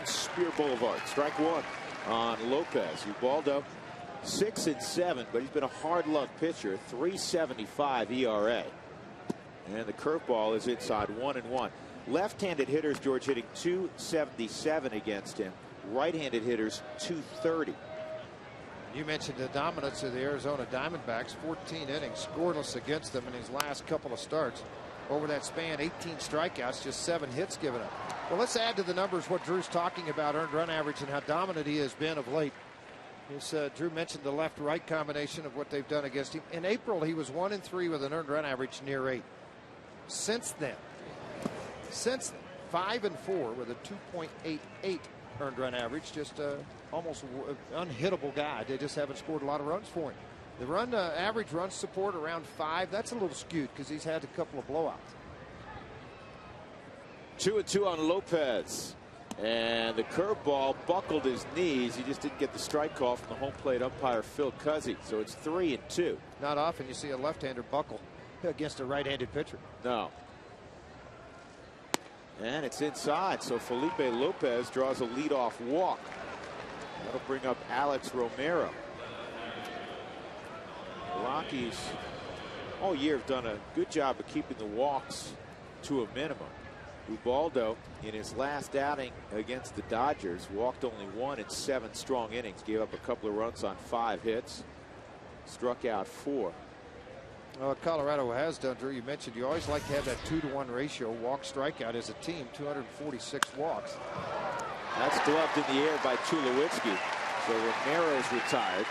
Spear Boulevard. Strike one on Lopez. Ubaldo 6-7, but he's been a hard luck pitcher. 3.75 ERA. And the curveball is inside 1-1. Left-handed hitters, George, hitting 277 against him. Right-handed hitters 230. You mentioned the dominance of the Arizona Diamondbacks. 14 innings scoreless against them in his last couple of starts. Over that span, 18 strikeouts, just 7 hits given up. Well, let's add to the numbers what Drew's talking about, earned run average, and how dominant he has been of late. Drew mentioned the left-right combination of what they've done against him. In April, he was 1-3 with an earned run average near 8. Since then, 5-4 with a 2.88 earned run average. Just almost unhittable guy. They just haven't scored a lot of runs for him. The run average run support around 5. That's a little skewed because he's had a couple of blowouts. 2-2 on Lopez. And the curveball buckled his knees. He just didn't get the strike call from the home plate umpire, Phil Cuzzy. So it's 3-2. Not often you see a left-hander buckle against a right-handed pitcher. No. And it's inside. So Felipe Lopez draws a leadoff walk. That'll bring up Alex Romero. The Rockies all year have done a good job of keeping the walks to a minimum. Ubaldo, in his last outing against the Dodgers, walked only 1 in 7 strong innings, gave up a couple of runs on 5 hits, struck out 4. Well, Colorado has done, Drew, you mentioned you always like to have that 2-to-1 ratio, walk strikeout as a team, 246 walks. That's gloved in the air by Tulowitzki. So Romero's retired.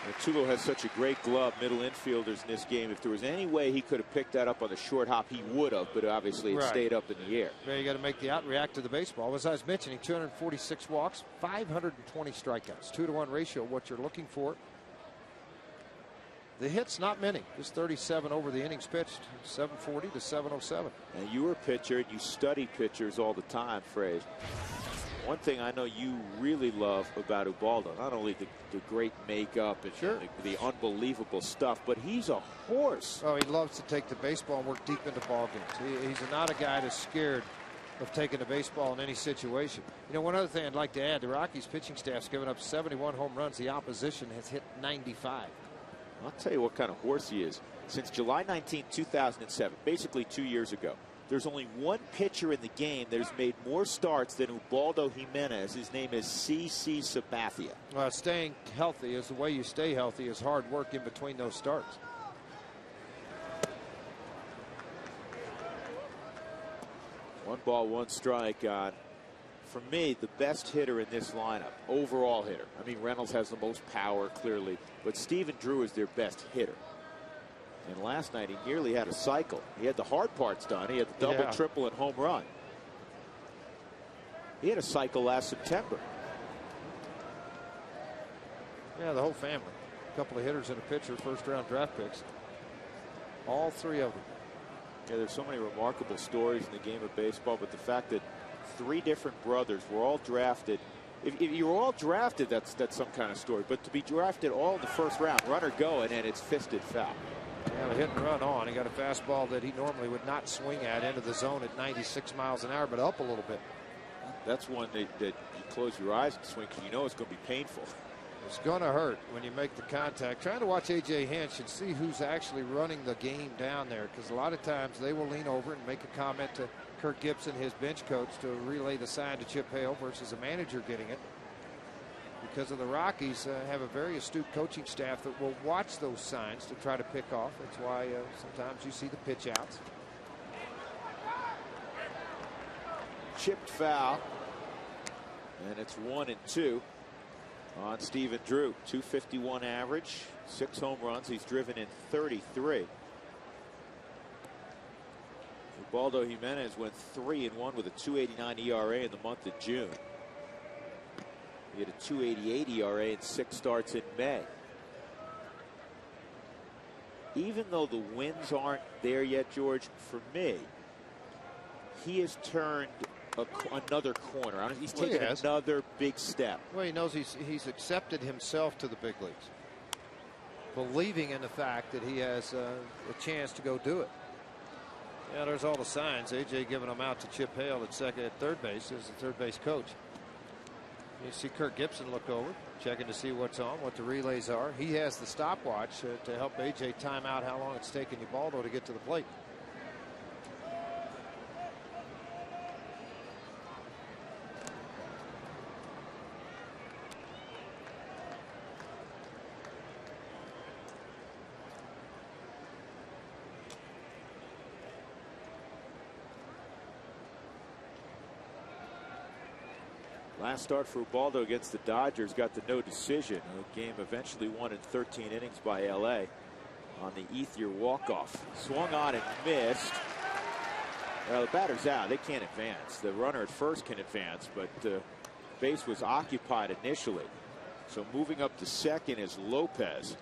And Tulo has such a great glove, middle infielders in this game. If there was any way he could have picked that up on the short hop, he would have, but obviously it stayed up in the air. Yeah, you got to make the out react to the baseball. As I was mentioning, 246 walks, 520 strikeouts, 2-to-1 ratio, what you're looking for. The hits, not many, just 37 over the innings pitched, 740 to 707. And you were a pitcher, and you study pitchers all the time, Fraze. One thing I know you really love about Ubaldo, not only the great makeup and the unbelievable stuff, but he's a horse. Oh, he loves to take the baseball and work deep into ball games. He's not a guy that's scared of taking the baseball in any situation. You know, one other thing I'd like to add, the Rockies pitching staff's given up 71 home runs. The opposition has hit 95. I'll tell you what kind of horse he is. Since July 19, 2007, basically 2 years ago, there's only one pitcher in the game that has made more starts than Ubaldo Jimenez. His name is C.C. Sabathia. Staying healthy is the way you stay healthy, is hard work in between those starts. One ball, one strike on, for me, the best hitter in this lineup, overall hitter. I mean, Reynolds has the most power, clearly, but Stephen Drew is their best hitter. And last night, he nearly had a cycle. He had the hard parts done. He had the double, triple, and home run. He had a cycle last September. Yeah, the whole family. A couple of hitters and a pitcher, first-round draft picks. All 3 of them. Yeah, there's so many remarkable stories in the game of baseball, but the fact that 3 different brothers were all drafted. If you're all drafted, that's some kind of story. But to be drafted all in the first round, runner go, and then it's fisted foul. Yeah, a hit and run on. He got a fastball that he normally would not swing at into the zone at 96 miles an hour, but up a little bit. That's one that you close your eyes and swing because you know it's going to be painful. It's going to hurt when you make the contact. Trying to watch A.J. Hinch and see who's actually running the game down there, because a lot of times they will lean over and make a comment to Kirk Gibson, his bench coach, to relay the sign to Chip Hale versus a manager getting it. Because of the Rockies have a very astute coaching staff that will watch those signs to try to pick off. That's why sometimes you see the pitch outs. Chipped foul. And it's 1-2 on Stephen Drew. 251 average, 6 home runs. He's driven in 33. Ubaldo Jimenez went 3-1 with a 2.89 ERA in the month of June. He had a 2.88 ERA in 6 starts in May. Even though the wins aren't there yet, George, for me, he has turned another corner. He's taken another big step. Well, he knows he's accepted himself to the big leagues, believing in the fact that he has a chance to go do it. Yeah, there's all the signs. A.J. giving them out to Chip Hale at third base as the third base coach. You see Kirk Gibson look over, checking to see what's on, what the relays are. He has the stopwatch to help A.J. time out how long it's taking Ubaldo to get to the plate. Last start for Ubaldo against the Dodgers got the no decision. The game eventually won in 13 innings by LA on the Ethier walk-off. Swung on and missed. Well, the batter's out. They can't advance. The runner at first can advance, but the base was occupied initially. So moving up to second is Lopez.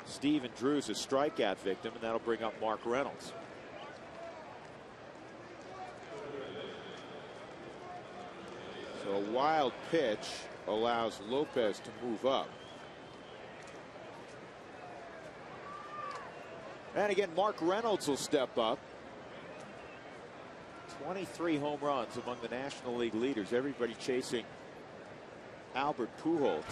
Steven Drew's a strikeout victim, and that'll bring up Mark Reynolds. So a wild pitch allows Lopez to move up. And again, Mark Reynolds will step up. 23 home runs among the National League leaders. Everybody chasing Albert Pujols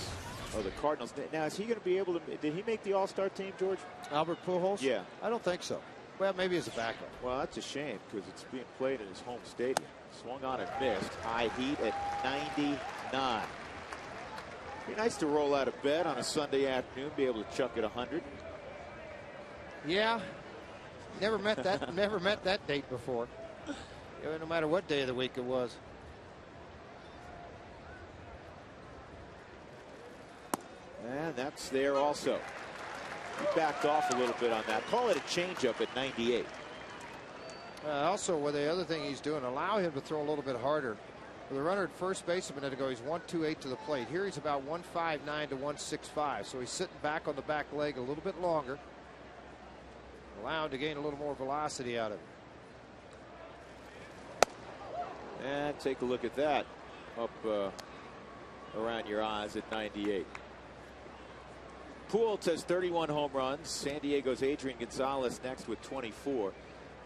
of the Cardinals. Now, is he going to be able to? Did he make the All-Star team, George? Albert Pujols? Yeah. I don't think so. Well, maybe as a backup. Well, that's a shame because it's being played in his home stadium. Swung on and missed. High heat at 99. Be nice to roll out of bed on a Sunday afternoon, be able to chuck it 100. Yeah. Never met that. Never met that date before. No matter what day of the week it was. And that's there also. He backed off a little bit on that. Call it a changeup at 98. Also, with the other thing he's doing, allow him to throw a little bit harder. With the runner at first base a minute ago, he's 1-2-8 to the plate. Here he's about 159 to 165. So he's sitting back on the back leg a little bit longer. Allow him to gain a little more velocity out of it. And take a look at that up around your eyes at 98. Pujols has 31 home runs. San Diego's Adrian Gonzalez next with 24.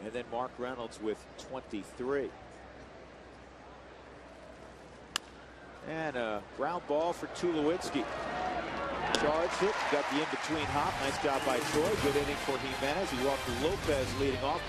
And then Mark Reynolds with 23. And a ground ball for Tulowitzki. Charged it, got the in-between hop. Nice job by Troy. Good inning for Jimenez. He walked to Lopez leading off.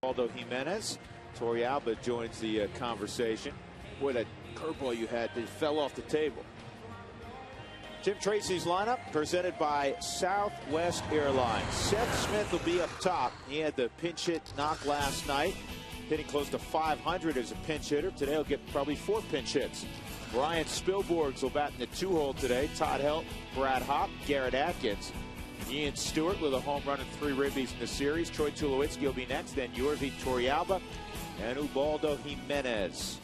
Ubaldo Jimenez. Torey Alba joins the conversation. Boy, that curveball you had fell off the table. Jim Tracy's lineup presented by Southwest Airlines. Seth Smith will be up top. He had the pinch hit knock last night, hitting close to 500 as a pinch hitter. Today he'll get probably 4 pinch hits. Brian Spilborghs will bat in the 2-hole today. Todd Help, Brad Hopp, Garrett Atkins. Ian Stewart with a home run and 3 ribbies in the series. Troy Tulowitzki will be next, then Yorvi Torrealba and Ubaldo Jimenez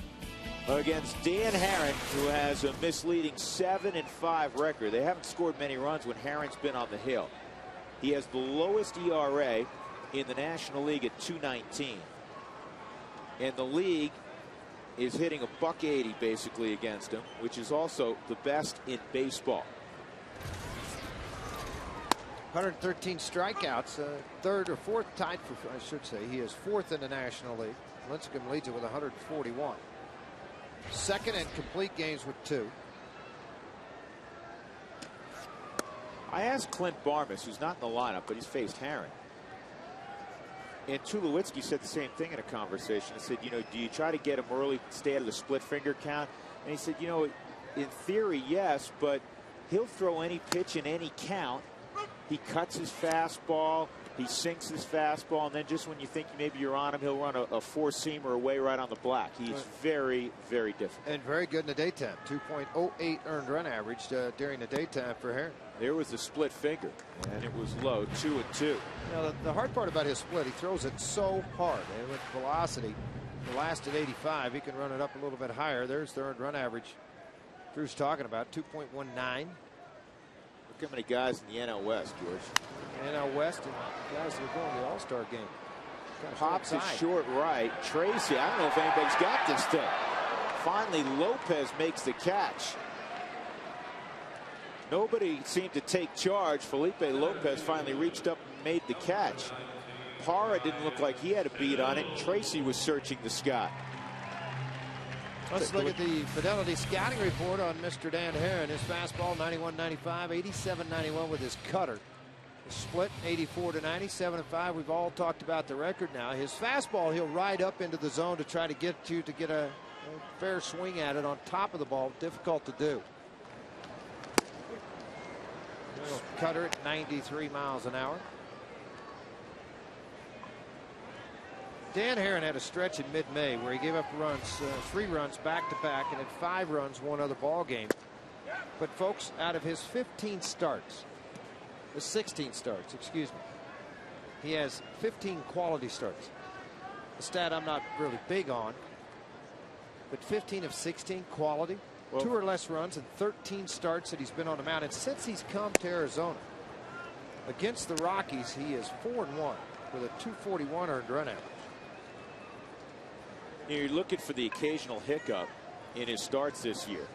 against Dan Herron, who has a misleading 7-5 record. They haven't scored many runs when Herron's been on the hill. He has the lowest ERA in the National League at 2.19. And the league is hitting $180 basically against him, which is also the best in baseball. 113 strikeouts, third or fourth tied for, I should say. He is fourth in the National League. Lincecum leads it with 141. Second in complete games with 2. I asked Clint Barmas, who's not in the lineup, but he's faced Herron. And Tulowitzki said the same thing in a conversation. He said, you know, do you try to get him early, stay out of the split finger count? And he said, you know, in theory, yes, but he'll throw any pitch in any count. He cuts his fastball, he sinks his fastball, and then just when you think maybe you're on him, he'll run a four-seamer away right on the black. He's very, very difficult. And very good in the daytime. 2.08 earned run average during the daytime for Herron. There was the split finger, and it was low, 2-2. You know, the hard part about his split, he throws it so hard. And with velocity, the last at 85, he can run it up a little bit higher. There's the earned run average Drew's talking about, 2.19. Look how many guys in the NL West, George. NL West and guys that are going to the All-Star game. Pops it short right. Tracy, I don't know if anybody's got this thing. Finally, Lopez makes the catch. Nobody seemed to take charge. Felipe Lopez finally reached up and made the catch. Parra didn't look like he had a beat on it. Tracy was searching the sky. Let's look at the Fidelity scouting report on Mr. Dan Herron. His fastball 91-95, 87-91 with his cutter. His split 84-90, 7-5. We've all talked about the record now. His fastball, he'll ride up into the zone to try to get you to get a fair swing at it on top of the ball. Difficult to do. Cutter at 93 miles an hour. Dan Herron had a stretch in mid-May where he gave up runs, 3 runs back-to-back, and had 5 runs one other ball game. But folks, out of his 16 starts, excuse me, he has 15 quality starts. A stat I'm not really big on, but 15 of 16 quality, well, 2 or less runs, and 13 starts that he's been on the mound. And since he's come to Arizona, against the Rockies, he is 4-1 with a 241 earned run average. You're looking for the occasional hiccup in his starts this year.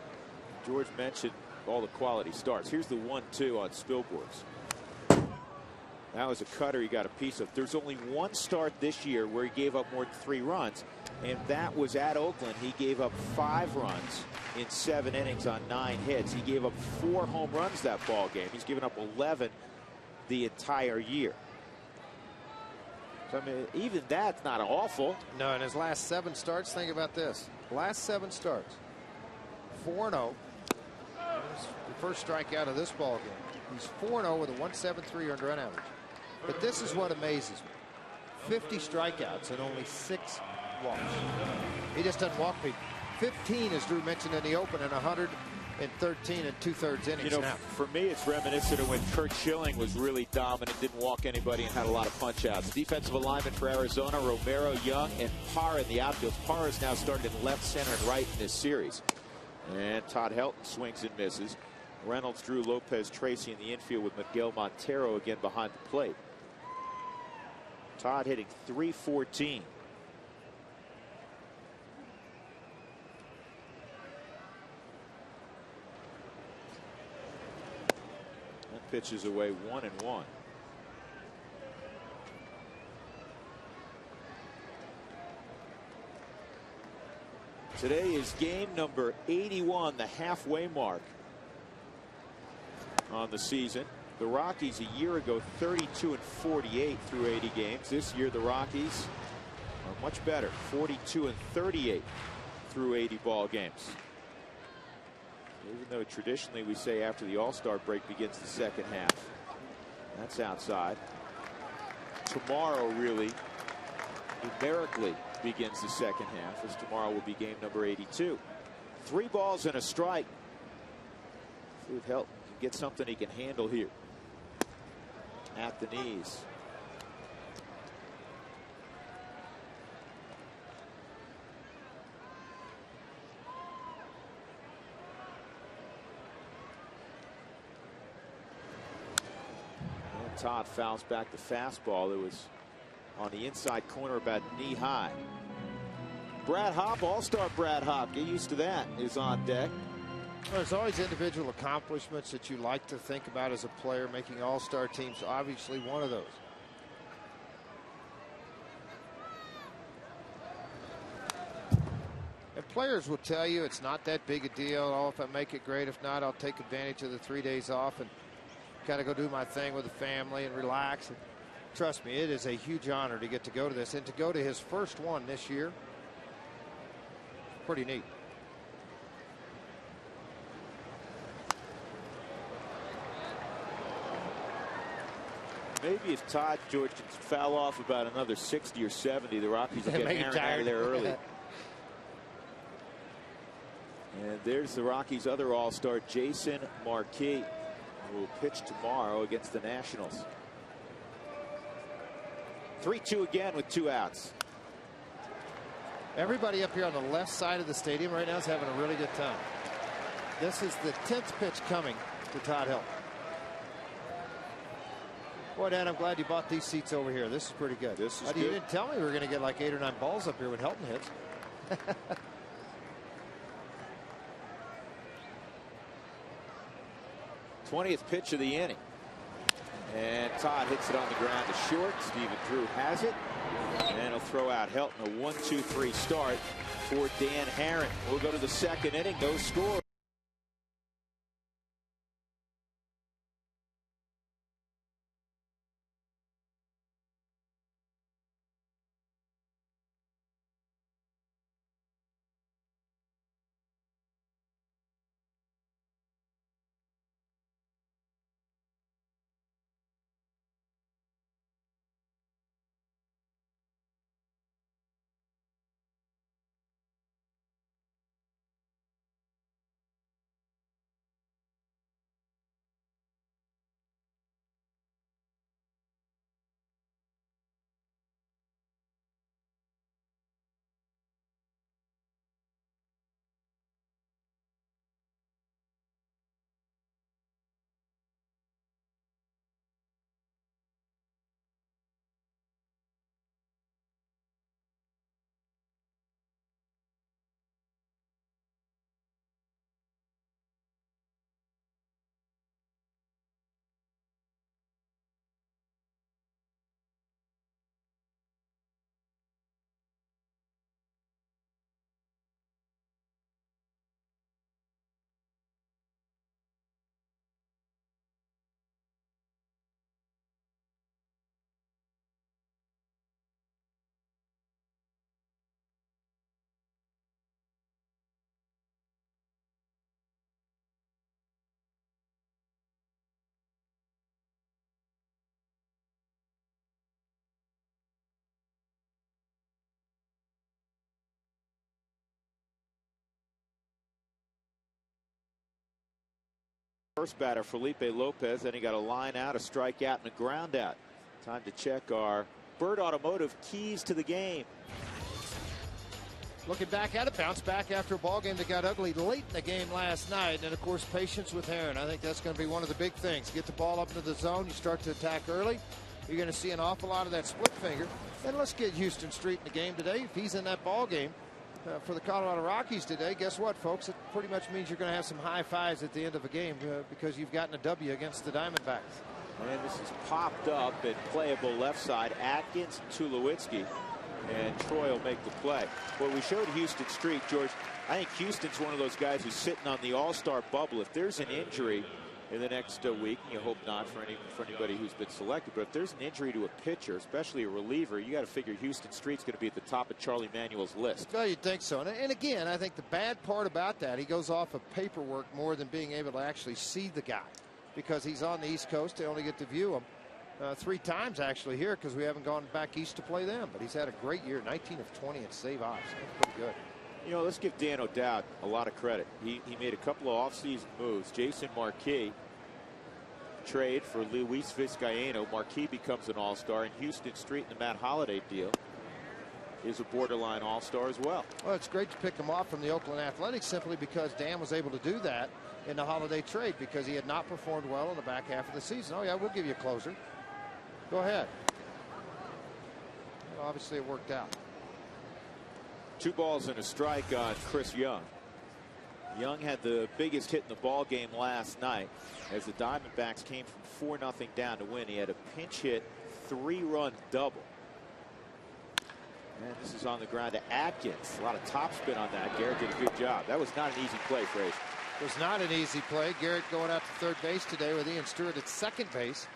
George mentioned all the quality starts. Here's the 1-2 on Spilborghs. That was a cutter he got a piece of. There's only one start this year where he gave up more than 3 runs, and that was at Oakland. He gave up 5 runs in 7 innings on 9 hits. He gave up 4 home runs that ball game. He's given up 11 the entire year. So, I mean, even that's not awful. No, in his last 7 starts, think about this. Last 7 starts, 4-0. The first strikeout of this ball game. He's 4-0 with a 173 earned run average. But this is what amazes me. 50 strikeouts and only 6 walks. He just doesn't walk people. 15, as Drew mentioned in the open, and 113 and 2/3 innings. You know, now, for me, it's reminiscent of when Kurt Schilling was really dominant, didn't walk anybody, and had a lot of punch outs. Defensive alignment for Arizona: Romero, Young, and Parra in the outfield. Parra has now started in left, center, and right in this series. And Todd Helton swings and misses. Reynolds, Drew, Lopez, Tracy in the infield with Miguel Montero again behind the plate. Todd hitting .314. That pitches away 1-1. Today is game number 81, the halfway mark on the season. The Rockies a year ago 32-48 through 80 games. This year the Rockies are much better, 42-38 through 80 ball games. Even though traditionally we say after the All-Star break begins the second half. That's outside. Tomorrow really numerically begins the second half, as tomorrow will be game number 82. 3 balls and a strike. See if Helton can get something he can handle here. at the knees. And Todd fouls back the fastball that was on the inside corner about knee high. Brad Hopp, all-star Brad Hopp, get used to that, is on deck. Well, there's always individual accomplishments that you like to think about as a player. Making all-star teams, obviously one of those. And players will tell you it's not that big a deal. Oh, if I make it, great. If not, I'll take advantage of the 3 days off and kind of go do my thing with the family and relax. And trust me, it is a huge honor to get to go to this and to go to his first one this year. Pretty neat. Maybe if Todd George foul off about another 60 or 70, the Rockies will get Aaron out of there early. And there's the Rockies' other all-star, Jason Marquis, who will pitch tomorrow against the Nationals. 3-2 again with 2 outs. Everybody up here on the left side of the stadium right now is having a really good time. This is the 10th pitch coming to Todd Helton. Boy, Dan, I'm glad you bought these seats over here. This is pretty good. This is good. You didn't tell me we were going to get like 8 or 9 balls up here when Helton hits. 20th pitch of the inning. And Todd hits it on the ground to short. Stephen Drew has it. And he'll throw out Helton. A 1-2-3 start for Dan Haren. We'll go to the second inning. No score. First batter, Felipe Lopez. Then he got a line out, a strikeout, and a ground out. Time to check our Bird Automotive keys to the game. Looking back at it, bounce back after a ball game that got ugly late in the game last night. And, of course, patience with Haren. I think that's going to be one of the big things. Get the ball up into the zone. You start to attack early. You're going to see an awful lot of that split finger. And let's get Houston Street in the game today. If he's in that ball game for the Colorado Rockies today, guess what, folks? It pretty much means you're going to have some high fives at the end of a game because you've gotten a W against the Diamondbacks. And this is popped up at playable left side. Atkins, Tulowitzki, and Troy will make the play. Well, we showed Houston Street, George. I think Houston's one of those guys who's sitting on the all-star bubble. If there's an injury in the next week, and you hope not for anybody who's been selected, but if there's an injury to a pitcher, especially a reliever, you got to figure Houston Street's going to be at the top of Charlie Manuel's list. Well, you'd think so. And again, I think the bad part about that, he goes off of paperwork more than being able to actually see the guy, because he's on the East Coast. They only get to view him 3 times actually here because we haven't gone back east to play them. But he's had a great year, 19 of 20 in save ops. That's pretty good. You know, let's give Dan O'Dowd a lot of credit. He made a couple of offseason moves. Jason Marquis trade for Luis Vizcaino. Marquis becomes an all-star, and Houston Street and the Matt Holliday deal is a borderline all-star as well. Well, it's great to pick him off from the Oakland Athletics simply because Dan was able to do that in the Holiday trade because he had not performed well in the back half of the season. Oh, yeah, we'll give you a closer. Go ahead. Well, obviously, it worked out. 2 balls and a strike on Chris Young. Young had the biggest hit in the ball game last night as the Diamondbacks came from 4-0 down to win. He had a pinch hit 3-run double. And this is on the ground to Atkins. A lot of topspin on that. Garrett did a good job. That was not an easy play, Frazier. It was not an easy play. Garrett going out to third base today with Ian Stewart at second base.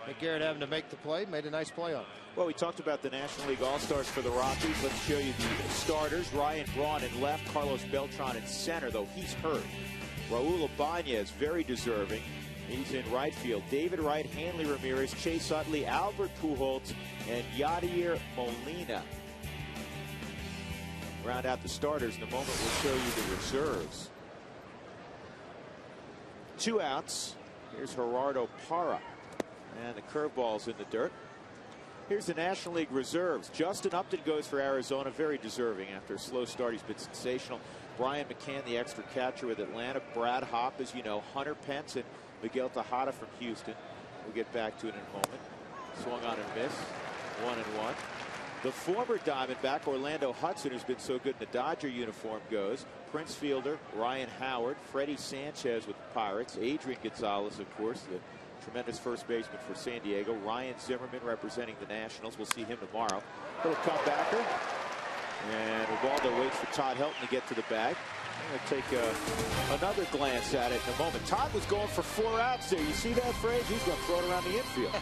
But Garrett having to make the play, made a nice play on it. Well, we talked about the National League All-Stars for the Rockies. Let's show you the starters. Ryan Braun in left, Carlos Beltran in center, though he's hurt. Raul Ibanez, very deserving. He's in right field. David Wright, Hanley Ramirez, Chase Utley, Albert Pujols, and Yadier Molina round out the starters. In a moment, we'll show you the reserves. 2 outs. Here's Gerardo Parra. And the curveball's in the dirt. Here's the National League reserves. Justin Upton goes for Arizona. Very deserving after a slow start. He's been sensational. Brian McCann, the extra catcher with Atlanta. Brad Hopp, as you know. Hunter Pence and Miguel Tejada from Houston. We'll get back to it in a moment. Swung on and missed. 1-1. The former Diamondback, Orlando Hudson, who's been so good in the Dodger uniform, goes. Prince fielder, Ryan Howard. Freddie Sanchez with the Pirates. Adrian Gonzalez, of course, the tremendous first baseman for San Diego. Ryan Zimmerman representing the Nationals. We'll see him tomorrow. Little comebacker. And Ubaldo waits for Todd Helton to get to the bag. I'm going to take another glance at it in a moment. Todd was going for 4 outs there. You see that, Frazier? He's going to throw it around the infield.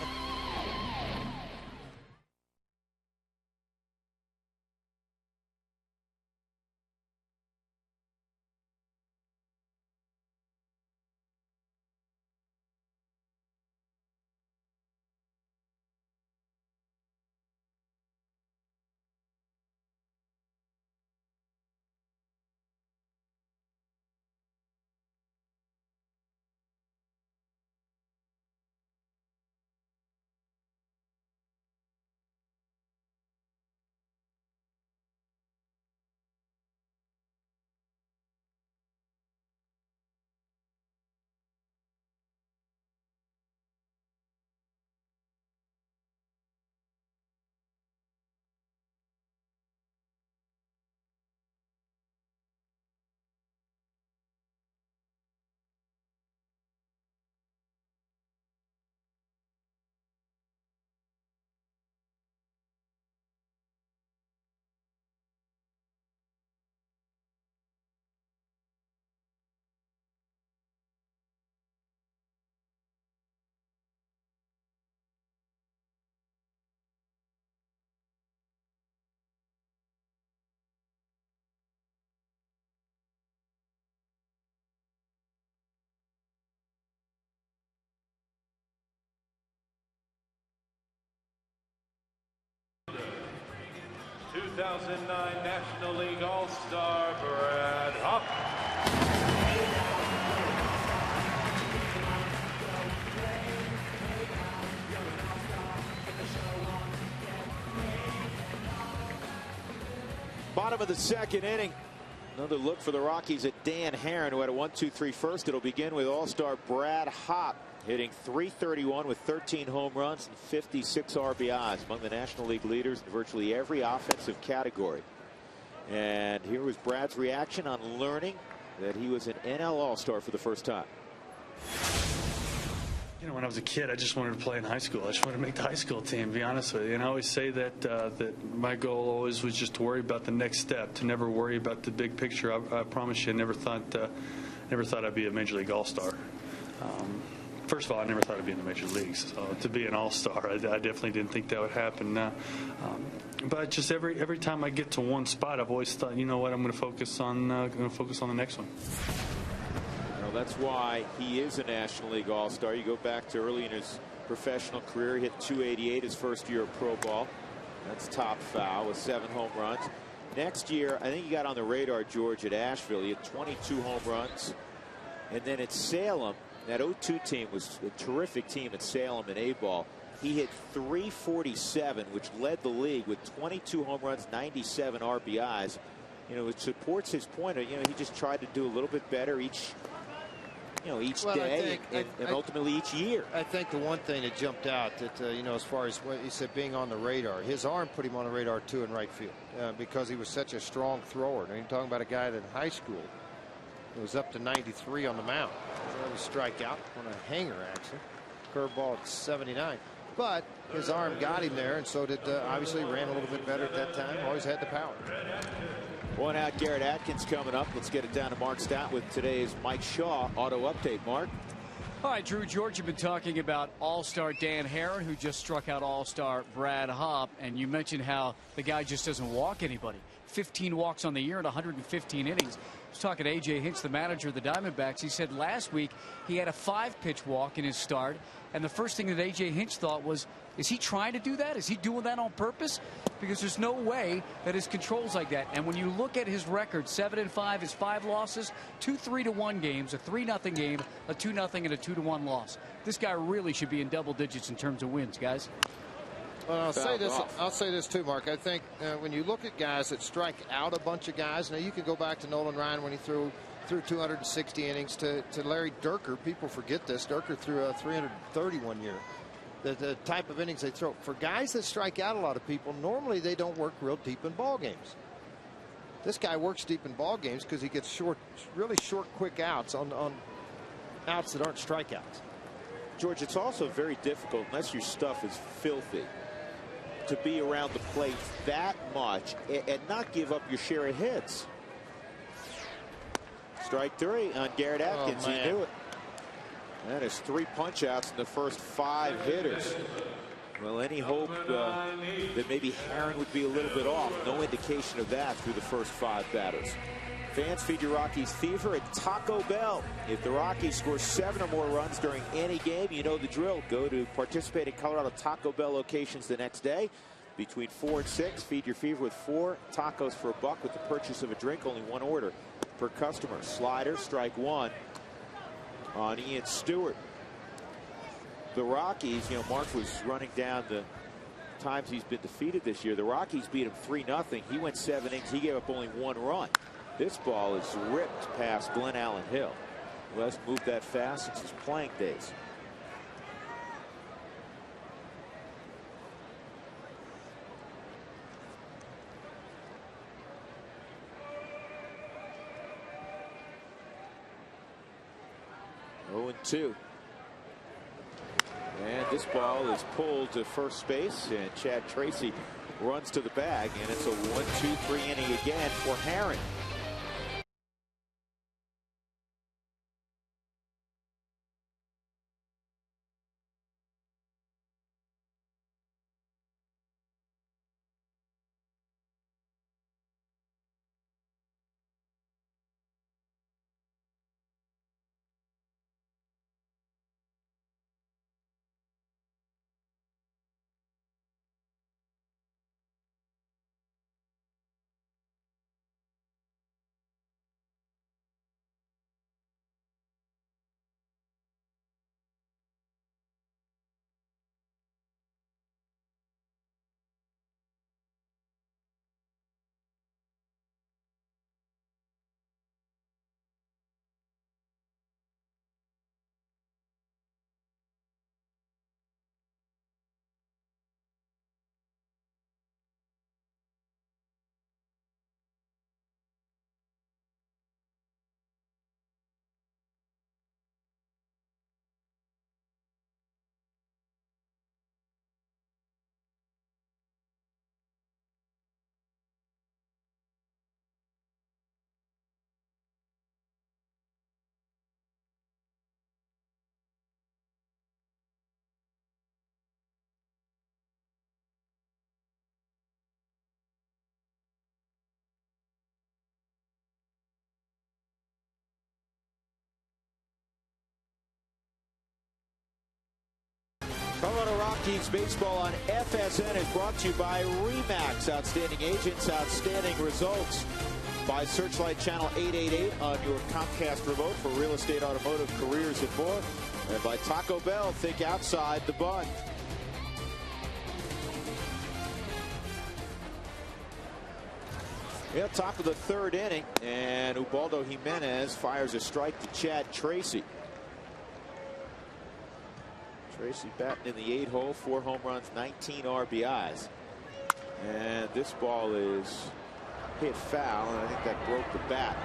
2009 National League All-Star Brad Hopp. Bottom of the second inning. Another look for the Rockies at Dan Herron, who had a 1-2-3 first. It'll begin with All-Star Brad Hopp, hitting .331 with 13 home runs and 56 RBIs, among the National League leaders in virtually every offensive category. And here was Brad's reaction on learning that he was an NL All-Star for the first time. You know, when I was a kid, I just wanted to play in high school. I just wanted to make the high school team, to be honest with you. And I always say that that my goal always was just to worry about the next step, to never worry about the big picture. I promise you, I never thought I'd be a Major League All-Star. First of all, I never thought I'd be in the major leagues. So to be an all-star, I definitely didn't think that would happen. But just every time I get to one spot, I've always thought, you know what, I'm going to focus on the next one. Well, that's why he is a National League All-Star. You go back to early in his professional career, he hit .288 his first year of pro ball. That's top foul with 7 home runs. Next year, I think he got on the radar, George, at Asheville. He had 22 home runs. And then at Salem, That 0-2 team was a terrific team at Salem and A-ball. He hit .347, which led the league with 22 home runs, 97 RBIs. You know, it supports his point of, you know, he just tried to do a little bit better each day and ultimately each year. I think the one thing that jumped out that, you know, as far as what he said being on the radar, his arm put him on the radar too in right field because he was such a strong thrower. I mean, talking about a guy that in high school was up to 93 on the mound. That was strikeout on a hanger, actually. Curveball at 79. But his arm got him there, and so did obviously ran a little bit better at that time. Always had the power. One out, Garrett Atkins coming up. Let's get it down to Mark Stott with today's Mike Shaw auto update. Mark. All right, Drew, George, you've been talking about All-Star Dan Herron, who just struck out All-Star Brad Hopp, and you mentioned how the guy just doesn't walk anybody. 15 walks on the year and 115 innings. I was talking to A.J. Hinch, the manager of the Diamondbacks. He said last week he had a 5-pitch walk in his start, and the first thing that A.J. Hinch thought was, is he trying to do that? Is he doing that on purpose? Because there's no way that his control's like that. And when you look at his record, 7-5, his 5 losses, 2 3-1 games, a 3-0 game, a 2-0, and a 2-1 loss. This guy really should be in double digits in terms of wins, guys. Well, I'll say this too, Mark. I think when you look at guys that strike out a bunch of guys, now you can go back to Nolan Ryan when he threw 260 innings to Larry Dierker. People forget this. Dierker threw 331 year. The type of innings they throw. For guys that strike out a lot of people, normally they don't work real deep in ball games. This guy works deep in ball games because he gets really short, quick outs on outs that aren't strikeouts. George, it's also very difficult, unless your stuff is filthy, to be around the plate that much and not give up your share of hits. Strike 3 on Garrett Atkins. He knew it. That is 3 punch outs in the first 5 hitters. Well, any hope that maybe Herron would be a little bit off? No indication of that through the first 5 batters. Fans, feed your Rockies fever at Taco Bell. If the Rockies score 7 or more runs during any game, you know the drill. Go to participating Colorado Taco Bell locations the next day. Between 4 and 6, feed your fever with 4 tacos for $1 with the purchase of a drink. Only 1 order per customer. Slider, strike 1 on Ian Stewart. The Rockies, you know, Mark was running down the times he's been defeated this year. The Rockies beat him 3-0. He went 7 innings. He gave up only 1 run. This ball is ripped past Glenn Allen Hill, who hasn't moved that fast since his playing days. Oh, 0-2. And this ball is pulled to first base, and Chad Tracy runs to the bag, and it's a 1-2-3 inning again for Herron. Colorado Rockies baseball on FSN is brought to you by RE/MAX. Outstanding agents, outstanding results. by Searchlight Channel 888 on your Comcast remote for real estate, automotive, careers, and more. And by Taco Bell, think outside the bun. Yeah, top of the third inning, and Ubaldo Jimenez fires a strike to Chad Tracy. Tracy batting in the 8-hole, 4 home runs, 19 RBIs. And this ball is hit foul, and I think that broke the bat.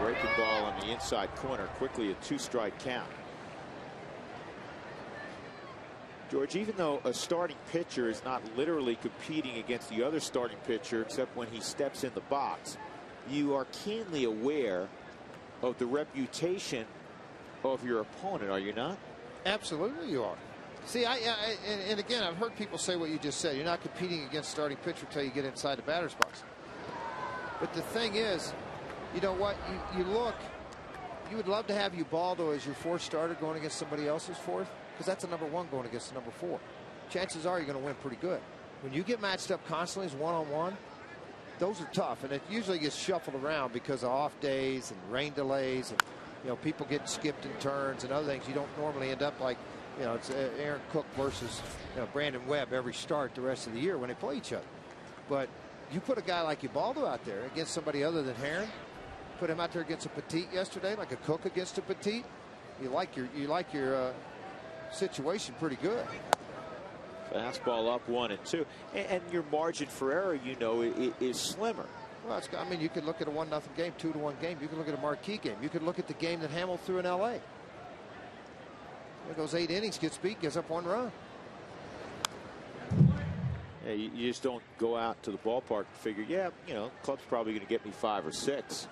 Breaking ball on the inside corner, quickly a 2-strike count. George, even though a starting pitcher is not literally competing against the other starting pitcher except when he steps in the box, you are keenly aware of the reputation of your opponent, are you not? Absolutely you are. See, and again, I've heard people say what you just said. You're not competing against starting pitcher until you get inside the batter's box. But the thing is, you know what? You look, you would love to have Ubaldo as your 4th starter going against somebody else's 4th. Because that's a number 1 going against the number 4. Chances are you're going to win pretty good. When you get matched up constantly as 1-on-1, those are tough, and it usually gets shuffled around because of off days and rain delays, and people getting skipped in turns and other things. You don't normally end up like it's Aaron Cook versus Brandon Webb every start the rest of the year when they play each other. But you put a guy like Ubaldo out there against somebody other than Herron, put him out there against a Petit yesterday, like a Cook against a Petit. You like your situation pretty good. Fastball up 1-2, and your margin for error, is slimmer. Well, you could look at a 1-0 game, 2-1 game. You could look at a marquee game. You could look at the game that Hamill threw in L.A. It goes 8 innings, gets beat, gives up 1 run. Yeah, you just don't go out to the ballpark and figure, club's probably going to get me 5 or 6.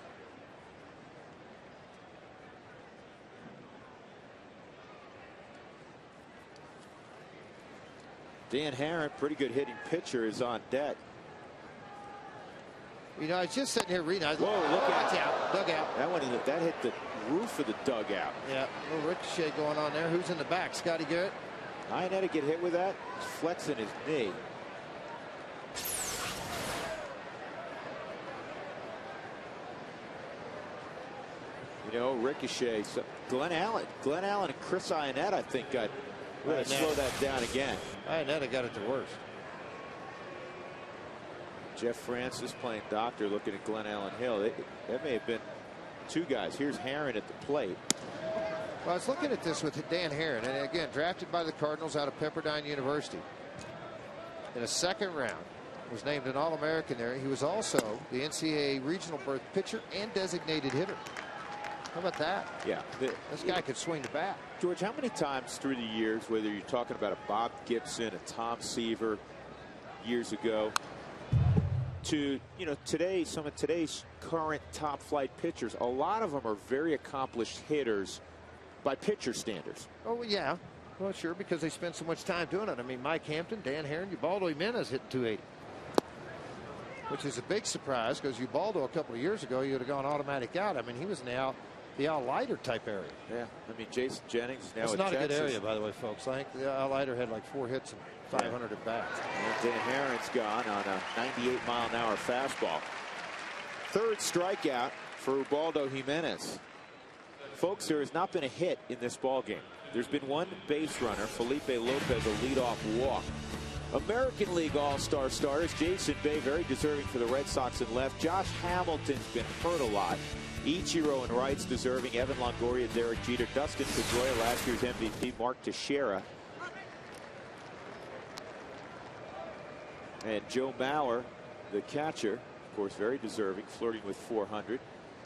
Dan Herron, pretty good hitting pitcher, is on deck. I was just sitting here reading. Whoa, look out. Dugout. That hit the roof of the dugout. Yeah, a little ricochet going on there. Who's in the back? Scotty Garrett? Iannetta get hit with that. He's flexing his knee. Ricochet. So Glenn Allen and Chris Iannetta, I think, got slow that down again. Iannetta got it the worst. Jeff Francis playing doctor, looking at Glenn Allen Hill. That may have been 2 guys. Here's Herron at the plate. Well, I was looking at this with Dan Herron, and again, drafted by the Cardinals out of Pepperdine University. In a 2nd round, was named an All-American there. He was also the NCAA regional berth pitcher and designated hitter. How about that? Yeah. This guy could swing the bat. George, how many times through the years, whether you're talking about a Bob Gibson, a Tom Seaver years ago, to some of today's current top flight pitchers, a lot of them are very accomplished hitters by pitcher standards. Oh yeah, well sure, because they spend so much time doing it. I mean, Mike Hampton, Dan Herron, Ubaldo Jimenez hit 280, which is a big surprise because Ubaldo a couple of years ago, you would have gone automatic out. I mean, he was now the Al Leiter type area. Yeah, I mean, Jason Jennings now. It's not a good area, by the way, folks. I think the Al Leiter had like 4 hits and 500 at bats. And Dan Herron's gone on a 98-mile-an-hour fastball. 3rd strikeout for Ubaldo Jimenez. Folks, there has not been a hit in this ball game. There's been 1 base runner, Felipe Lopez, a leadoff walk. American League All-Star starters, Jason Bay, very deserving for the Red Sox and left. Josh Hamilton's been hurt a lot. Ichiro and Wright's deserving. Evan Longoria, Derek Jeter, Dustin Pedroia, last year's MVP, Mark Teixeira. And Joe Mauer, the catcher, of course, very deserving, flirting with 400.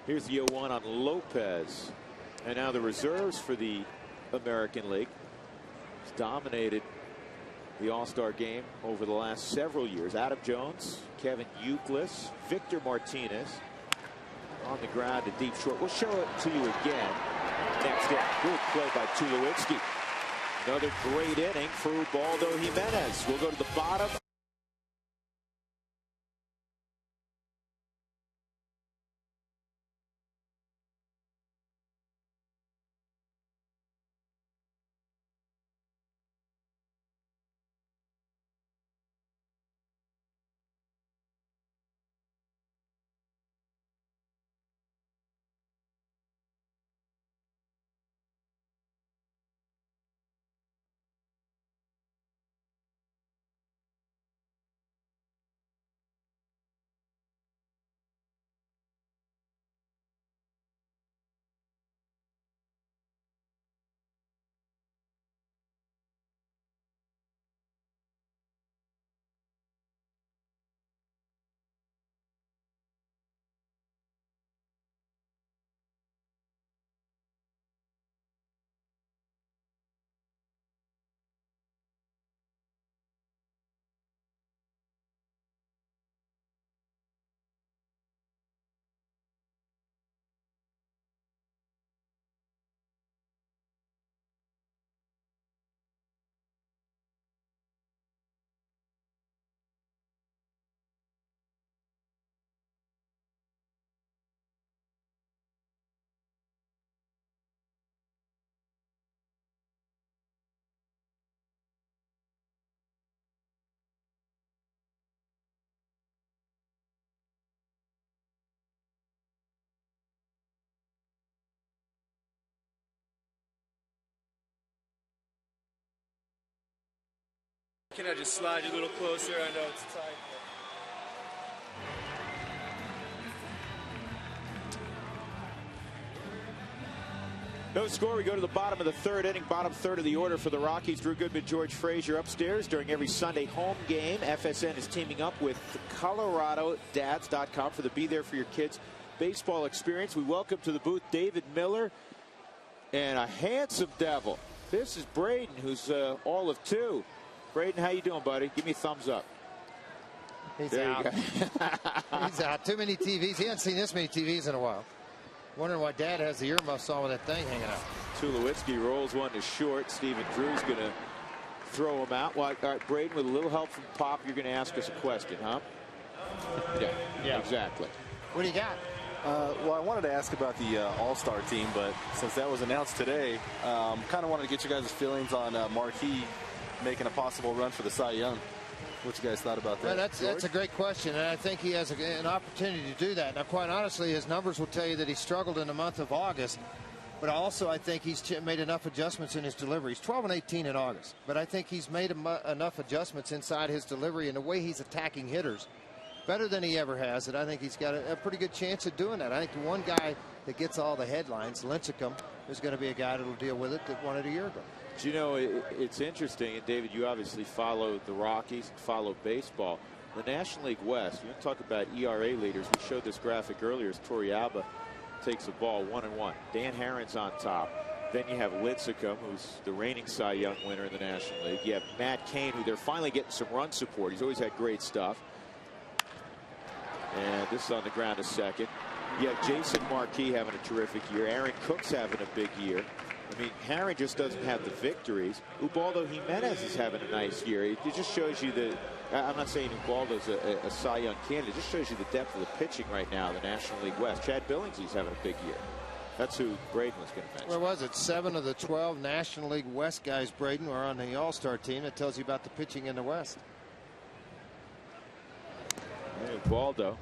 Here's the 0-1 on Lopez. And now the reserves for the American League. He's dominated the All-Star game over the last several years. Adam Jones, Kevin Youkilis, Victor Martinez on the ground to deep short. We'll show it to you again next inning. Good play by Tulowitzki. Another great inning for Ubaldo Jimenez. We'll go to the bottom. can I just slide you a little closer? I know it's tight. No score. We go to the bottom of the third inning, bottom third of the order for the Rockies. Drew Goodman, George Frazier upstairs during every Sunday home game. FSN is teaming up with ColoradoDads.com for the Be There for Your Kids baseball experience. We welcome to the booth David Miller and a handsome devil. This is Braden, who's all of 2. Braden, how you doing, buddy? Give me a thumbs up. He's there out. He's out. Too many TVs. He hasn't seen this many TVs in a while. Wondering why Dad has the earmuffs on with that thing hanging out. Tulowitzki rolls one to short. Steven Drew's going to throw him out. Well, all right, Braden, with a little help from Pop, you're going to ask us a question, huh? Yeah, exactly. What do you got? Well, I wanted to ask about the All-Star team, but since that was announced today, kind of wanted to get you guys' feelings on Marquis making a possible run for the Cy Young. What you guys thought about that? Well, that's a great question, and I think he has an opportunity to do that. Now, quite honestly, his numbers will tell you that he struggled in the month of August, but also I think he's made enough adjustments in his delivery. He's 12 and 18 in August, but I think he's made enough adjustments inside his delivery and the way he's attacking hitters better than he ever has, and I think he's got a pretty good chance of doing that. I think the one guy that gets all the headlines, Lincecum, is going to be a guy that will deal with it that won it a year ago. You know, it's interesting, and David, you obviously follow the Rockies, follow baseball. The National League West, you want to talk about ERA leaders. We showed this graphic earlier as Torrealba takes a ball 1-1. Dan Herron's on top. Then you have Lincecum, who's the reigning Cy Young winner in the National League. You have Matt Cain, who they're finally getting some run support. He's always had great stuff. And this is on the ground to second. You have Jason Marquis having a terrific year. Aaron Cook's having a big year. I mean, Herron just doesn't have the victories. Ubaldo Jimenez is having a nice year. It just shows you that. I'm not saying Ubaldo's a Cy Young candidate. It just shows you the depth of the pitching right now in the National League West. Chad Billingsley's having a big year. That's who Braden was going to mention. Where was it? 7 of the 12 National League West guys, Braden, were on the All-Star team. That tells you about the pitching in the West. And Ubaldo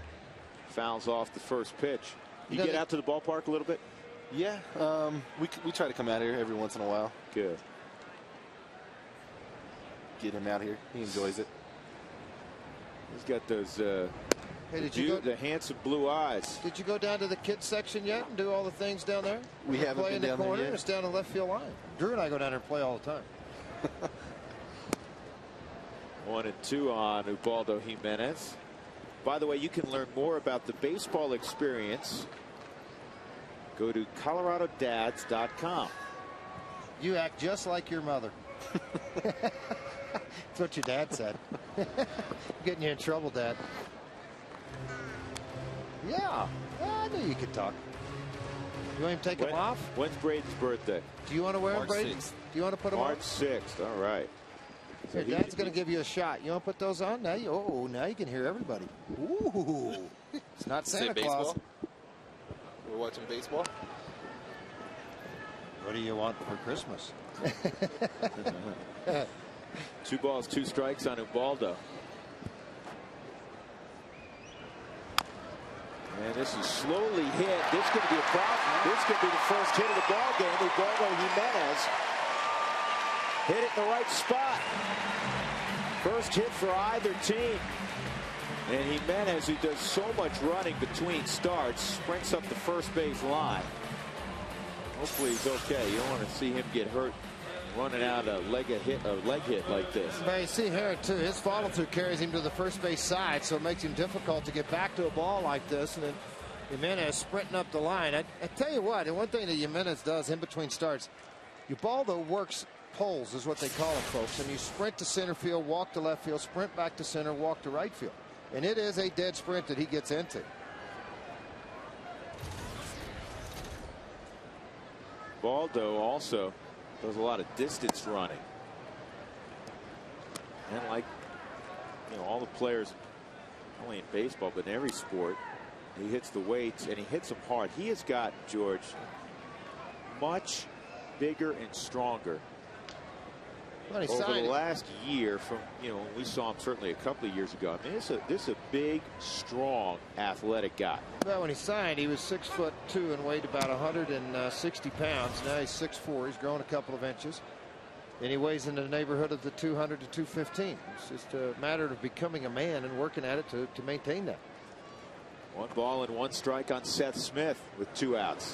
fouls off the first pitch. You get out to the ballpark a little bit? Yeah, we try to come out here every once in a while. Good. Get him out here. He enjoys it. He's got those hey, the handsome blue eyes. Did you go down to the kids section yet and do all the things down there? We haven't play been in the down corner. there yet. It's down the left field line. Drew and I go down there and play all the time. 1-2 on Ubaldo Jimenez. By the way, you can learn more about the baseball experience. Go to ColoradoDads.com. You act just like your mother. That's what your dad said. Getting you in trouble, Dad. Yeah, I knew you could talk. You want him to take them off? When's Braden's birthday? Do you want to wear them, March Braden? 6th. Do you want to put them on? March 6th. All right. Here, Dad's going to give you a shot. You want to put those on? Now you can hear everybody. Ooh. It's not Santa Claus. Baseball? We're watching baseball. What do you want for Christmas? 2 balls, 2 strikes on Ubaldo. And this is slowly hit. This could be a problem. This could be the first hit of the ball game. Ubaldo Jimenez hit it in the right spot. First hit for either team. And Jimenez, who does so much running between starts, sprints up the first base line. Hopefully he's okay. You don't want to see him get hurt running out a leg hit like this. But you see here too, his follow through carries him to the first base side, so it makes him difficult to get back to a ball like this. And then Jimenez sprinting up the line. I tell you what, and one thing that Jimenez does in between starts, Ubaldo works poles, is what they call it, folks. And you sprint to center field, walk to left field, sprint back to center, walk to right field. And it is a dead sprint that he gets into. Baldo also does a lot of distance running. And like, all the players, not only in baseball, but in every sport, he hits the weights and he hits them hard. He has got, George, much bigger and stronger over the last year from, when we saw him certainly a couple of years ago. I mean, this is a big, strong, athletic guy. Well, when he signed, he was 6'2" and weighed about 160 pounds. Now he's 6'4". He's grown a couple of inches. And he weighs in the neighborhood of the 200 to 215. It's just a matter of becoming a man and working at it to maintain that. 1 ball and 1 strike on Seth Smith with 2 outs.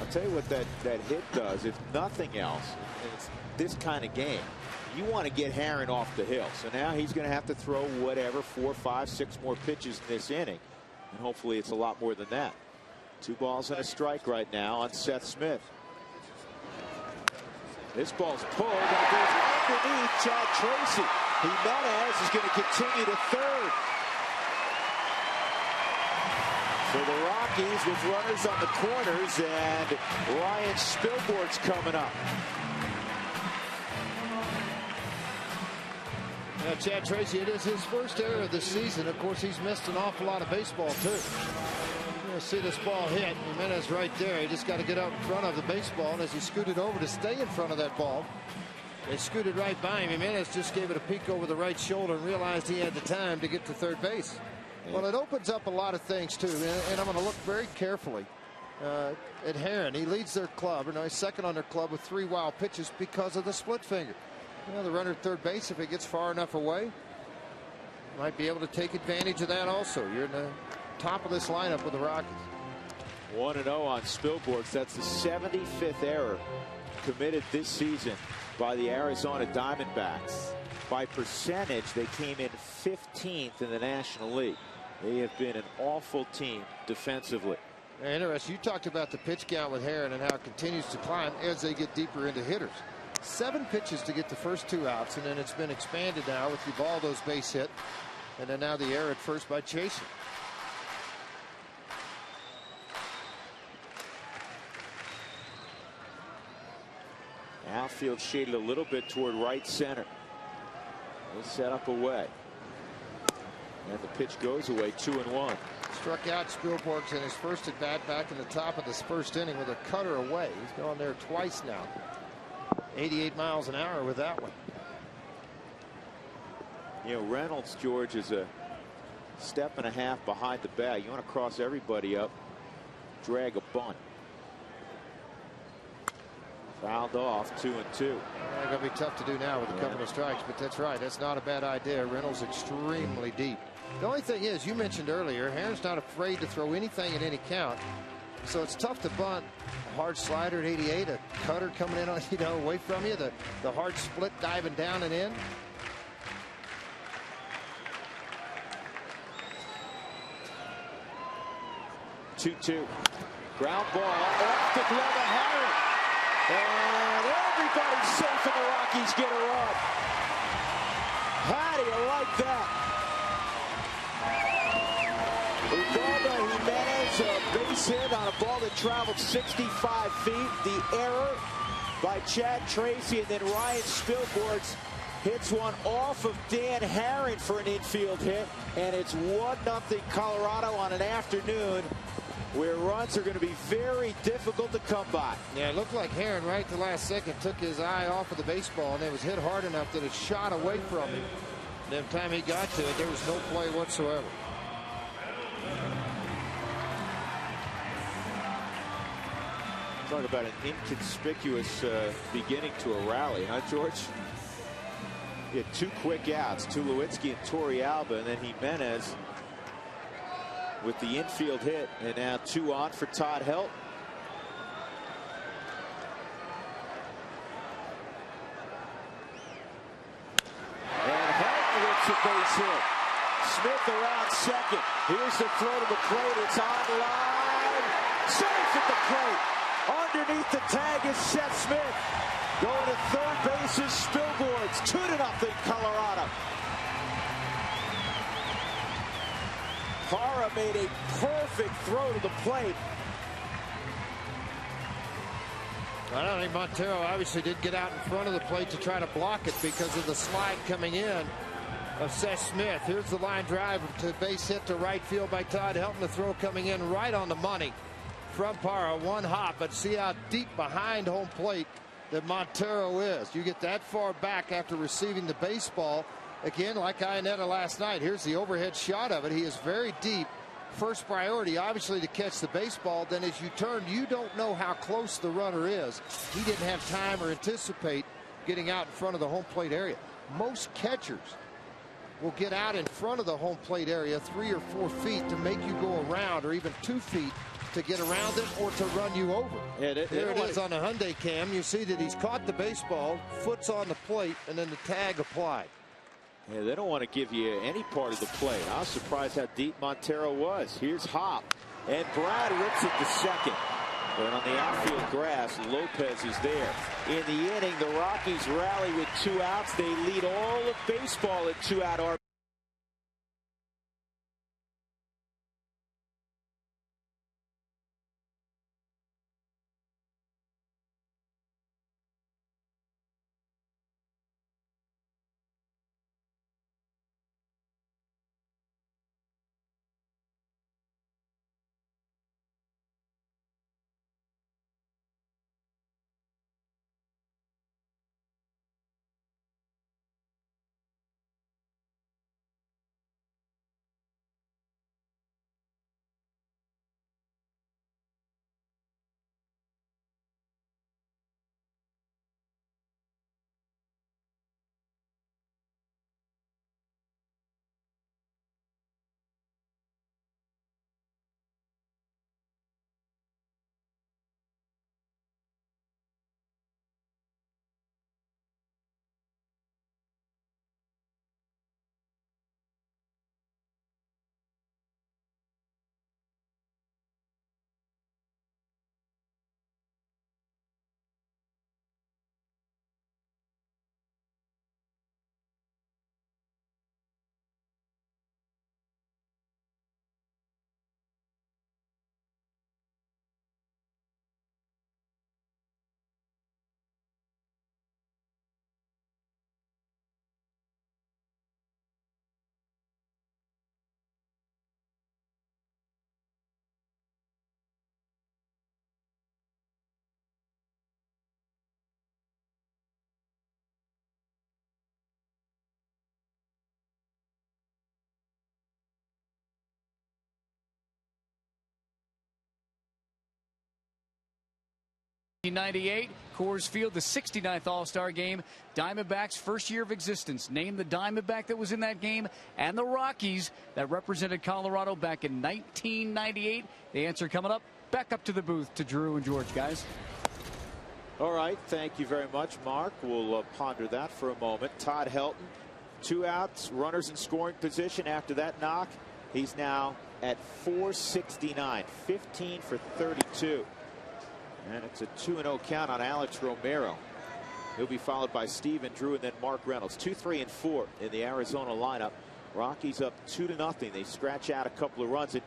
I'll tell you what that hit does, if nothing else, it's this kind of game. You want to get Herron off the hill. So now he's going to have to throw whatever, 4, 5, 6 more pitches in this inning. And hopefully it's a lot more than that. 2 balls and a strike right now on Seth Smith. This ball's pulled and it goes underneath Chad Tracy. Jimenez is going to continue to third. For the Rockies with runners on the corners, and Ryan Spilborgh's coming up. Now, Chad Tracy, it is his first error of the season. Of course, he's missed an awful lot of baseball, too. You're going to see this ball hit. Jimenez right there. He just got to get out in front of the baseball. And as he scooted over to stay in front of that ball, they scooted right by him. Jimenez just gave it a peek over the right shoulder and realized he had the time to get to third base. Well, it opens up a lot of things, too. And I'm going to look very carefully at Herron. He leads their club, or no, he's second on their club with 3 wild pitches because of the split finger. You know, the runner at third base, if it gets far enough away, might be able to take advantage of that also. You're in the top of this lineup with the Rockies. 1-0 on Spilborghs. That's the 75th error committed this season by the Arizona Diamondbacks. By percentage, they came in 15th in the National League. They have been an awful team defensively. Interesting. You talked about the pitch count with Herron and how it continues to climb as they get deeper into hitters. 7 pitches to get the first 2 outs, and then it's been expanded now with Ubaldo's base hit, and then now the error at first by Chaser. Outfield shaded a little bit toward right center. They set up away. And the pitch goes away, 2-1. Struck out Spilborghs in his first at bat back in the top of this first inning with a cutter away. He's gone there twice now. 88 miles an hour with that one. You know, Reynolds, George, is a step and a half behind the bag. You want to cross everybody up, drag a bunt. Fouled off, 2-2. Going to be tough to do now with a couple of strikes, but that's right. That's not a bad idea. Reynolds extremely deep. The only thing is, you mentioned earlier, Herron's not afraid to throw anything at any count. So it's tough to bunt. A hard slider at 88, a cutter coming in on, away from you, the hard split diving down and in. Two. Ground ball off the glove of Herron. And everybody's safe and the Rockies get a run. How do you like that? Ubaldo Jimenez, a base hit on a ball that traveled 65 feet. The error by Chad Tracy, and then Ryan Spilborghs hits one off of Dan Herron for an infield hit, and it's 1-0 Colorado on an afternoon where runs are going to be very difficult to come by. Yeah, it looked like Herron right at the last second took his eye off of the baseball, and it was hit hard enough that it shot away from him. And the time he got to it, there was no play whatsoever. Talk about an inconspicuous beginning to a rally, huh, George? He had 2 quick outs, Tulowitzki and Torrealba, and then Jimenez with the infield hit, and now 2 on for Todd Helton. And Helton gets a base hit. Smith around second. Here's the throw to the plate. It's on line. Safe at the plate. Underneath the tag is Seth Smith. Going to third base is Spilborghs. 2-0 Colorado. Parra made a perfect throw to the plate. I don't think Montero obviously did get out in front of the plate to try to block it because of the slide coming in of Seth Smith. Here's the line drive to base hit to right field by Todd Helton. The throw coming in right on the money from Parra. 1 hop, but see how deep behind home plate that Montero is. You get that far back after receiving the baseball. Again, like Iannetta last night, here's the overhead shot of it. He is very deep first priority, obviously, to catch the baseball. Then as you turn, you don't know how close the runner is. He didn't have time or anticipate getting out in front of the home plate area. Most catchers will get out in front of the home plate area 3 or 4 feet to make you go around, or even 2 feet to get around them or to run you over. Yeah, there it is on the Hyundai cam. You see that he's caught the baseball, foot's on the plate, and then the tag applied. Yeah, they don't want to give you any part of the plate. I was surprised how deep Montero was. Here's Hop, and Brad rips it to second. But on the outfield grass, Lopez is there. In the inning, the Rockies rally with 2 outs. They lead all of baseball at 2-out RBI. '98, Coors Field, the 69th All-Star Game. Diamondbacks' first year of existence. Name the Diamondback that was in that game, and the Rockies that represented Colorado back in 1998. The answer coming up. Back up to the booth to Drew and George, guys. All right, thank you very much, Mark. We'll ponder that for a moment. Todd Helton, 2 outs, runners in scoring position after that knock. He's now at 469, 15 for 32. And it's a 2-0 count on Alex Romero. He'll be followed by Steven Drew and then Mark Reynolds. 2, 3, and 4 in the Arizona lineup. Rockies up 2-0. They scratch out a couple of runs. And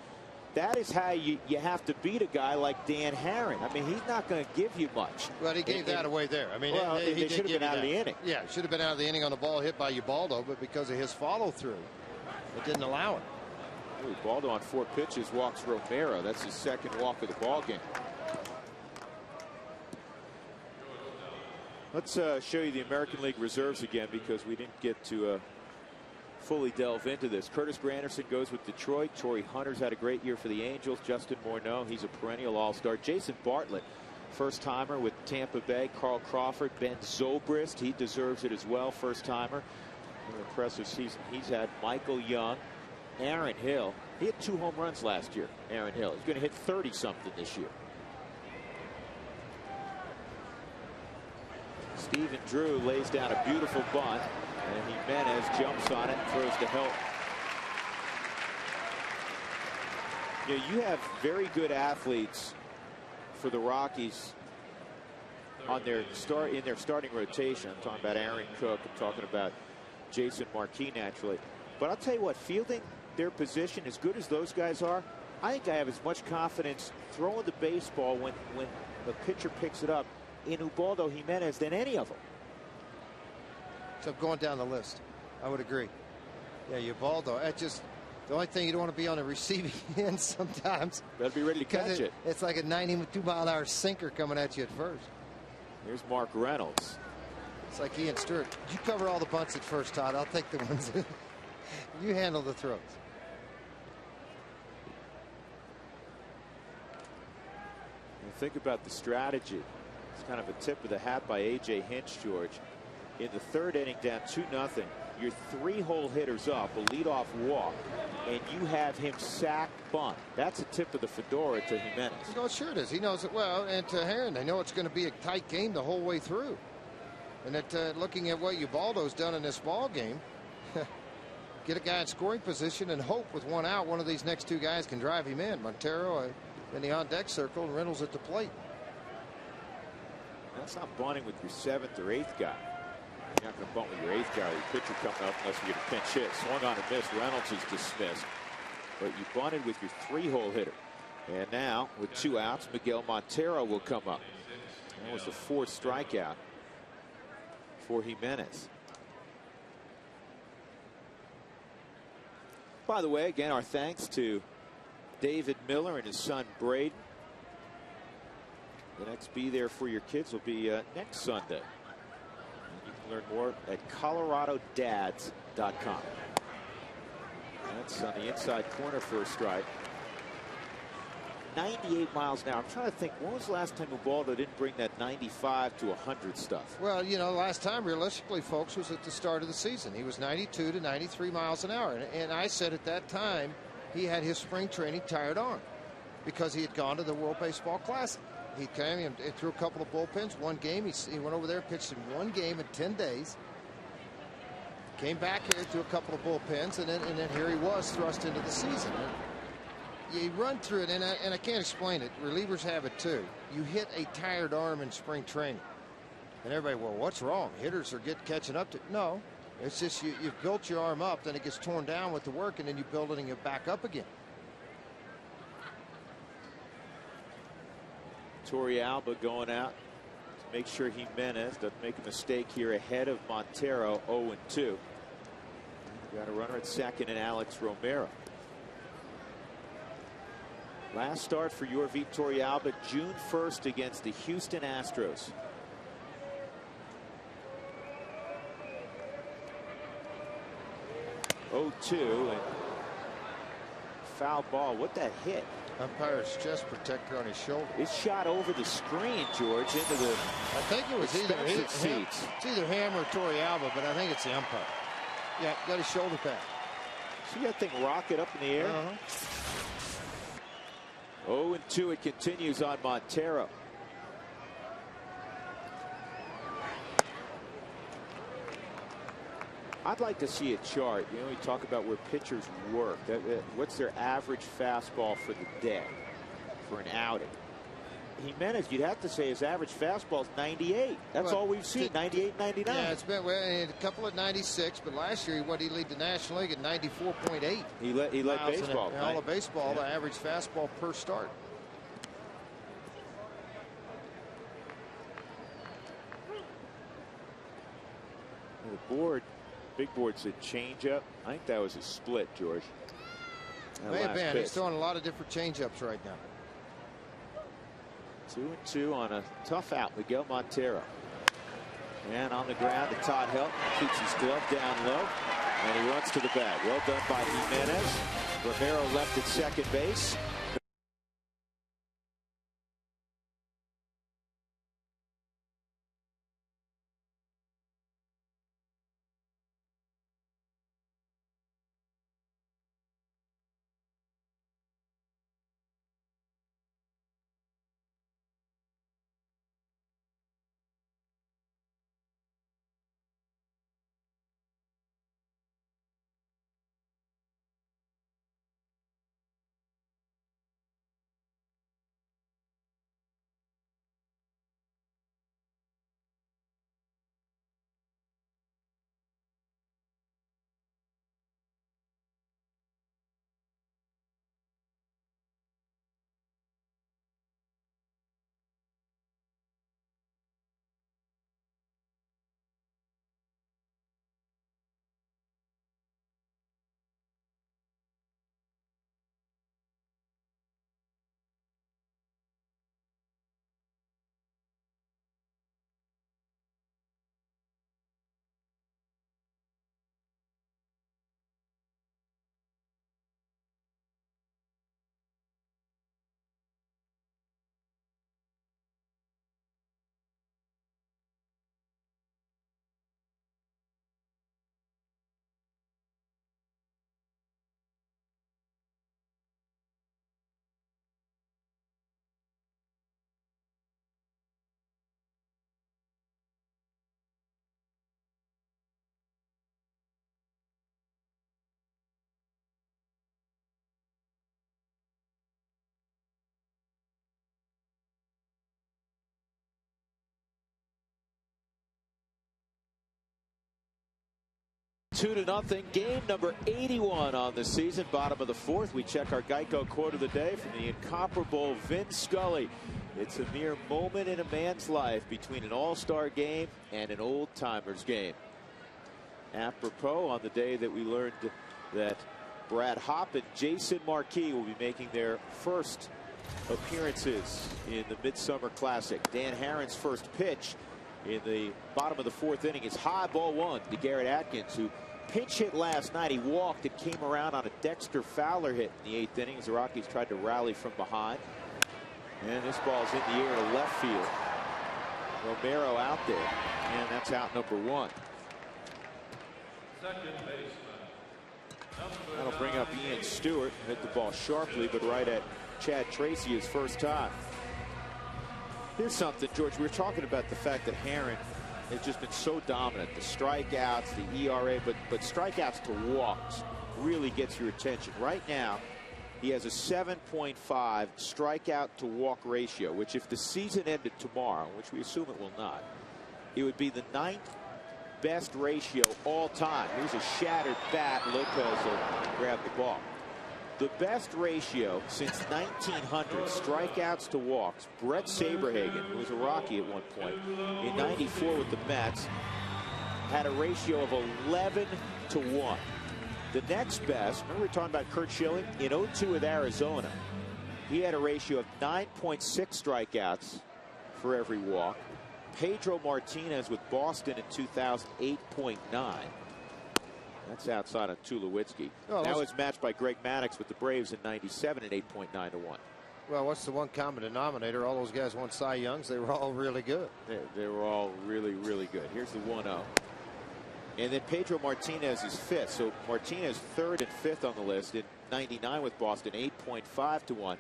that is how you have to beat a guy like Dan Herron. I mean, he's not going to give you much. Well, he gave that away there. I mean, well, he should have been out of the inning. Yeah, should have been out of the inning on the ball hit by Ubaldo, but because of his follow-through, it didn't allow it. Ubaldo on 4 pitches walks Romero. That's his second walk of the ball game. Let's show you the American League reserves again, because we didn't get to fully delve into this. Curtis Granderson goes with Detroit. Torrey Hunter's had a great year for the Angels. Justin Morneau, he's a perennial all-star. Jason Bartlett, first-timer with Tampa Bay. Carl Crawford, Ben Zobrist, he deserves it as well, first-timer. An impressive season he's had. Michael Young, Aaron Hill. He had 2 home runs last year, Aaron Hill. He's going to hit 30-something this year. Steven Drew lays down a beautiful bunt, and Jimenez jumps on it and throws to Helton. You know, you have very good athletes for the Rockies on their in their starting rotation. I'm talking about Aaron Cook. I'm talking about Jason Marquis naturally. But I'll tell you what, fielding their position, as good as those guys are, I think I have as much confidence throwing the baseball when the pitcher picks it up in Ubaldo Jimenez than any of them. So going down the list, I would agree. Yeah, Ubaldo. That's just the only thing you don't want to be on the receiving end sometimes. Better be ready to catch it. It's like a 92-mile-an-hour sinker coming at you at first. Here's Mark Reynolds. It's like Ian Stewart. You cover all the bunts at first, Todd. I'll take the ones. You handle the throws. think about the strategy. It's kind of a tip of the hat by A.J. Hinch, George. In the third inning, down 2-0. Your 3-hole hitter's up, a leadoff walk, and you have him sack bunt. That's a tip of the fedora to Jimenez. No, sure it is. He knows it well, and to Herron, they know it's going to be a tight game the whole way through. And that looking at what Ubaldo's done in this ball game, get a guy in scoring position and hope with one out, one of these next two guys can drive him in. Montero in the on-deck circle and Reynolds at the plate. That's not bunting with your 7th or 8th guy. You're not going to bunt with your 8th guy or your pitcher coming up unless you get a pinch hit. Swung on and missed. Reynolds is dismissed. But you bunted with your 3-hole hitter. And now, with 2 outs, Miguel Montero will come up. That was the 4th strikeout for Jimenez. By the way, again, our thanks to David Miller and his son Braden. The next Be There for Your Kids will be next Sunday. You can learn more at coloradodads.com. That's on the inside corner for a strike. 98 miles an hour. I'm trying to think, when was the last time Ubaldo didn't bring that 95 to 100 stuff? Well, you know, last time, realistically, folks, was at the start of the season. He was 92 to 93 miles an hour. And I said at that time he had his spring training tired on because he had gone to the World Baseball Classic. He came and threw a couple of bullpens. One game, he went over there, pitched in 1 game in 10 days. Came back here, threw a couple of bullpens, and then here he was thrust into the season. You run through it, and I can't explain it. Relievers have it too. You hit a tired arm in spring training, and everybody, well, what's wrong? Hitters are catching up to. No, it's just you've built your arm up, then it gets torn down with the work, and then you build it and get back up again. Torrealba going out to make sure Jimenez doesn't make a mistake here ahead of Montero. 0-2. Got a runner at second and Alex Romero. Last start for Yorvit Torrealba, June 1st against the Houston Astros. Oh, 2 and foul ball. What that hit? Umpire's chest protector on his shoulder. It shot over the screen, George, into the. I think it was either seats. It's either him or Torrealba, but I think it's the umpire. Yeah, got his shoulder pad. See that thing rocket up in the air? 0-2. It continues on Montero. I'd like to see a chart. You know, we talk about where pitchers work. What's their average fastball for the day, for an outing? Jimenez, you'd have to say his average fastball is 98. That's all we've seen, 98, 99. Yeah, it's been a couple at 96, but last year, he lead the National League at 94.8. He led baseball. All of baseball, the average fastball per start. The board, big board said changeup. I think that was a split, George. May have been. He's throwing a lot of different changeups right now. 2-2 on a tough out, Miguel Montero. And on the ground, the Todd Helton keeps his glove down low, and he runs to the bag. Well done by Jimenez. Romero left at second base. 2-0. Game number 81 on the season. Bottom of the fourth. We check our Geico quote of the day from the incomparable Vin Scully. It's a mere moment in a man's life between an all-star game and an old-timers game. Apropos, on the day that we learned that Brad Hopp and Jason Marquis will be making their first appearances in the Midsummer Classic. Dan Herron's first pitch in the bottom of the fourth inning is high, ball one to Garrett Atkins, who pinch hit last night. He walked and came around on a Dexter Fowler hit in the eighth inning as the Rockies tried to rally from behind. And this ball's in the air to left field. Romero out there, and that's out number one. Second baseman. That'll bring up Ian Stewart. Hit the ball sharply, but right at Chad Tracy his first time. Here's something, George. We were talking about the fact that Herron has just been so dominant. The strikeouts, the ERA, but strikeouts to walks really gets your attention. Right now, he has a 7.5 strikeout to walk ratio, which if the season ended tomorrow, which we assume it will not, it would be the 9th best ratio all time. Here's a shattered bat. Lopez will grab the ball. The best ratio since 1900, strikeouts to walks. Brett Saberhagen, who was a Rocky at one point, in '94 with the Mets, had a ratio of 11-1. The next best, remember we were talking about Curt Schilling? In '02 with Arizona, he had a ratio of 9.6 strikeouts for every walk. Pedro Martinez with Boston in 2008.9. That's outside on Tulowitzki. Oh, now it's matched by Greg Maddux with the Braves in '97 at 8.9-1. Well, what's the one common denominator? All those guys won Cy Youngs. They were all really good. They were all really, really good. Here's the 1-0. And then Pedro Martinez is fifth. So Martinez third and fifth on the list in '99 with Boston, 8.5-1.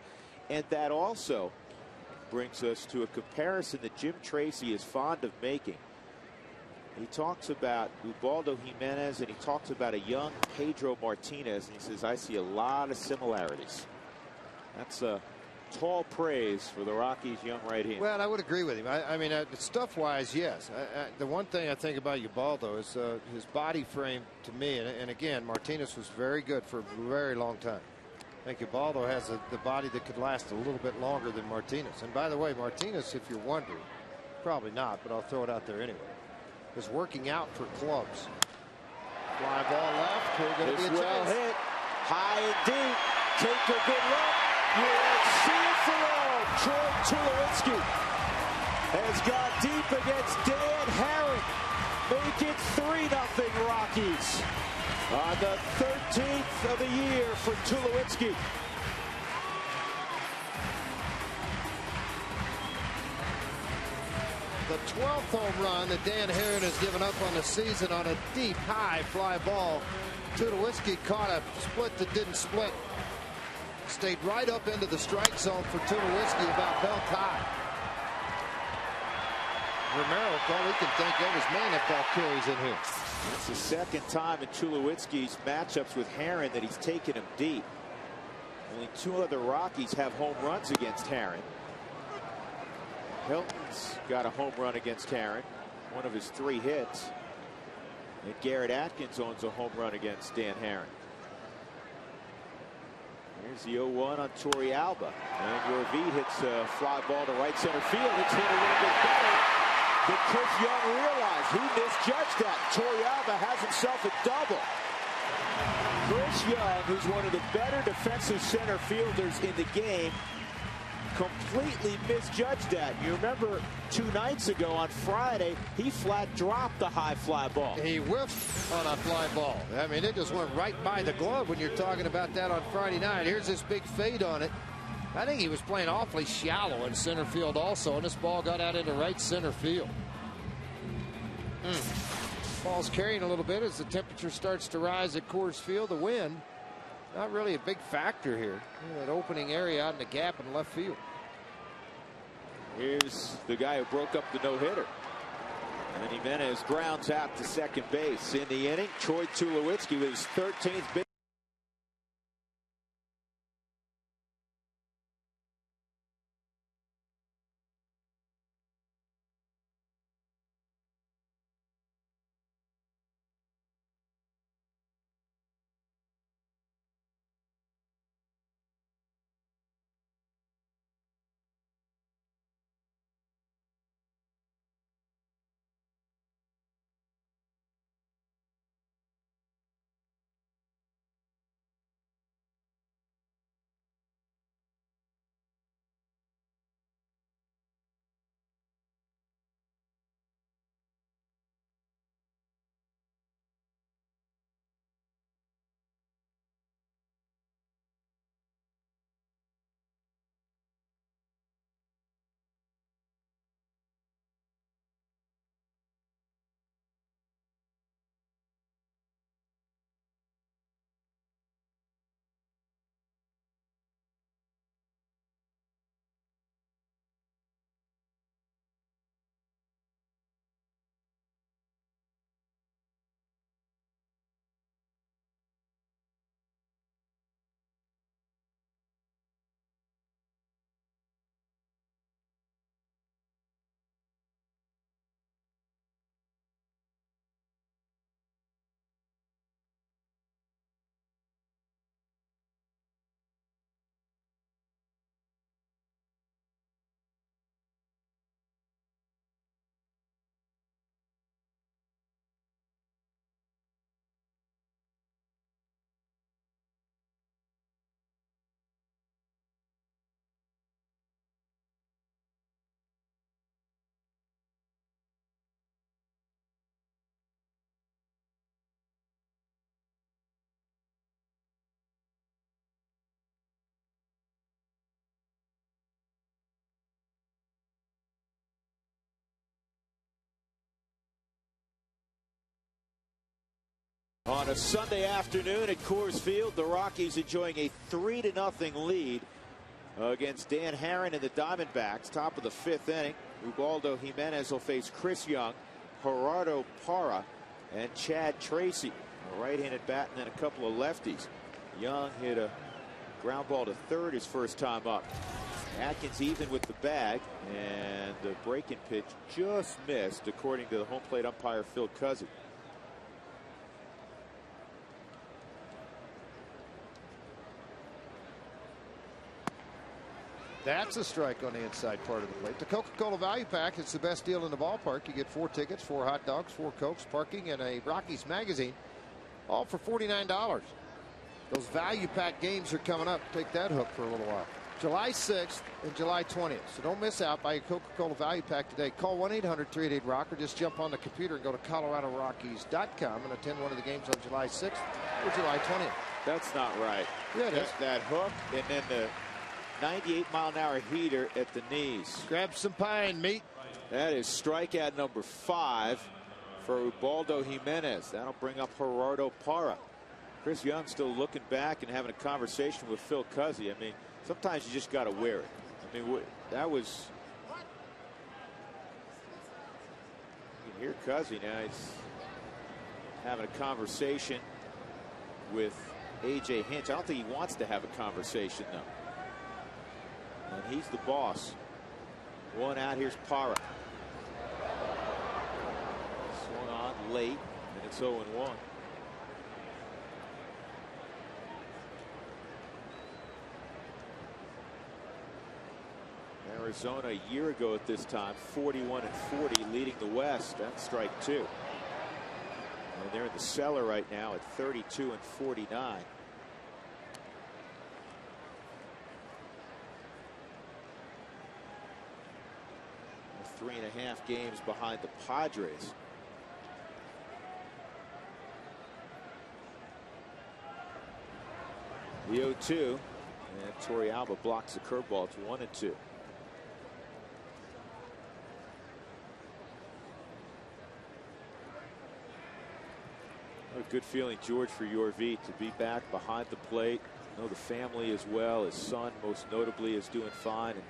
And that also brings us to a comparison that Jim Tracy is fond of making. He talks about Ubaldo Jimenez and he talks about a young Pedro Martinez, and he says, I see a lot of similarities. That's tall praise for the Rockies' young right hand. Well, I would agree with him. I mean, stuff-wise, yes. The one thing I think about Ubaldo is his body frame to me, and again, Martinez was very good for a very long time. I think Ubaldo has the body that could last a little bit longer than Martinez. And by the way, Martinez, if you're wondering, probably not, but I'll throw it out there anyway, is working out for clubs. Fly ball left. Here going to be a well chance. hit. High and deep. Take a good look. You'll see it for all. Troy Tulowitzki has gone deep against Dan Herron. Make it 3-0 Rockies on the 13th of the year for Tulowitzki. The 12th home run that Dan Herron has given up on the season on a deep, high fly ball. Tulowitzki caught a split that didn't split. Stayed right up into the strike zone for Tulowitzki, about belt high. Romero, all he can think of is, man, that ball carries in here. It's the second time in Tulowitzki's matchups with Herron that he's taken him deep. Only two other Rockies have home runs against Herron. Hilton's got a home run against Herron, one of his 3 hits. And Garrett Atkins owns a home run against Dan Herron. Here's the 0-1 on Torey Alba. And Yorvi hits a fly ball to right center field. It's hit a little bit better than Chris Young realized. He misjudged that. Torey Alba has himself a double. Chris Young, who's one of the better defensive center fielders in the game, completely misjudged that. You remember 2 nights ago on Friday, he flat dropped the high fly ball. He whiffed on a fly ball. I mean, it just went right by the glove when you're talking about that on Friday night. Here's this big fade on it. I think he was playing awfully shallow in center field also, and this ball got out into right center field. Ball's carrying a little bit as the temperature starts to rise at Coors Field. The wind, not really a big factor here. That opening area out in the gap in left field. Here's the guy who broke up the no-hitter. And Jimenez grounds out to second base in the inning. Troy Tulowitzki with his 13th big On a Sunday afternoon at Coors Field, the Rockies enjoying a 3-0 lead against Dan Herron and the Diamondbacks. Top of the 5th inning. Ubaldo Jimenez will face Chris Young, Gerardo Parra, and Chad Tracy. A right-handed bat and then a couple of lefties. Young hit a ground ball to third his first time up. Atkins even with the bag, and the breaking pitch just missed, according to the home plate umpire Phil Cuzzy. That's a strike on the inside part of the plate. The Coca-Cola Value Pack is the best deal in the ballpark. You get 4 tickets, 4 hot dogs, 4 Cokes, parking, and a Rockies magazine, all for $49. Those Value Pack games are coming up. Take that hook for a little while. July 6th and July 20th. So don't miss out. Buy a Coca-Cola Value Pack today. Call 1-800-388-ROCK or just jump on the computer and go to ColoradoRockies.com and attend one of the games on July 6th or July 20th. That's not right. Yeah, it is. That hook and then the 98-mile-an-hour heater at the knees. Grab some pine, meat. That is strikeout number 5 for Ubaldo Jimenez. That'll bring up Gerardo Parra. Chris Young still looking back and having a conversation with Phil Cuzzy. I mean, sometimes you just got to wear it. I mean, that was. You can hear Cuzzy now. He's having a conversation with A.J. Hinch. I don't think he wants to have a conversation, though. And he's the boss. One out. Here's Parra. Swung on late, and it's 0-1. Arizona a year ago at this time, 41-40, leading the West. That's strike 2. And they're in the cellar right now at 32-49. 3.5 games behind the Padres. The 0-2, and Torrealba blocks the curveball. It's 1-2. What a good feeling, George, for Yorvi to be back behind the plate. I know the family as well. His son, most notably, is doing fine and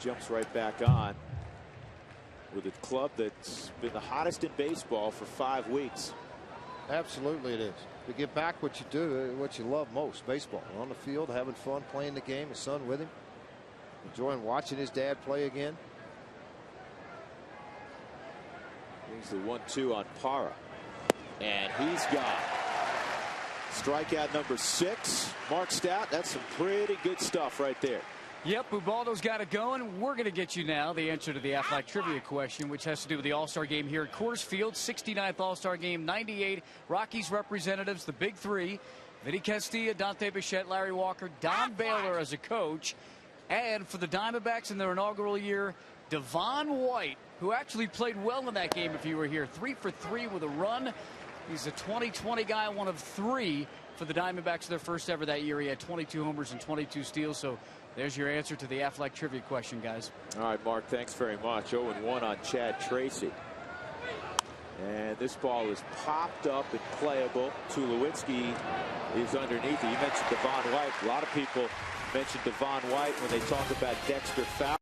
jumps right back on with a club that's been the hottest in baseball for 5 weeks. Absolutely it is. To get back what you do, what you love most, baseball. On the field, having fun, playing the game, his son with him, enjoying watching his dad play again. Here's the 1-2 on Parra. And he's gone. Strikeout number 6. Mark Stout. That's some pretty good stuff right there. Yep, Ubaldo's got it going. We're going to get you now the answer to the Aflac trivia question, which has to do with the All-Star game here at Coors Field. 69th All-Star game, 98 Rockies representatives, the big 3. Vinny Castilla, Dante Bichette, Larry Walker, Don Baylor as a coach. And for the Diamondbacks in their inaugural year, Devon White, who actually played well in that game if you were here. 3 for 3 with a run. He's a 20-20 guy, one of 3 for the Diamondbacks their first ever that year. He had 22 homers and 22 steals. So there's your answer to the Aflac trivia question, guys. All right, Mark, thanks very much. 0-1 on Chad Tracy. And this ball is popped up and playable. Tulowitzki is underneath it. You mentioned Devon White. A lot of people mention Devon White when they talk about Dexter Fowler.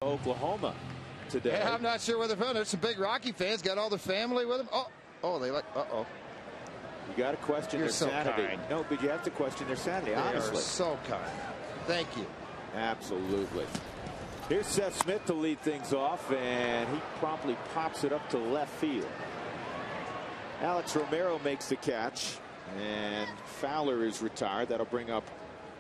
Oklahoma today. Yeah, I'm not sure where they're from. There's some big Rocky fans. Got all their family with them. Oh, they like. Uh-oh. You got to question their sanity. No, but you have to question their sanity, honestly. They are so kind. Thank you. Absolutely. Here's Seth Smith to lead things off, and he promptly pops it up to left field. Alex Romero makes the catch, and Fowler is retired. That'll bring up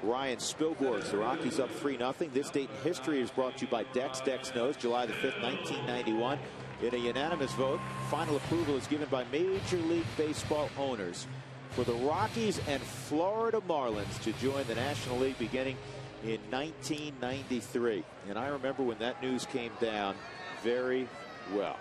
Ryan Spilborghs. The Rockies up 3-0. This date in history is brought to you by Dex. Dex knows, July the 5th, 1991. In a unanimous vote, final approval is given by Major League Baseball owners for the Rockies and Florida Marlins to join the National League beginning in 1993. And I remember when that news came down very well.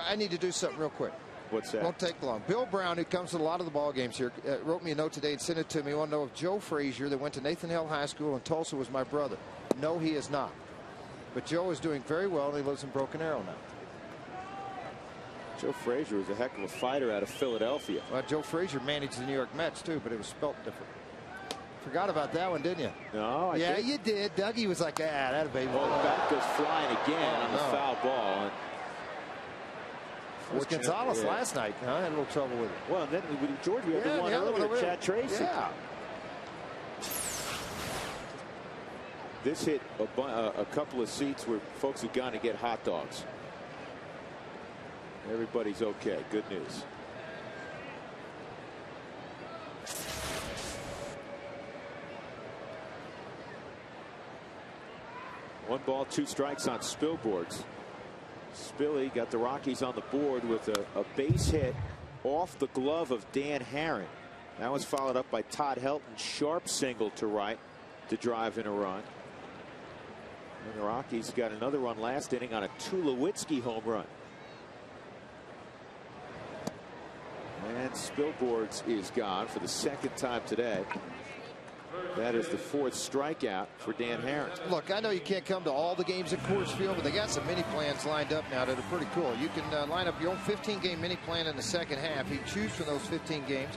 I need to do something real quick. What's that? Won't take long. Bill Brown, who comes to a lot of the ball games here, wrote me a note today and sent it to me. I want to know if Joe Frazier, that went to Nathan Hale High School in Tulsa, was my brother. No, he is not. But Joe is doing very well, and he lives in Broken Arrow now. Joe Frazier was a heck of a fighter out of Philadelphia. Well, Joe Frazier managed the New York Mets, too, but it was spelt different. Forgot about that one, didn't you? No, I didn't. You did. Dougie was like, that a baby. Oh, the bat goes flying again on the foul ball. And it was Gonzalez last night. I had a little trouble with it. Well, and then with George, we had the one earlier, Chad Tracy. Yeah. This hit a couple of seats where folks have gone to get hot dogs. Everybody's okay. Good news. One ball, two strikes on Spilborghs. Spilly got the Rockies on the board with a base hit off the glove of Dan Herron. That was followed up by Todd Helton's sharp single to right to drive in a run. And the Rockies got another run last inning on a Tulowitzki home run. And Spilborghs is gone for the second time today. That is the fourth strikeout for Dan Herron. Look, I know you can't come to all the games at Coors Field, but they got some mini plans lined up now that are pretty cool. You can line up your own 15-game mini plan in the second half. You choose from those 15 games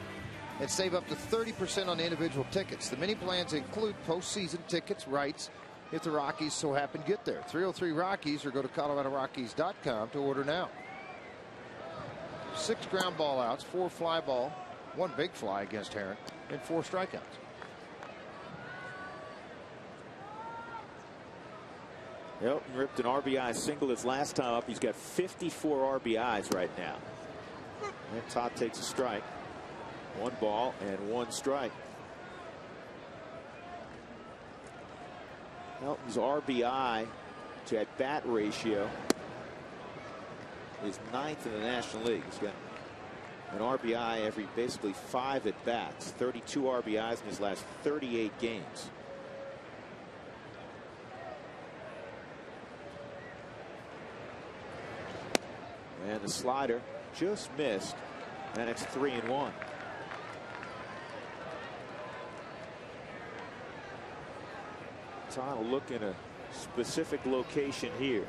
and save up to 30% on individual tickets. The mini plans include postseason tickets, rights, if the Rockies so happen to get there. 303 Rockies, or go to ColoradoRockies.com to order now. 6 ground ball outs, 4 fly ball, 1 big fly against Herron, and 4 strikeouts. Hilton ripped an RBI single his last time up. He's got 54 RBIs right now. And Todd takes a strike. 1 ball and 1 strike. Hilton's RBI to at bat ratio is 9th in the National League. He's got an RBI every basically 5 at bats. 32 RBIs in his last 38 games. And the slider just missed, and it's 3-1. Todd will look in a specific location here.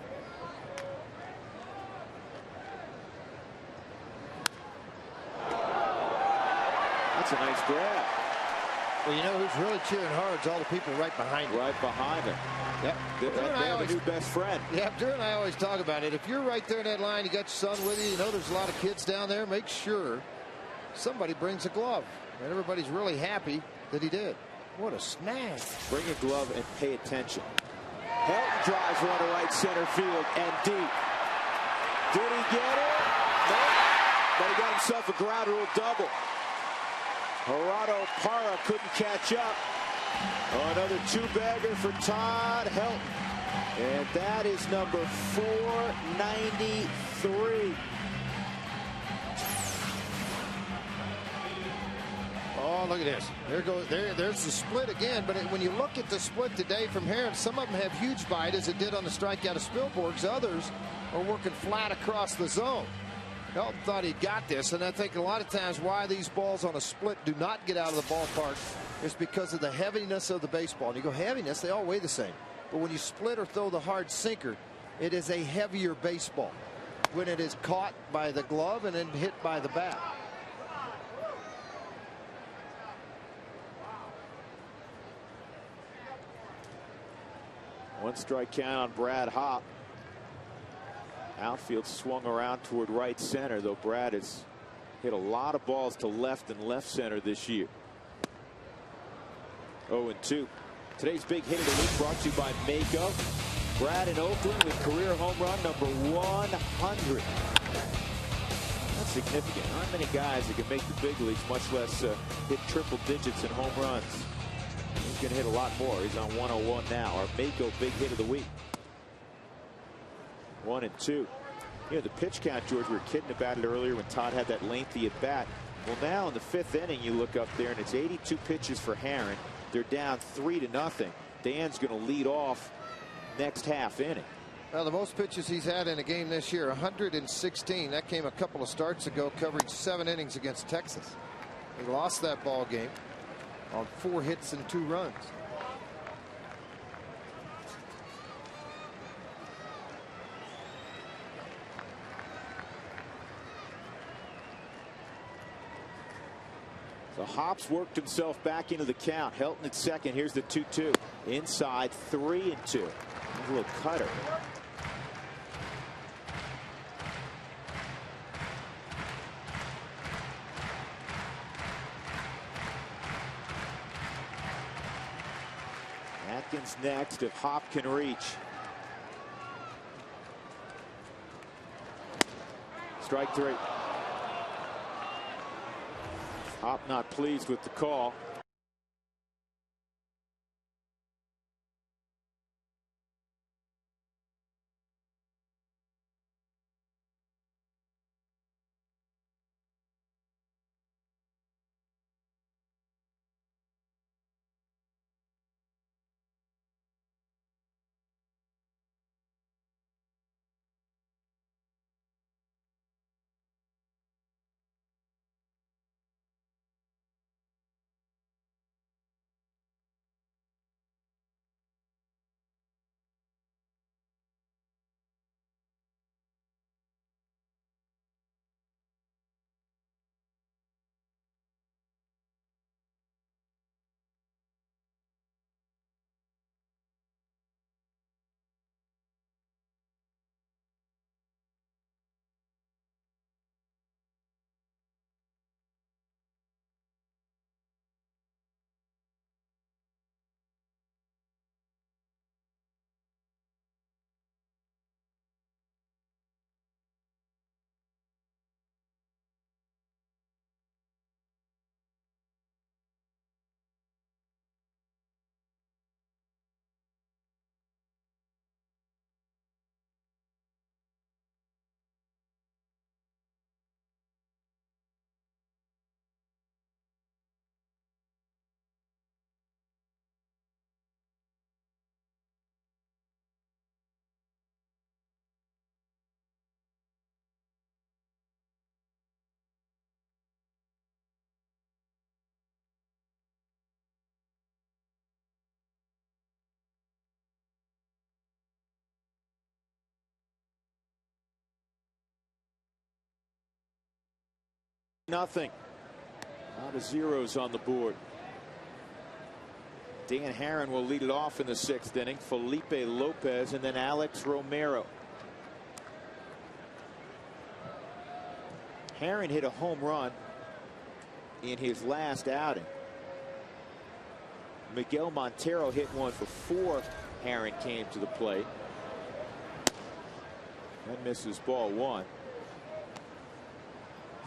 That's a nice grab. Well, you know who's really cheering hard is all the people right behind him. Right behind him. Yep. They have a new best friend. Yeah, Drew and I always talk about it. If you're right there in that line, you got your son with you, you know there's a lot of kids down there, make sure somebody brings a glove. And everybody's really happy that he did. What a snag. Bring a glove and pay attention. Helton drives one to right center field and deep. Did he get it? No. But he got himself a ground rule double. Gerardo Parra couldn't catch up. Another 2-bagger for Todd Helton. And that is number 493. Oh, look at this. There's the split again. But when you look at the split today from Herron, some of them have huge bite, as it did on the strikeout of Spilborghs. Others are working flat across the zone. Helton thought he'd got this, and I think a lot of times why these balls on a split do not get out of the ballpark is because of the heaviness of the baseball. And you go heaviness, they all weigh the same. But when you split or throw the hard sinker, it is a heavier baseball when it is caught by the glove and then hit by the bat. One strike count on Brad Hopp. Outfield swung around toward right center, though Brad has hit a lot of balls to left and left center this year. 0-2. Today's big hit of the week brought to you by Mako. Brad in Oakland with career home run number 100. That's significant. There aren't many guys that can make the big leagues, much less hit triple digits in home runs. He's going to hit a lot more. He's on 101 now. Our Mako big hit of the week. 1-2. You know, the pitch count, George, we were kidding about it earlier when Todd had that lengthy at bat. Well, now in the 5th inning, you look up there and it's 82 pitches for Herron. They're down 3-0. Dan's going to lead off next half inning. Well, the most pitches he's had in a game this year, 116. That came a couple of starts ago, covering 7 innings against Texas. He lost that ball game on 4 hits and 2 runs. So Hops worked himself back into the count. Helton at second. Here's the 2-2. Inside, 3-2. A little cutter. Atkins next if Hop can reach. Strike 3. Hop not pleased with the call. Nothing. A lot of zeros on the board. Dan Herron will lead it off in the 6th inning. Felipe Lopez and then Alex Romero. Herron hit a home run in his last outing. Miguel Montero hit one before Herron came to the plate. That misses ball 1.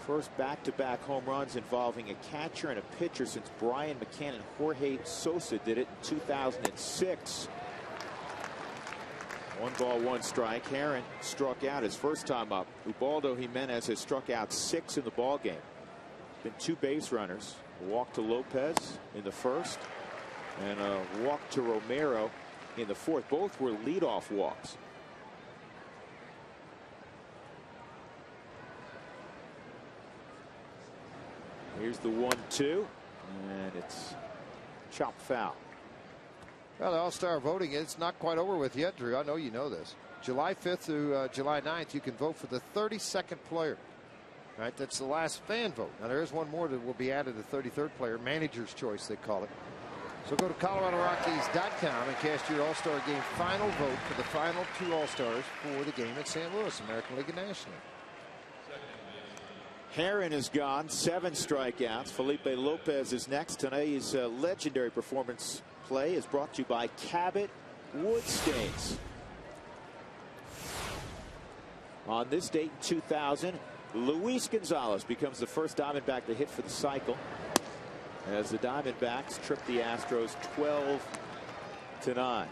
First back-to-back home runs involving a catcher and a pitcher since Brian McCann and Jorge Sosa did it in 2006. 1 ball, 1 strike. Herron struck out his first time up. Ubaldo Jimenez has struck out 6 in the ball game. Been 2 base runners. A walk to Lopez in the 1st and a walk to Romero in the 4th. Both were leadoff walks. Here's the 1-2, and it's chopped foul. Well, the All-Star voting is not quite over with yet, Drew. I know you know this. July 5th through July 9th, you can vote for the 32nd player. Right, that's the last fan vote. Now there is one more that will be added, the 33rd player, manager's choice they call it. So go to ColoradoRockies.com and cast your All-Star Game final vote for the final 2 All-Stars for the game at St. Louis, American League and National League. Herron is gone, 7 strikeouts. Felipe Lopez is next. Tonight's legendary performance play is brought to you by Cabot Wood Stains. On this date in 2000, Luis Gonzalez becomes the first Diamondback to hit for the cycle, as the Diamondbacks trip the Astros 12-9.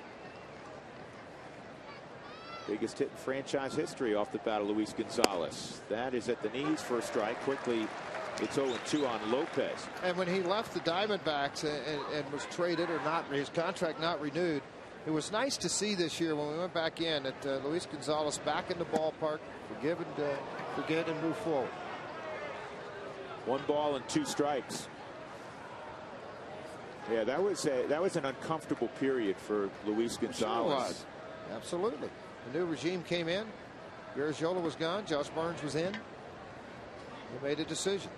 Biggest hit in franchise history off the bat of Luis Gonzalez. That is at the knees for a strike. Quickly, it's 0-2 on Lopez. And when he left the Diamondbacks and was traded or not, his contract not renewed, it was nice to see this year when we went back in that Luis Gonzalez back in the ballpark, forgive and forget and move forward. 1 ball and 2 strikes. Yeah, that was an uncomfortable period for Luis Gonzalez. Sure was. Absolutely. The new regime came in. Garagiola was gone. Josh Burns was in. They made a decision.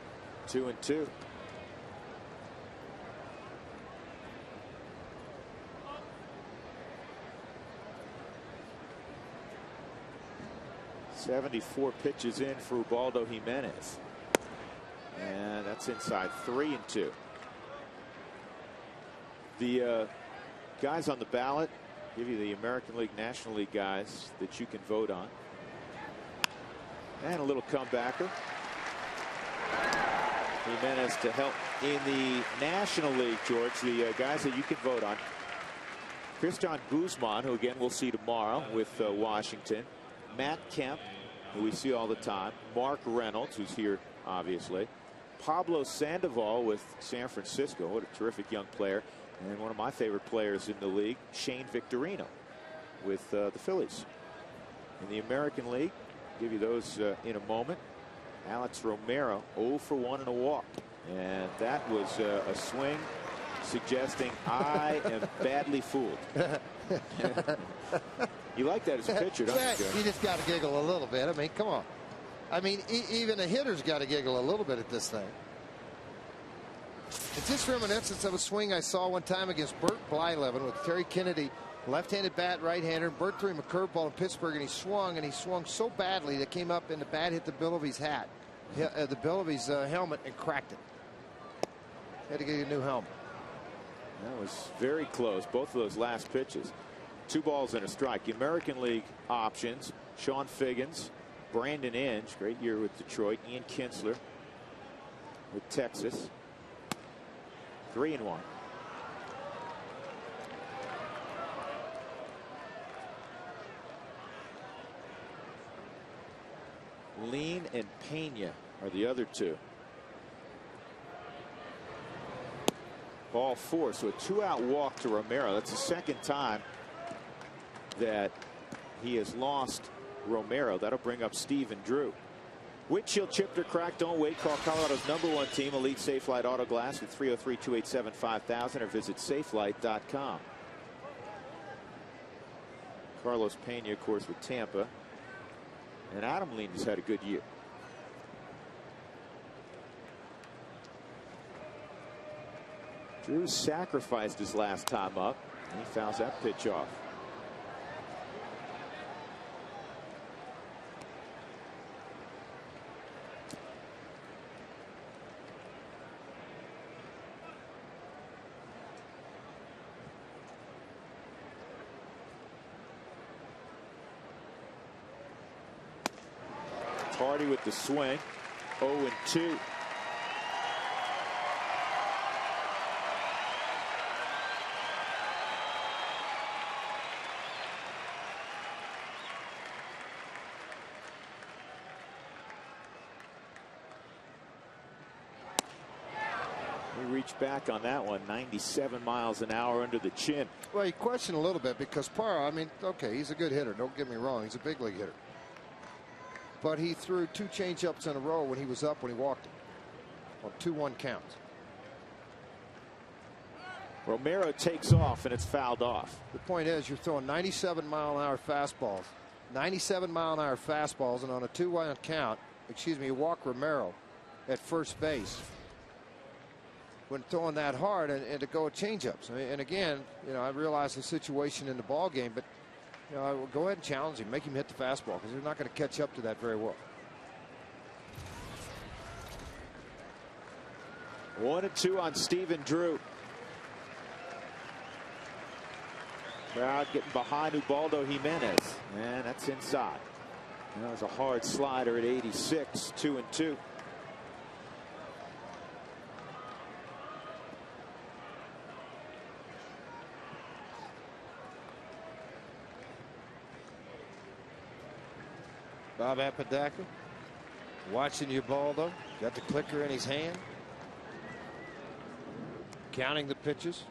2-2. .74 pitches in for Ubaldo Jimenez. And that's inside 3-2. The guys on the ballot give you the American League, National League guys that you can vote on. And a little comebacker. Jimenez to help in the National League, George. The guys that you can vote on. Christian Guzman, who again we'll see tomorrow with Washington. Matt Kemp, who we see all the time. Mark Reynolds, who's here obviously. Pablo Sandoval with San Francisco. What a terrific young player. And one of my favorite players in the league, Shane Victorino, with the Phillies. In the American League, give you those in a moment. Alex Romero, 0 for 1 and a walk. And that was a swing suggesting I am badly fooled. You like that as a pitcher, don't you? You just got to giggle a little bit. I mean, come on. I mean, even a hitter's got to giggle a little bit at this thing. It's just reminiscence of a swing I saw one time against Bert Blyleven with Terry Kennedy, left-handed bat, right-hander. Bert threw him a curveball in Pittsburgh, and he swung so badly that came up and the bat hit the bill of his hat, the bill of his helmet, and cracked it. Had to get a new helmet. That was very close. Both of those last pitches. 2 balls and a strike. The American League options: Sean Figgins, Brandon Inge, great year with Detroit. Ian Kinsler with Texas. 3-1. Lean and Pena are the other 2. Ball 4, so a 2-out walk to Romero. That's the second time that he has lost Romero. That'll bring up Stephen Drew. Windshield chipped or cracked, don't wait. Call Colorado's #1 team, Elite Safelite Auto Glass, at 303-287-5000 or visit safelight.com. Carlos Pena, of course, with Tampa. And Adam Lean has had a good year. Drew sacrificed his last time up, and he fouls that pitch off. Hardy with the swing. 0-2. He reached back on that one. 97 miles an hour under the chin. Well, you question a little bit because Parra, I mean, okay, he's a good hitter. Don't get me wrong. He's a big league hitter. But he threw 2 changeups in a row when he was up when he walked on 2-1 counts. Romero takes off and it's fouled off. The point is, you're throwing 97-mile-an-hour fastballs. 97-mile-an-hour fastballs, and on a 2-1 count, you walk Romero at first base. when throwing that hard and to go at changeups. And again, I realize the situation in the ball game, but I will go ahead and challenge him, make him hit the fastball, because they're not going to catch up to that very well. 1-2 on Stephen Drew. Crowd getting behind Ubaldo Jimenez, and that's inside. That was a hard slider at 86, 2-2. Bob Apodaca watching Ubaldo. Got the clicker in his hand. Counting the pitches.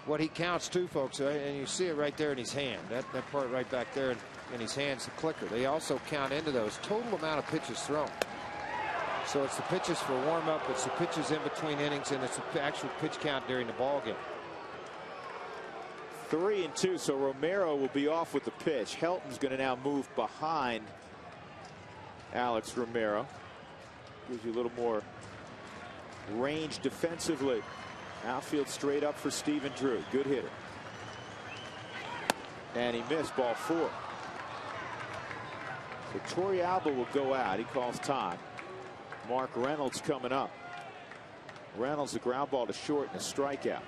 What he counts too, folks, and you see it right there in his hand. That part right back there in his hand's the clicker. They also count into those total amount of pitches thrown. So it's the pitches for warm-up, it's the pitches in between innings, and it's the actual pitch count during the ball game. 3-2, so Romero will be off with the pitch. Helton's going to now move behind Alex Romero. Gives you a little more range defensively. Outfield straight up for Stephen Drew. Good hitter. And he missed, ball 4. So Torrealba will go out. He calls time. Mark Reynolds coming up. Reynolds a ground ball to short and a strikeout.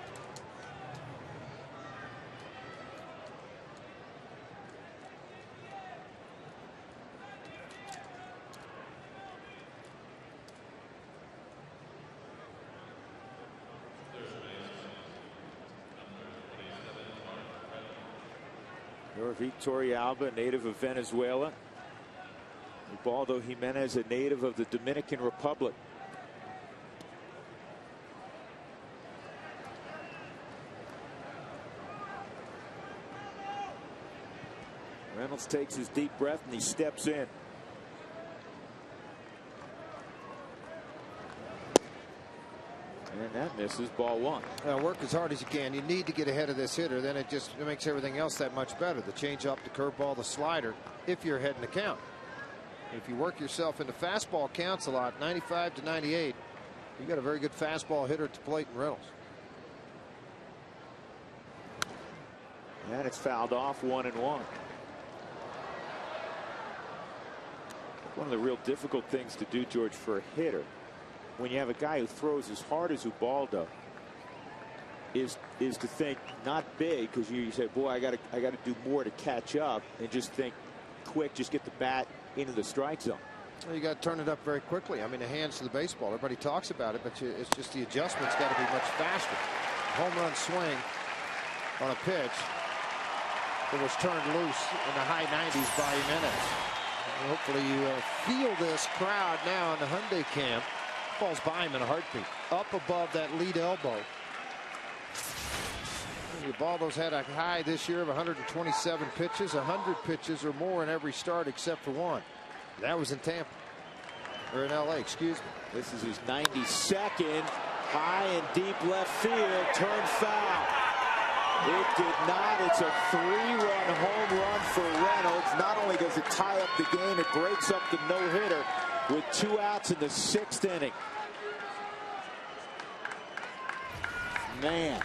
Torrealba, native of Venezuela. Ubaldo Jimenez, a native of the Dominican Republic. Reynolds takes his deep breath and he steps in. And that misses, ball 1. Work as hard as you can. You need to get ahead of this hitter. Then it makes everything else that much better. The changeup, the curveball, the slider, if you're ahead in the count. If you work yourself into fastball counts a lot, 95 to 98, you got a very good fastball hitter at the plate in Reynolds. And it's fouled off, 1-1. One of the real difficult things to do, George, for a hitter, when you have a guy who throws as hard as Ubaldo, is to think not big, because you say, boy, I got to do more to catch up, and just think quick, just get the bat into the strike zone. Well, you got to turn it up very quickly. I mean, the hands to the baseball, everybody talks about it, but it's just the adjustment's got to be much faster. Home run swing on a pitch that was turned loose in the high 90s by Jimenez. Hopefully you feel this crowd now in the Hyundai camp. Falls by him in a heartbeat. Up above that lead elbow. Ubaldo's had a high this year of 127 pitches, 100 pitches or more in every start except for one. That was in Tampa. Or in LA, excuse me. This is his 92nd. High and deep left field. Turned foul. It did not. It's a 3-run home run for Reynolds. Not only does it tie up the game, it breaks up the no-hitter with 2 outs in the 6th inning. Man.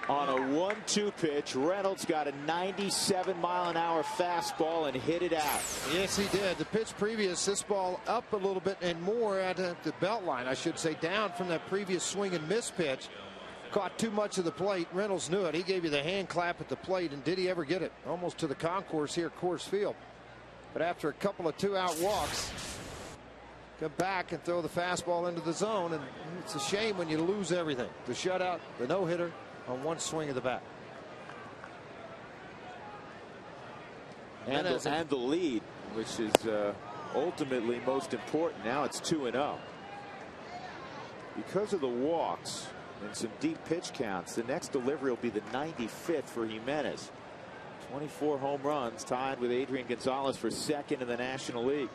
On a 1-2 pitch, Reynolds got a 97-mile-an-hour fastball and hit it out. Yes, he did. The pitch previous, this ball up a little bit and more at the belt line, I should say, down from that previous swing and miss pitch. Caught too much of the plate. Reynolds knew it. He gave you the hand clap at the plate, and did he ever get it? Almost to the concourse here at Coors Field. But after a couple of 2-out walks, come back and throw the fastball into the zone, and it's a shame when you lose everything. The shutout, the no-hitter on one swing of the bat. And the lead, which is ultimately most important. Now it's 2-0. Because of the walks and some deep pitch counts, the next delivery will be the 95th for Jimenez. 24 home runs, tied with Adrian Gonzalez for second in the National League.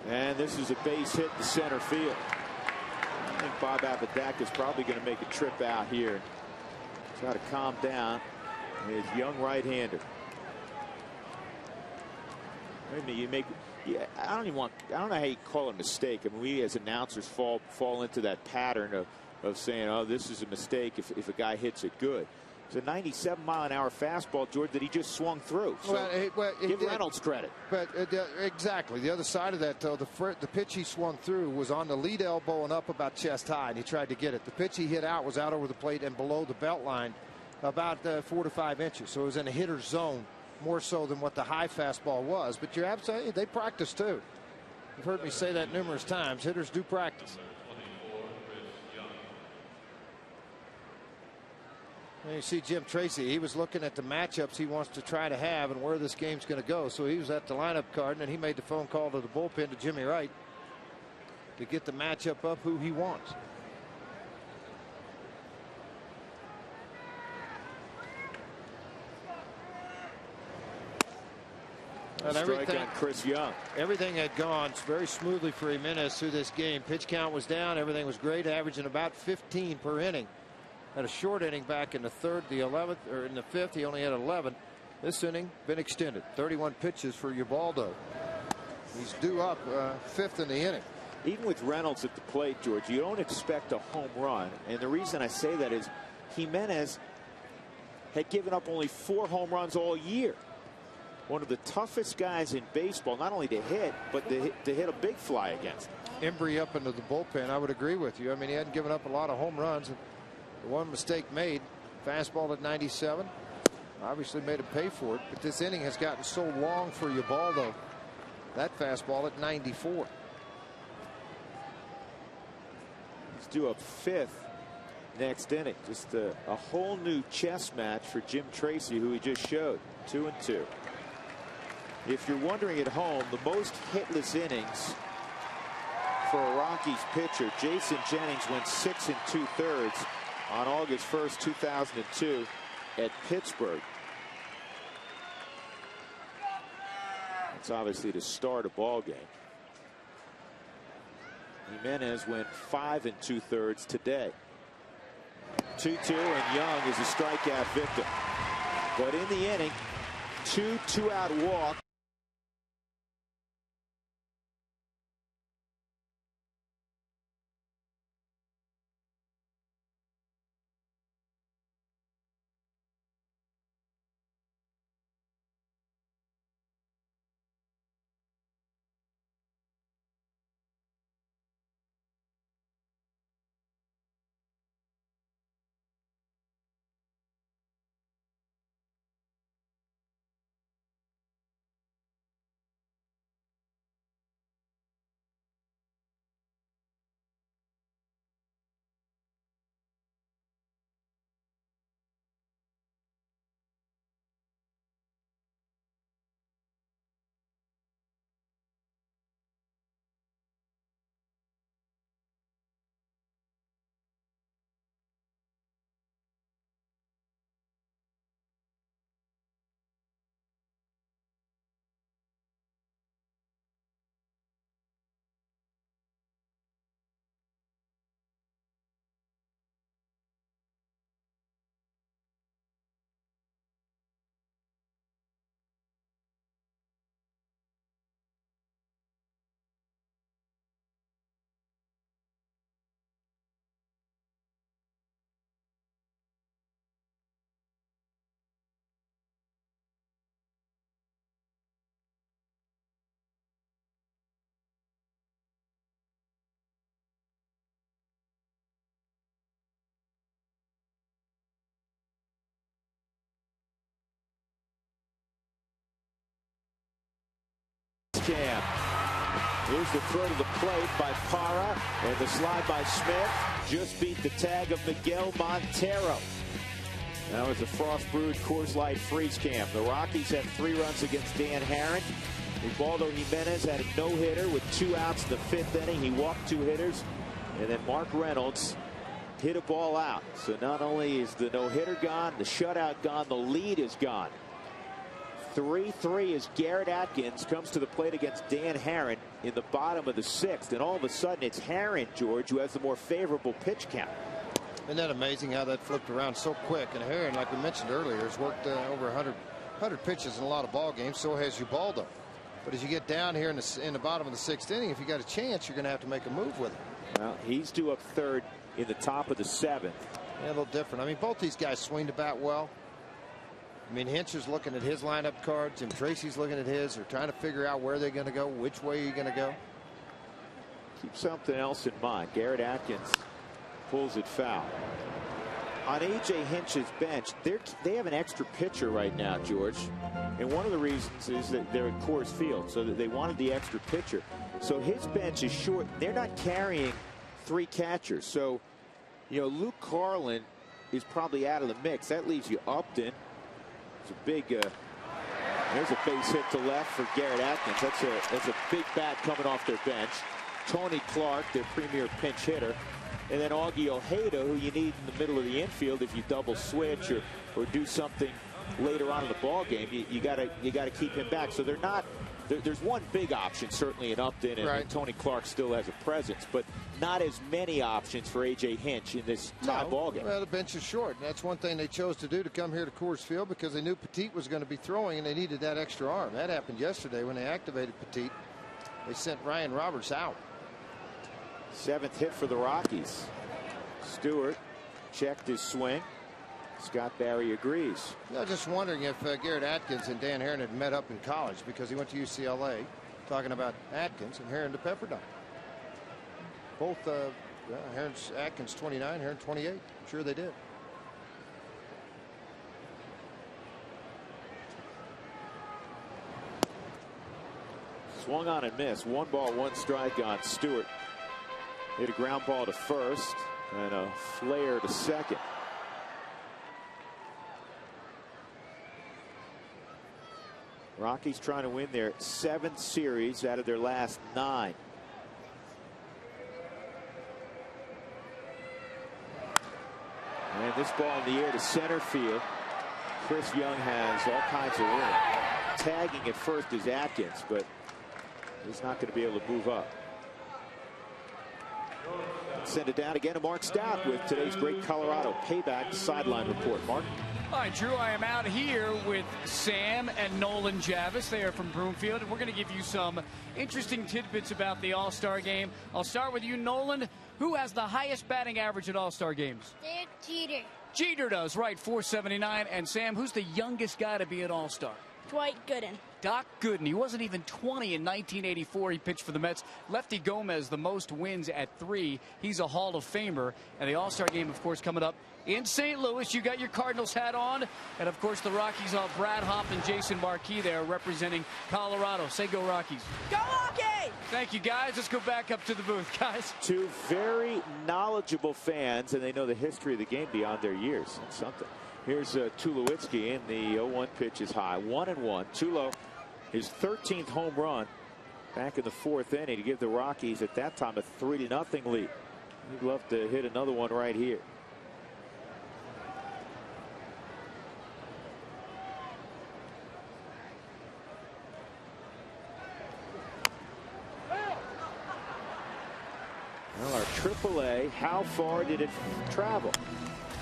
And this is a base hit to center field. I think Bob Apodaca is probably going to make a trip out here. Try to calm down His young right-hander. I don't know how you call it a mistake. I mean, we as announcers fall into that pattern of saying, oh, this is a mistake if a guy hits it good. It's a 97-mile-an-hour fastball, George, that he just swung through. So give Reynolds credit. But exactly. The other side of that, though, the pitch he swung through was on the lead elbow and up about chest high, and he tried to get it. The pitch he hit out was out over the plate and below the belt line about 4 to 5 inches. So it was in a hitter's zone more so than what the high fastball was. But you're absolutely, they practice too. You've heard me say that numerous times. Hitters do practice. And you see Jim Tracy, he was looking at the matchups he wants to try to have and where this game's going to go. So he was at the lineup card, and he made the phone call to the bullpen to Jimmy Wright to get the matchup up who he wants. And strike on Chris Young. Everything had gone very smoothly for Jimenez through this game. Pitch count was down. Everything was great, averaging about 15 per inning. Had a short inning back in the third, the 11th, or in the fifth. He only had 11. This inning been extended. 31 pitches for Ubaldo. He's due up fifth in the inning. Even with Reynolds at the plate, George, you don't expect a home run. And the reason I say that is Jimenez had given up only 4 home runs all year. One of the toughest guys in baseball, not only to hit, but to hit a big fly against. Embry up into the bullpen, I would agree with you. I mean, he hadn't given up a lot of home runs. The one mistake made, fastball at 97, obviously made him pay for it. But this inning has gotten so long for Ubaldo. That fastball at 94. He's due up fifth next inning. Just a whole new chess match for Jim Tracy, who he just showed. 2-2. If you're wondering at home, the most hitless innings for a Rockies pitcher, Jason Jennings went 6 2/3 on August 1st, 2002 at Pittsburgh. That's obviously to start a ball game. Jimenez went 5 2/3 today. 2-2, and Young is a strikeout victim. But in the inning, 2 2-out walks. Cam. Here's the throw to the plate by Parra, and the slide by Smith just beat the tag of Miguel Montero. That was a frost-brewed Coors Light freeze cam. The Rockies had 3 runs against Dan Herron. Ubaldo Jimenez had a no-hitter with 2 outs in the 5th inning. He walked 2 hitters, and then Mark Reynolds hit a ball out. So not only is the no-hitter gone, the shutout gone, the lead is gone. 3-3 as Garrett Atkins comes to the plate against Dan Herron in the bottom of the 6th. And all of a sudden, it's Herron, George, who has the more favorable pitch count. Isn't that amazing how that flipped around so quick? And Herron, like we mentioned earlier, has worked over 100 pitches in a lot of ball games. So has Ubaldo. But as you get down here in the bottom of the 6th inning, if you got a chance, you're going to have to make a move with him. Well, he's due up third in the top of the 7th. Yeah, a little different. I mean, both these guys swing the bat well. I mean, Hinch is looking at his lineup card. Tim Tracy's looking at his. They're trying to figure out where they're going to go, which way you're going to go. Keep something else in mind. Garrett Atkins pulls it foul. On A.J. Hinch's bench, they have an extra pitcher right now, George. And one of the reasons is that they're at Coors Field, so that they wanted the extra pitcher. So his bench is short. They're not carrying 3 catchers. So, you know, Luke Carlin is probably out of the mix. That leaves you Upton. It's a big, there's a base hit to left for Garrett Atkins. That's a big bat coming off their bench. Tony Clark, their premier pinch hitter. And then Augie Ojeda, who you need in the middle of the infield if you double switch or do something later on in the ball game. You gotta keep him back. So they're not. There's one big option certainly in Upton, and Tony Clark still has a presence, but not as many options for A.J. Hinch in this tie ball game. Well, the bench is short. And that's one thing they chose to do, to come here to Coors Field, because they knew Petit was going to be throwing and they needed that extra arm. That happened yesterday when they activated Petit. They sent Ryan Roberts out. 7th hit for the Rockies. Stewart checked his swing. Scott Barry agrees. I'm just wondering if Garrett Atkins and Dan Herron had met up in college, because he went to UCLA, talking about Atkins, and Herron to Pepperdine. Both Atkins 29, Herron 28. Sure they did. Swung on and missed. 1 ball, 1 strike on Stewart. Hit a ground ball to first and a flare to second. Rockies trying to win their 7th series out of their last 9. And this ball in the air to center field. Chris Young has all kinds of room. Tagging at first is Atkins, but he's not going to be able to move up. Send it down again to Mark Stout with today's great Colorado Payback sideline report. Mark. All right, Drew, I am out here with Sam and Nolan Javis. They are from Broomfield, and we're going to give you some interesting tidbits about the All-Star game. I'll start with you, Nolan. Who has the highest batting average at All-Star games? Derek Jeter. Jeter does, right, 479. And Sam, who's the youngest guy to be an All-Star? Dwight Gooden. Doc Gooden. He wasn't even 20 in 1984. He pitched for the Mets. Lefty Gomez, the most wins at 3. He's a Hall of Famer. And the All-Star game, of course, coming up in St. Louis. You got your Cardinals hat on. And, of course, the Rockies are Brad Hopp and Jason Marquis there representing Colorado. Say go Rockies. Go Rockies! Thank you, guys. Let's go back up to the booth, guys. 2 very knowledgeable fans, and they know the history of the game beyond their years. That's something. Here's Tulowitzki, and the 0-1 pitch is high. 1-1. Tulo, his 13th home run back in the 4th inning to give the Rockies at that time a 3-0 lead. He'd love to hit another one right here. Well, our AAA, how far did it travel?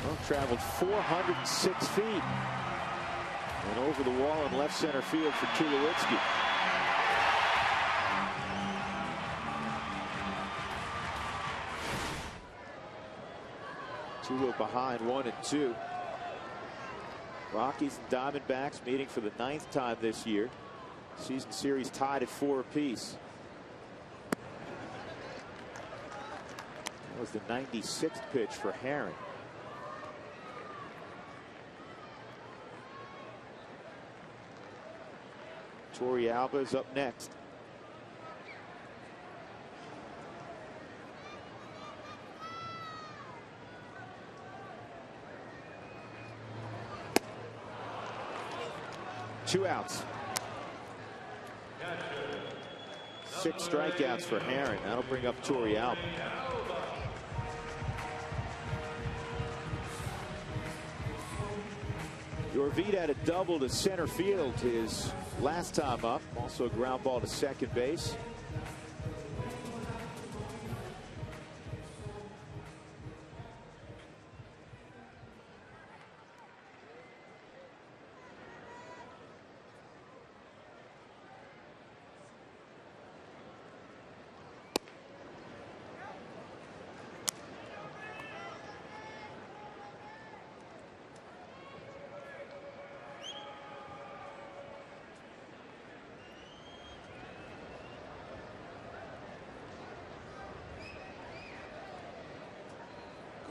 Well, traveled 406 feet. And over the wall in left center field for Tulowitzki. Tulo behind 1-2. Rockies and Diamondbacks meeting for the 9th time this year. Season series tied at 4 apiece. That was the 96th pitch for Herron. Torrealba is up next. Two outs. 6 strikeouts for Herron. That'll bring up Torrealba. Yorvita had a double to center field his last time up. Also a ground ball to second base.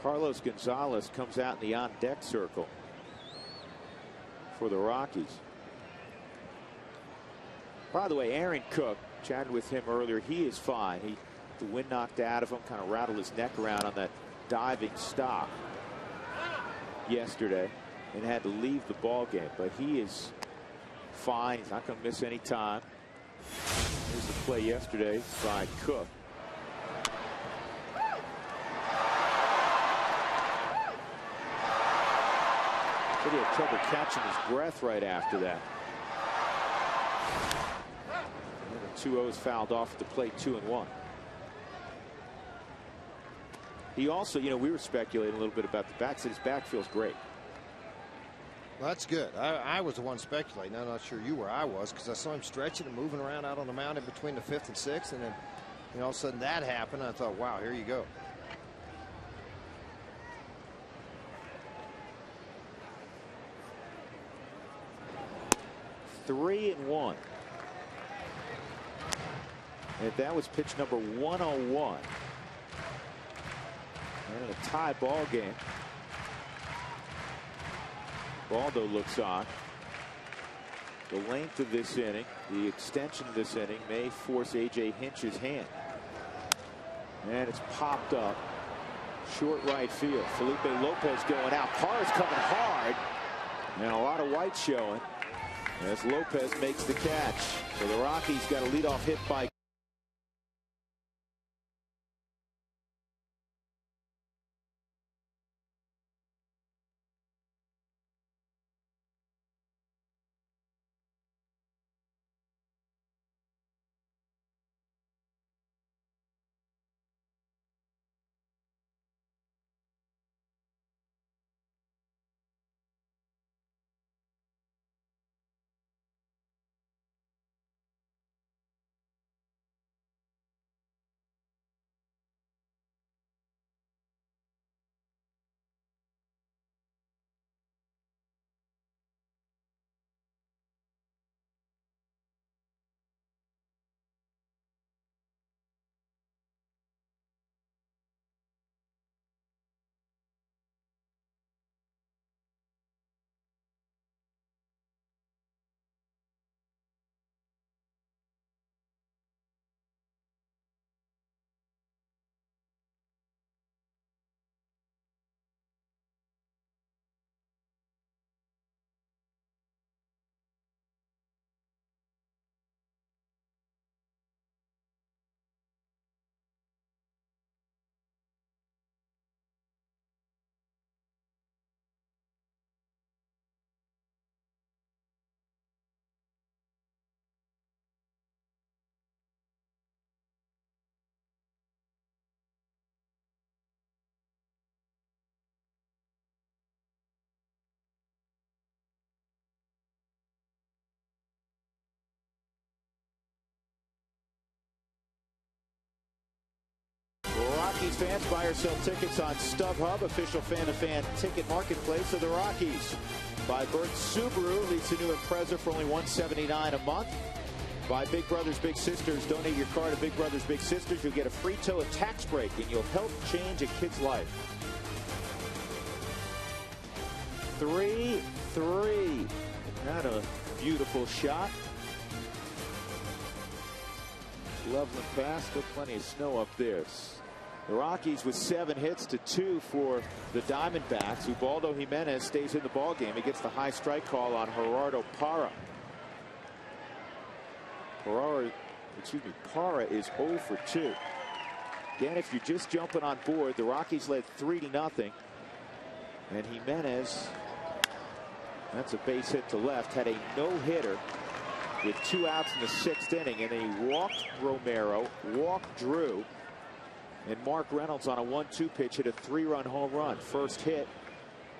Carlos Gonzalez comes out in the on-deck circle for the Rockies. By the way, Aaron Cook, chatted with him earlier. He is fine. The wind knocked out of him, kind of rattled his neck around on that diving stop yesterday and had to leave the ball game. But he is fine. He's not going to miss any time. Here's the play yesterday by Cook. But he had trouble catching his breath right after that. And the 2-0s fouled off at the plate, 2-1. He also, you know, we were speculating a little bit about the back. Said his back feels great. Well, that's good. I was the one speculating. I'm not sure you were. I was, because I saw him stretching and moving around out on the mound in between the 5th and 6th, and then, you know, all of a sudden that happened. And I thought, wow, here you go. Three and one. And that was pitch number 101. And a tie ball game. Baldo looks on. The length of this inning, the extension of this inning, may force A.J. Hinch's hand. And it's popped up. Short right field. Felipe Lopez going out. Parra's coming hard. And a lot of white showing as Lopez makes the catch. So the Rockies got a leadoff hit by Rockies fans. Buy or sell tickets on StubHub, official fan-to-fan ticket marketplace of the Rockies. By Burt Subaru, leads the new Impreza for only $179 a month. By Big Brothers Big Sisters, donate your car to Big Brothers Big Sisters. You'll get a free tow and tax break, and you'll help change a kid's life. 3-3. Not a beautiful shot. Loveland Pass, still plenty of snow up there. The Rockies with 7 hits to 2 for the Diamondbacks. Ubaldo Jimenez stays in the ball game. He gets the high strike call on Gerardo Parra. Parra is 0 for 2. Again, if you're just jumping on board, the Rockies led 3-0. And Jimenez, that's a base hit to left, had a no-hitter with 2 outs in the 6th inning. And then he walked Romero, walked Drew, and Mark Reynolds on a 1-2 pitch hit a 3-run home run. First hit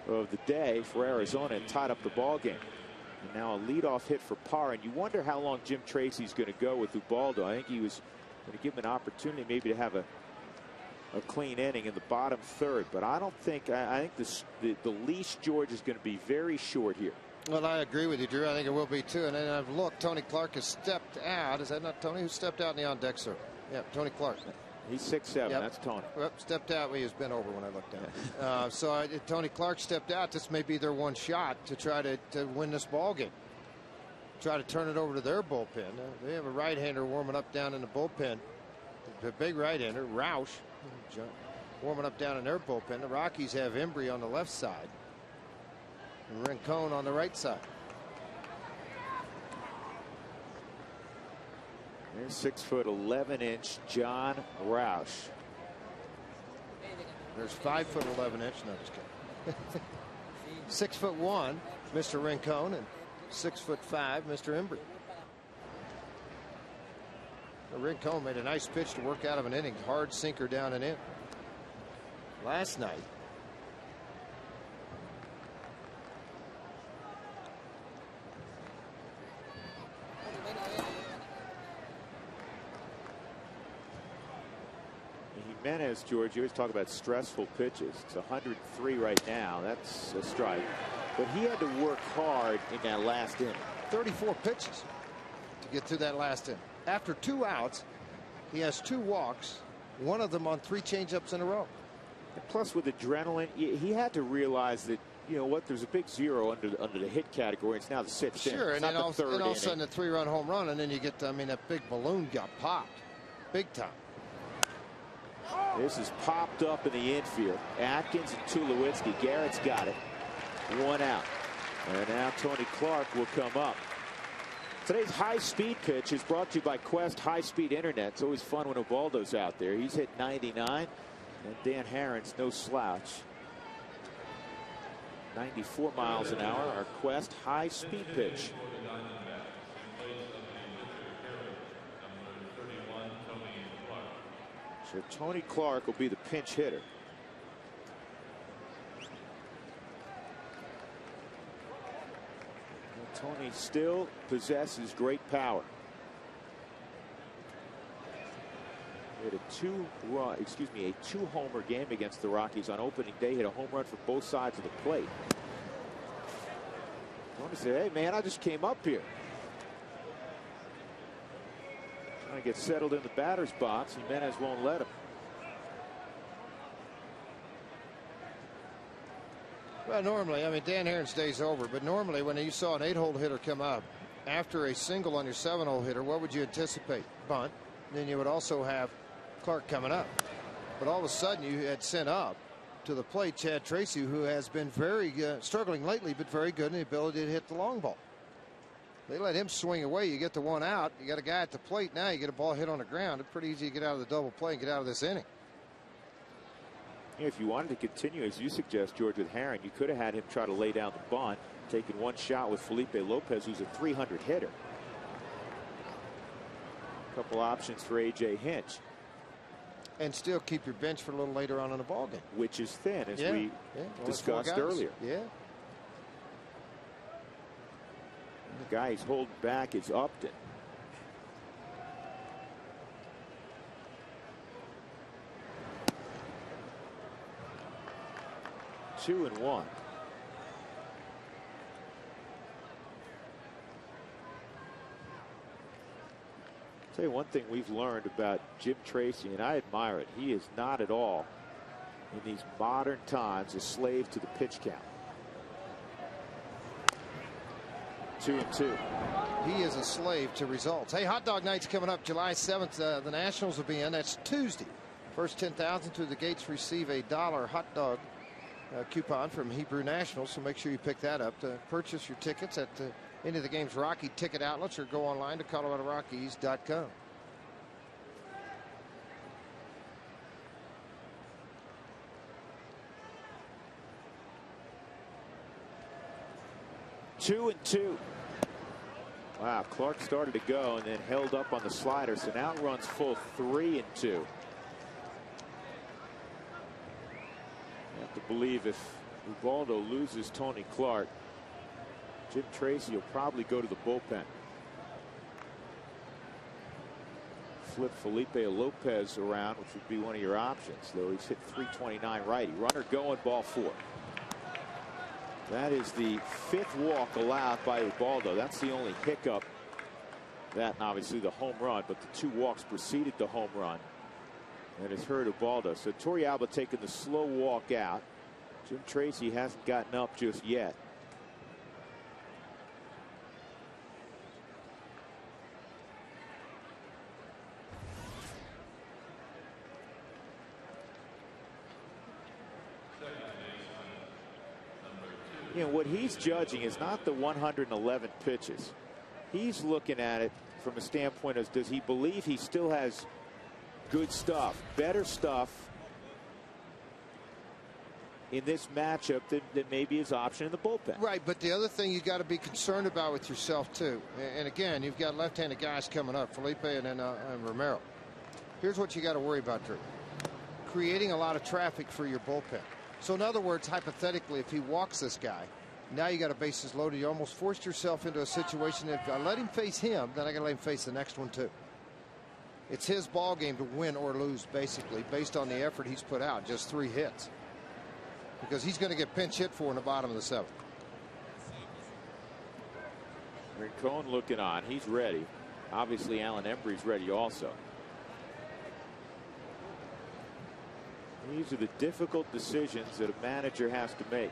of the day for Arizona and tied up the ball game. And now a leadoff hit for Parra. And you wonder how long Jim Tracy's going to go with Ubaldo. I think he was going to give him an opportunity maybe to have a clean inning in the bottom 3rd. But I don't think, I think the leash, George, is going to be very short here. Well, I agree with you, Drew. I think it will be too. And then I've looked, Tony Clark has stepped out. Is that not Tony who stepped out in the on-deck circle? Yeah, Tony Clark. He's 6'7". Yep. That's Tony. Well, stepped out. He was bent over when I looked down. Tony Clark stepped out. This may be their one shot to try to win this ball game. Try to turn it over to their bullpen. They have a right-hander warming up down in the bullpen. The big right-hander, Roush, warming up down in their bullpen. The Rockies have Embry on the left side and Rincon on the right side. There's 6'11" John Roush. There's 5'11". No, just kidding. 6'1", Mr. Rincon, and 6'5", Mr. Embry. Rincon made a nice pitch to work out of an inning. Hard sinker down and in. Last night. Jimenez, George, you always talk about stressful pitches. It's 103 right now. That's a strike. But he had to work hard in that last inning. 34 pitches to get through that last inning. After 2 outs, he has 2 walks, one of them on 3 changeups in a row. And plus, with adrenaline, he had to realize that, you know what, there's a big 0 under the hit category. It's now the 6th Sure, inning. and then all of a sudden a 3-run home run, and then you get, that big balloon got popped. Big time. This is popped up in the infield. Atkins and Tulowitzki. Garrett's got it. 1 out. And now Tony Clark will come up. Today's high-speed pitch is brought to you by Quest High-Speed Internet. It's always fun when Ubaldo's out there. He's hit 99, and Dan Herron's no slouch. 94 miles an hour, our Quest high-speed pitch. So Tony Clark will be the pinch hitter. Tony still possesses great power. He had a 2-homer game against the Rockies on opening day. Hit a home run for both sides of the plate. Tony said, "Hey man, I just came up here. Trying to get settled in the batter's box. Jimenez won't let him." Well, normally, Dan Herron's day's over, but normally when you saw an 8-hole hitter come up after a single on your 7-hole hitter, what would you anticipate? Bunt. Then you would also have Clark coming up. But all of a sudden, you had sent up to the plate Chad Tracy, who has been very struggling lately, but very good in the ability to hit the long ball. They let him swing away. You get the 1 out. You got a guy at the plate. Now you get a ball hit on the ground. It's pretty easy to get out of the double play and get out of this inning. If you wanted to continue, as you suggest, George, with Herron, you could have had him try to lay down the bunt, taking 1 shot with Felipe Lopez, who's a 300 hitter. A couple options for A.J. Hinch. And still keep your bench for a little later on in the ballgame. Which is thin, as we discussed earlier. Yeah. The guy he's holding back is Upton. Two and 1. Tell you one thing we've learned about Jim Tracy, and I admire it. He is not at all, in these modern times, a slave to the pitch count. 2 and 2. He is a slave to results. Hey, hot dog night's coming up July 7th. The Nationals will be in. That's Tuesday. First 10,000 through the gates receive a $1 hot dog coupon from Hebrew Nationals, so make sure you pick that up to purchase your tickets at any of the game's Rocky ticket outlets, or go online to ColoradoRockies.com. Two and 2. Wow, Clark started to go and then held up on the slider, so now runs full 3 and 2. You have to believe if Ubaldo loses Tony Clark, Jim Tracy will probably go to the bullpen. Flip Felipe Lopez around, which would be one of your options, though he's hit 329 righty. Runner going, ball 4. That is the 5th walk allowed by Ubaldo. That's the only hiccup. That and obviously the home run, but the 2 walks preceded the home run and has hurt Ubaldo. So Torrealba taking the slow walk out. Jim Tracy hasn't gotten up just yet. You know, what he's judging is not the 111 pitches. He's looking at it from a standpoint of, does he believe he still has good stuff, better stuff in this matchup than maybe his option in the bullpen? Right, but the other thing you got to be concerned about with yourself too, and again, you've got left-handed guys coming up, Felipe and then Romero. Here's what you got to worry about, Drew. Creating a lot of traffic for your bullpen. So in other words, hypothetically, if he walks this guy, now you got a bases loaded. You almost forced yourself into a situation that if I let him face him, then I got to let him face the next one too. It's his ball game to win or lose, basically, based on the effort he's put out. Just 3 hits, because he's going to get pinch hit for in the bottom of the 7th. Rincon looking on. He's ready. Obviously, Alan Embry's ready also. These are the difficult decisions that a manager has to make.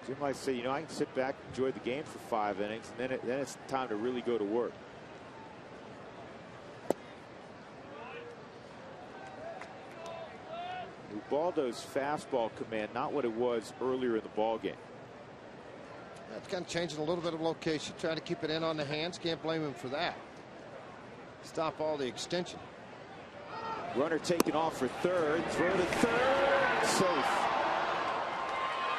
Jim might say, you know, I can sit back and enjoy the game for 5 innings, and then it's time to really go to work. Ubaldo's fastball command, not what it was earlier in the ball game. That's kind of changing a little bit of location, trying to keep it in on the hands. Can't blame him for that. Stop all the extension. Runner taken off for third. Throw to third. Safe.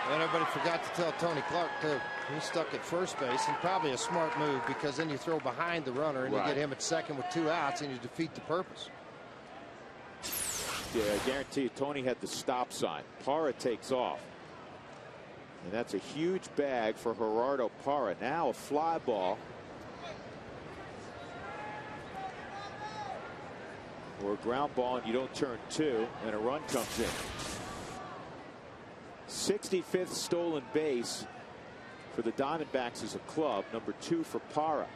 And everybody forgot to tell Tony Clark too. He's stuck at first base, and probably a smart move, because then you throw behind the runner and you get him at second with 2 outs and you defeat the purpose. Yeah, I guarantee you, Tony had the stop sign. Parra takes off. And that's a huge bag for Gerardo Parra. Now a fly ball. Or a ground ball and you don't turn 2, and a run comes in. 65th stolen base for the Diamondbacks as a club. Number 2 for Parra.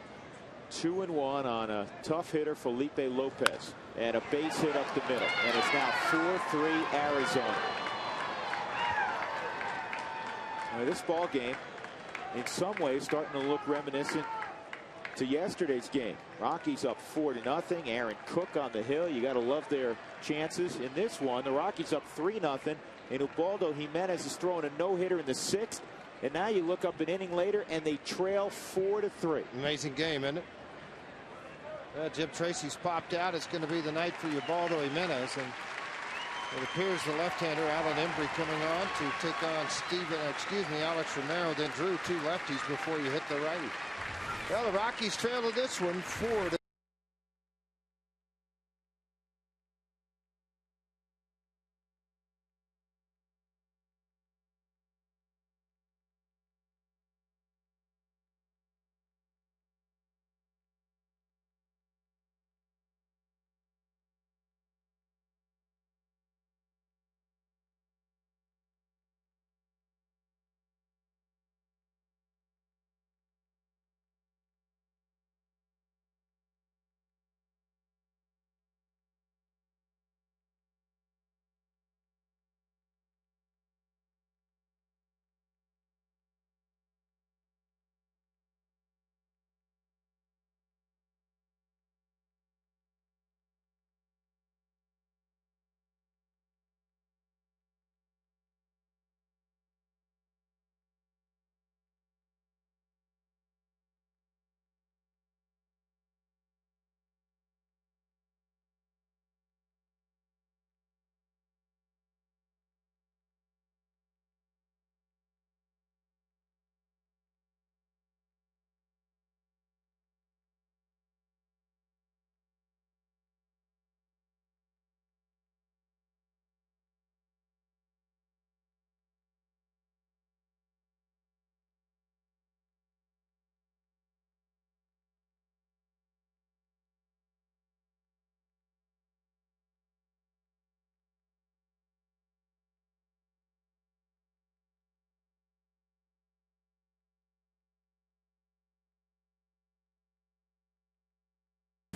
2-1 on a tough hitter, Felipe Lopez. And a base hit up the middle. And it's now 4-3 Arizona. Now, this ball game, in some ways, starting to look reminiscent to yesterday's game. Rockies up 4-0. Aaron Cook on the hill. You got to love their chances. In this one, the Rockies up 3-0. And Ubaldo Jimenez is throwing a no-hitter in the 6th. And now you look up an inning later, and they trail 4-3. Amazing game, isn't it? Jim Tracy's popped out. It's going to be the night for Ubaldo Jimenez, and it appears the left-hander Alan Embry coming on to take on Alex Romero. Then Drew, 2 lefties before you hit the righty. Well, the Rockies trail to this one 4-3.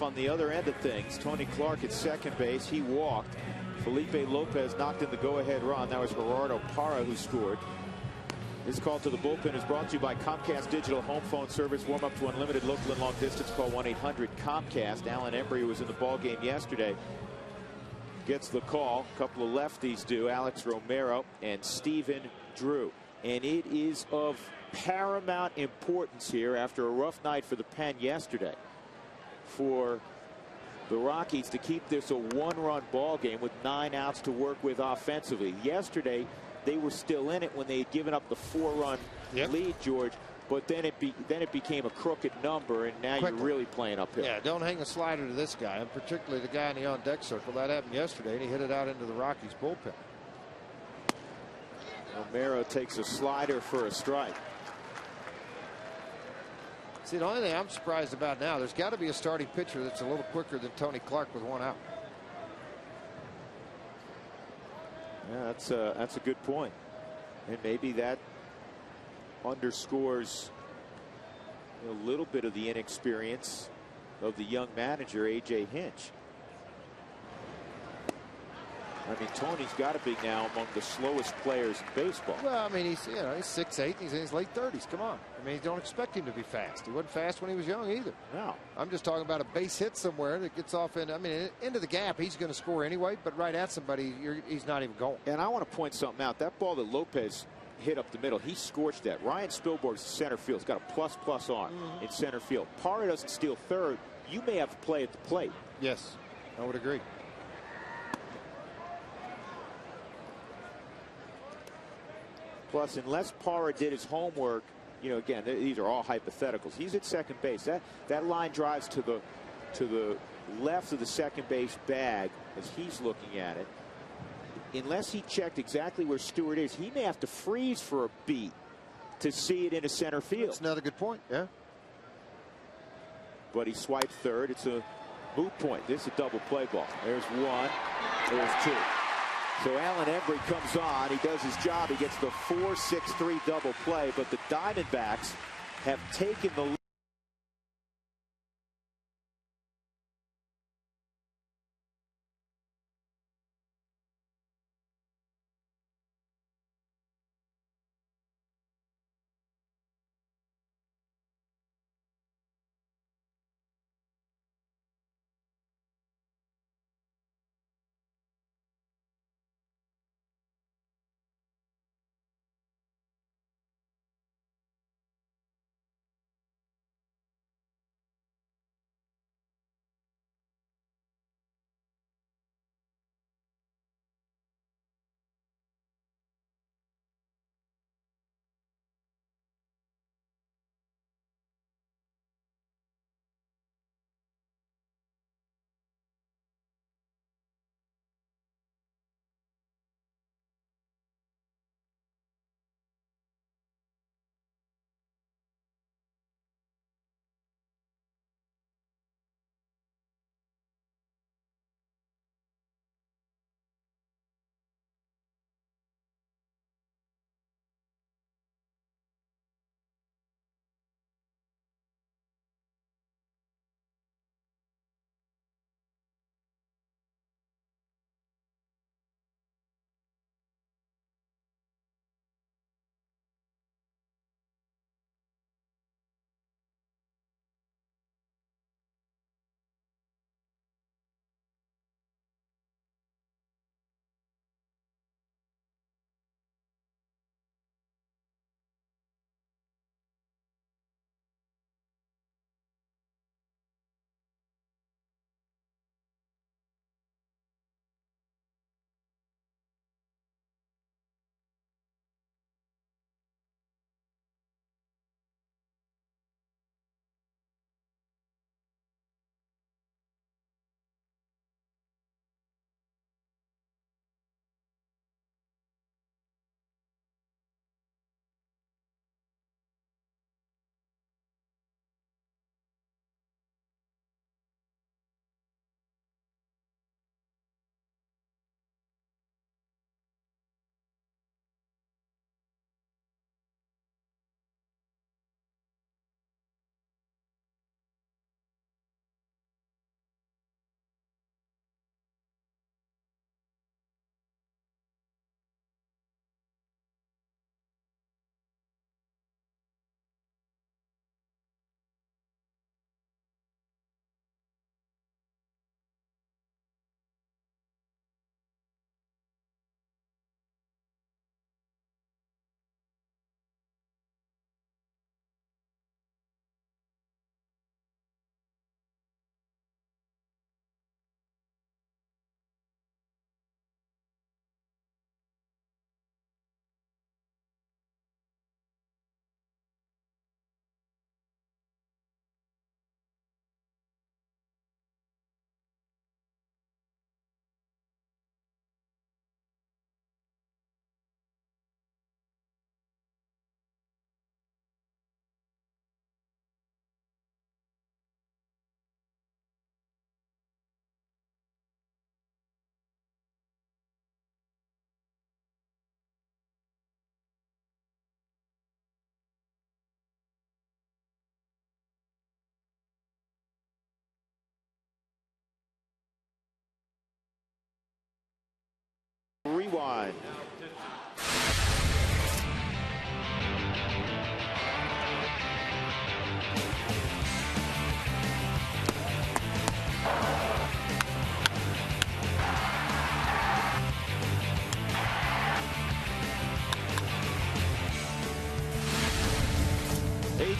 On the other end of things, Tony Clark at second base. He walked. Felipe Lopez knocked in the go-ahead run. That was Gerardo Parra who scored. This call to the bullpen is brought to you by Comcast Digital Home Phone Service. Warm up to unlimited local and long distance. Call 1-800-COMCAST. Alan Embry, who was in the ball game yesterday, gets the call. A couple of lefties do. Alex Romero and Stephen Drew. And it is of paramount importance here after a rough night for the pen yesterday for the Rockies to keep this a one-run ball game with 9 outs to work with offensively. Yesterday, they were still in it when they had given up the 4-run lead, George. But then it became a crooked number, and now you're really playing uphill. Yeah, don't hang a slider to this guy, and particularly the guy in the on-deck circle. That happened yesterday, and he hit it out into the Rockies bullpen. Romero takes a slider for a strike. See, the only thing I'm surprised about now, there's got to be a starting pitcher that's a little quicker than Tony Clark with 1 out. Yeah, that's a good point. And maybe that underscores a little bit of the inexperience of the young manager, A.J. Hinch. I mean, Tony's got to be now among the slowest players in baseball. Well, I mean, he's 6'8", he's in his late 30s. Come on. I mean, you don't expect him to be fast. He wasn't fast when he was young either. No. I'm just talking about a base hit somewhere that gets off in. I mean, into the gap, he's going to score anyway, but right at somebody, he's not even going. And I want to point something out. That ball that Lopez hit up the middle, he scorched that. Ryan Spilborgh's center field. He's got a plus arm in center field. Parra doesn't steal third. You may have to play at the plate. Yes, I would agree. Plus, unless Parra did his homework, you know, again, these are all hypotheticals. He's at second base. That line drives to the left of the second base bag as he's looking at it. Unless he checked exactly where Stewart is, he may have to freeze for a beat to see it into center field. That's another good point. Yeah. But he swiped third. It's a moot point. This is a double play ball. There's 1. There's 2. So Alan Embry comes on. He does his job. He gets the 4-6-3 double play. But the Diamondbacks have taken the lead.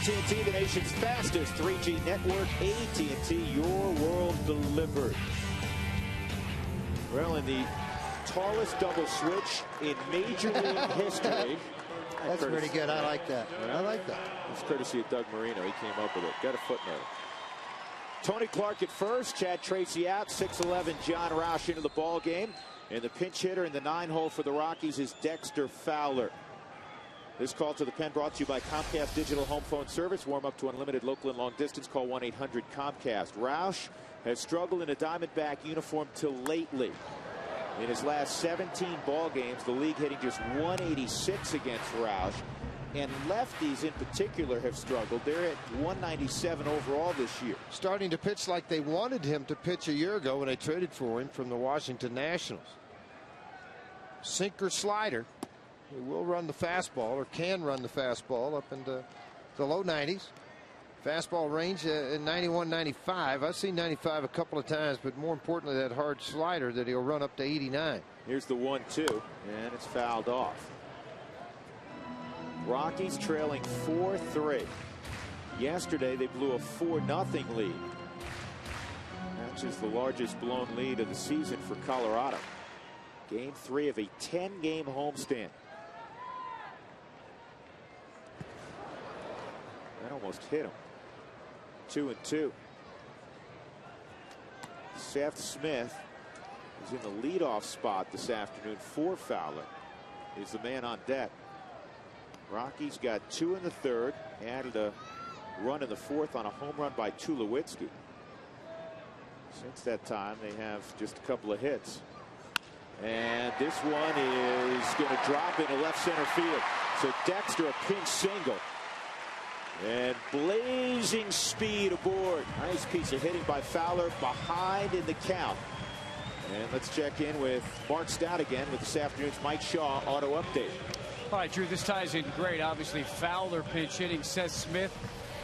AT&T, the nation's fastest 3G network. AT&T, your world delivered. Well, in the tallest double switch in Major League history. That's pretty good. I like that. I like that. It's courtesy of Doug Marino. He came up with it. Got a footnote. Tony Clark at first. Chad Tracy out. 6'11" John Roush into the ball game. And the pinch hitter in the 9-hole for the Rockies is Dexter Fowler. This call to the pen brought to you by Comcast Digital Home Phone Service. Warm up to unlimited local and long distance. Call 1-800-COMCAST. Roush has struggled in a Diamondback uniform till lately. In his last 17 ball games, the league hitting just 186 against Roush. And lefties in particular have struggled. They're at 197 overall this year. Starting to pitch like they wanted him to pitch a year ago when they traded for him from the Washington Nationals. Sinker slider. He will run the fastball, or can run the fastball up into the low 90s. Fastball range in 91, 95. I've seen 95 a couple of times, but more importantly, that hard slider that he'll run up to 89. Here's the 1-2, and it's fouled off. Rockies trailing 4-3. Yesterday, they blew a 4-0 lead. That's just the largest blown lead of the season for Colorado. Game 3 of a 10-game homestand. That almost hit him. 2-2. Seth Smith is in the leadoff spot this afternoon for Fowler. He's the man on deck. Rockies got 2 in the 3rd, added a run in the 4th on a home run by Tulowitzki. Since that time, they have just a couple of hits. And this one is going to drop into left center field. So Dexter, a pinch single. And blazing speed aboard. Nice piece of hitting by Fowler, behind in the count. And let's check in with Mark Stout again with this afternoon's Mike Shaw Auto Update. All right, Drew, this ties in great. Obviously, Fowler pinch hitting. Seth Smith,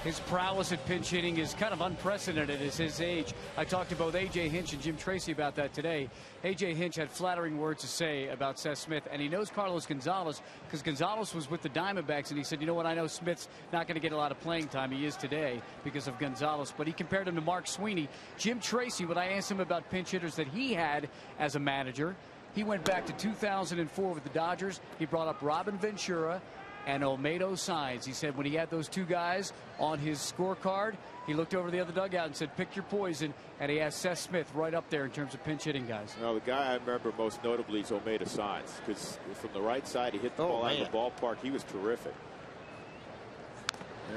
his prowess at pinch hitting is kind of unprecedented at his age. I talked to both A.J. Hinch and Jim Tracy about that today. A.J. Hinch had flattering words to say about Seth Smith, and he knows Carlos Gonzalez because Gonzalez was with the Diamondbacks, and he said, you know what, I know Smith's not going to get a lot of playing time. He is today because of Gonzalez, but he compared him to Mark Sweeney. Jim Tracy, when I asked him about pinch hitters that he had as a manager, he went back to 2004 with the Dodgers. He brought up Robin Ventura and Olmedo Saenz. He said when he had those two guys on his scorecard, he looked over the other dugout and said, pick your poison. And he has Seth Smith right up there in terms of pinch hitting guys. Well, the guy I remember most notably is Olmedo Saenz, because from the right side, he hit the ball out of the ballpark. He was terrific.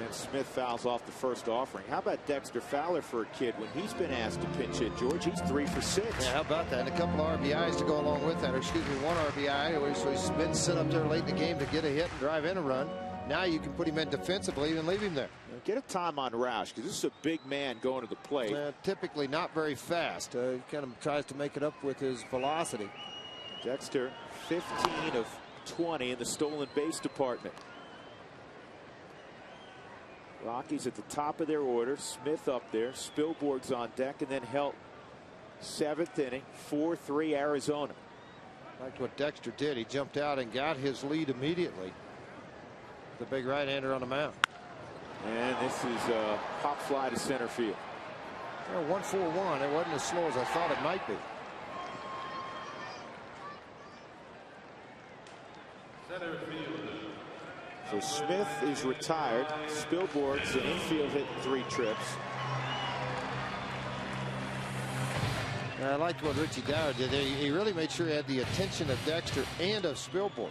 And Smith fouls off the first offering. How about Dexter Fowler for a kid when he's been asked to pinch hit, George? He's 3 for 6. Yeah, how about that? And a couple of RBIs to go along with that. Or excuse me, 1 RBI. So he's been sent up there late in the game to get a hit and drive in a run. Now you can put him in defensively and leave him there. Get a time on Roush, because this is a big man going to the plate. Typically not very fast. He kind of tries to make it up with his velocity. Dexter, 15 of 20 in the stolen base department. Rockies at the top of their order. Smith up there. Spielborg's on deck, and then Helt. 7th inning, 4-3 Arizona. Like what Dexter did. He jumped out and got his lead immediately. The big right-hander on the mound. And this is a pop fly to center field. 1-4-1. It wasn't as slow as I thought it might be. Center field. So Smith is retired. Spielborg's an infield hit 3 trips. I liked what Richie Dowd did there. He really made sure he had the attention of Dexter and of Spielborg.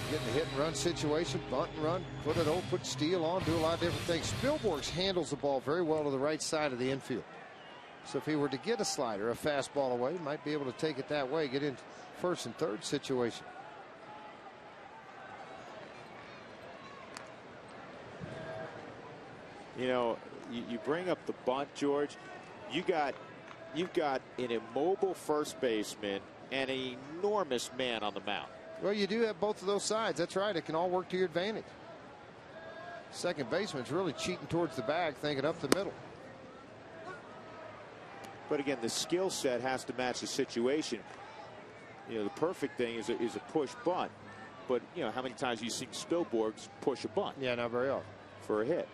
Getting the hit and run situation, bunt and run, put it over, put steel on, do a lot of different things. Spielborg handles the ball very well to the right side of the infield. So if he were to get a slider, a fastball away, he might be able to take it that way, get in first and third situation. You know, you bring up the bunt, George. You've got an immobile first baseman and an enormous man on the mound. Well, you do have both of those sides. That's right. It can all work to your advantage. Second baseman's really cheating towards the bag, thinking up the middle. But again, the skill set has to match the situation. You know, the perfect thing is a push bunt. But, you know, how many times have you seen Spielborg push a bunt? Yeah, not very often. for a hit.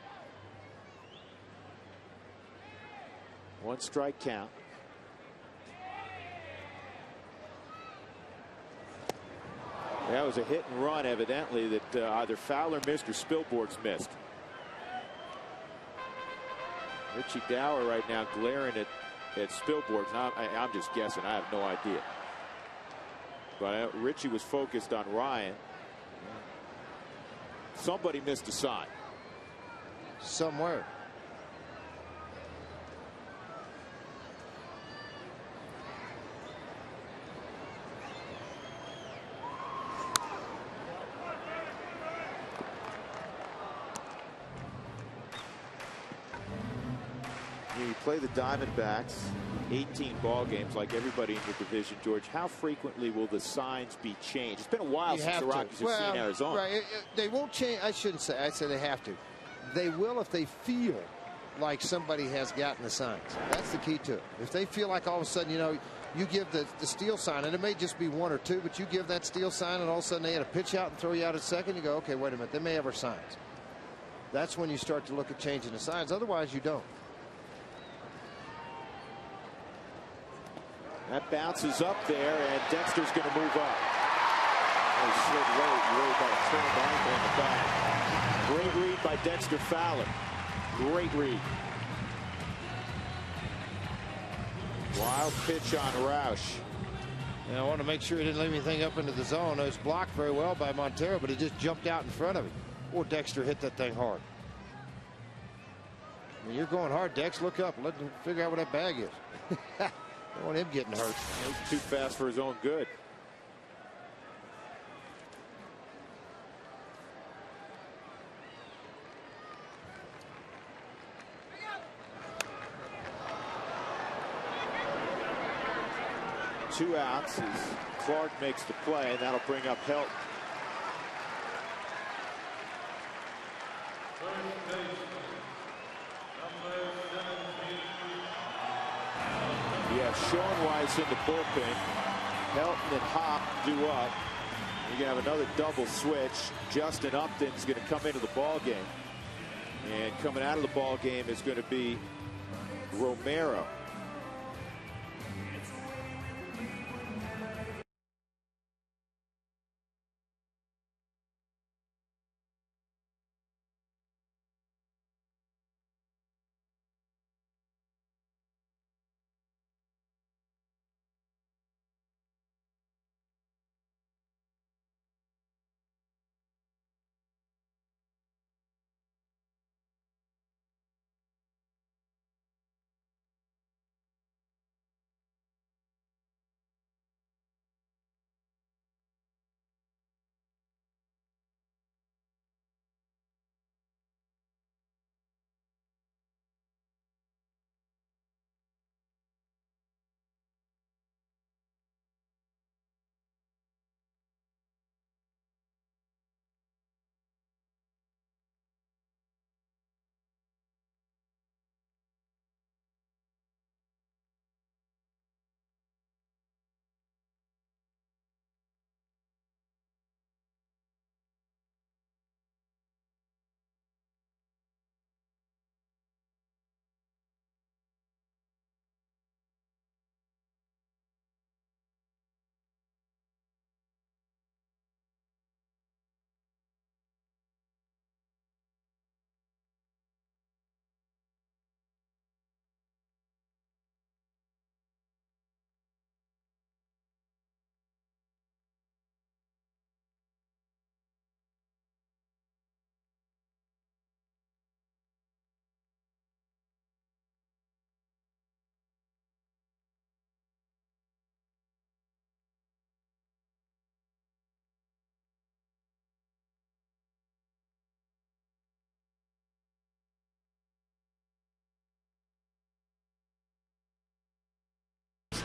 1 strike count. That was a hit and run, evidently, that either Fowler missed or Spilborghs missed. Richie Dower right now glaring at Spilborghs. I'm just guessing. I have no idea. But Richie was focused on Ryan. Somebody missed a sign. Somewhere. You play the Diamondbacks 18 ball games like everybody in your division, George. How frequently will the signs be changed? It's been a while since the Rockies have seen Arizona. Right. They won't change. I shouldn't say. I'd say they have to. They will if they feel like somebody has gotten the signs. That's the key to it. If they feel like all of a sudden, you give the steal sign, and it may just be 1 or 2, but you give that steal sign, and all of a sudden they had a pitch out and throw you out at second, you go, okay, wait a minute, they may have our signs. That's when you start to look at changing the signs. Otherwise, you don't. That bounces up there, and Dexter's going to move up. He slid late. You really got a turned ankle in the back. Great read by Dexter Fowler. Great read. Wild pitch on Roush. And I want to make sure he didn't leave anything up into the zone. It was blocked very well by Montero, but it just jumped out in front of him. Or Dexter hit that thing hard. I mean, you're going hard, Dex. Look up. Let him figure out where that bag is. Don't want him getting hurt. He's too fast for his own good. Two outs as Clark makes the play, and that'll bring up Helton. Yeah, Schoenweiss in the bullpen. Helton and Hop due up. You can have another double switch. Justin Upton's going to come into the ball game, and coming out of the ball game is going to be Romero.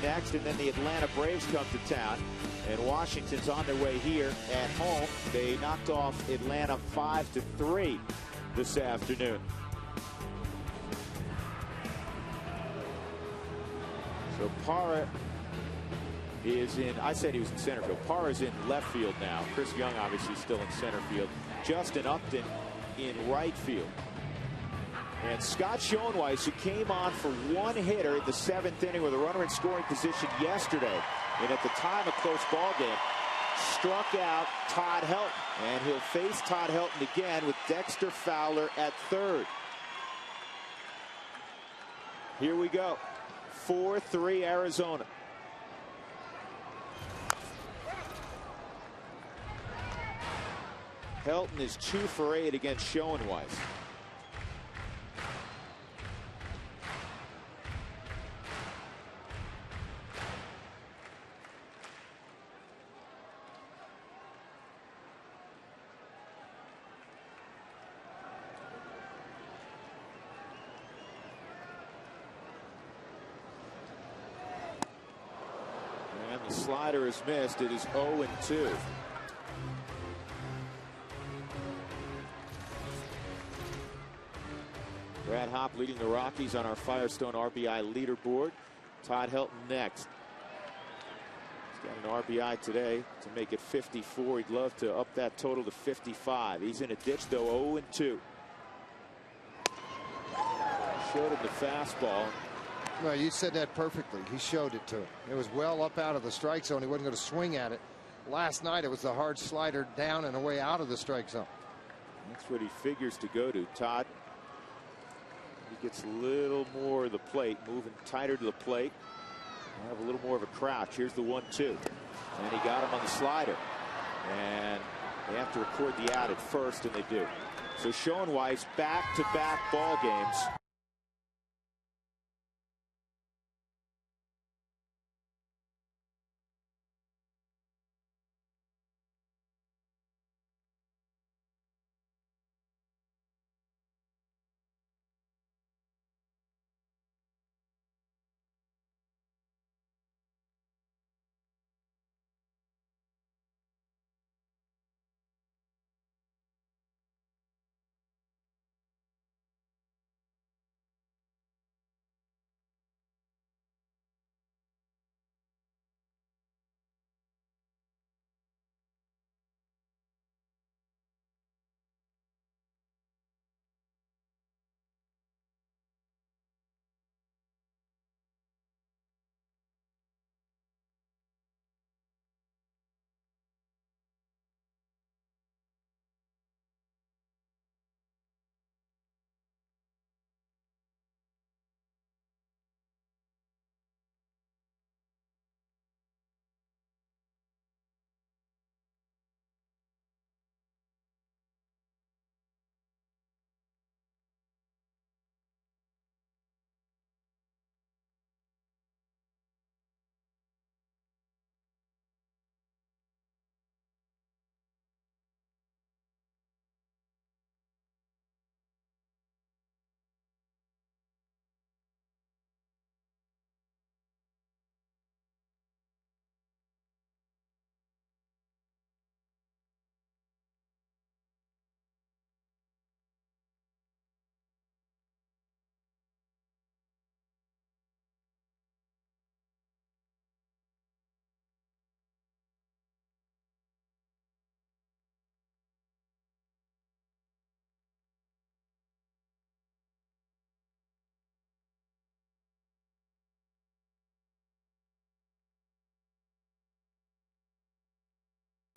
Next, and then the Atlanta Braves come to town, and Washington's on their way here at home. They knocked off Atlanta 5-3 this afternoon. So Parra is in, I said he was in center field. Parra's in left field now. Chris Young obviously still in center field. Justin Upton in right field. And Scott Schoenweiss, who came on for one hitter in the 7th inning with a runner in scoring position yesterday, and at the time a close ball game, struck out Todd Helton. And he'll face Todd Helton again with Dexter Fowler at third. Here we go. 4-3 Arizona. Helton is 2 for 8 against Schoenweiss. And the slider is missed. It is 0-2. Brad Hopp leading the Rockies on our Firestone RBI leaderboard. Todd Helton next. He's got an RBI today to make it 54. He'd love to up that total to 55. He's in a ditch, though, 0-2. Showed him the fastball. Well, you said that perfectly. He showed it to him. It was well up out of the strike zone. He wasn't going to swing at it. Last night, it was the hard slider down and away out of the strike zone. That's what he figures to go to. Todd, he gets a little more of the plate, moving tighter to the plate. Have a little more of a crouch. Here's the 1-2. And he got him on the slider. And they have to record the out at first, and they do. So Schoenweiss back-to-back ball games.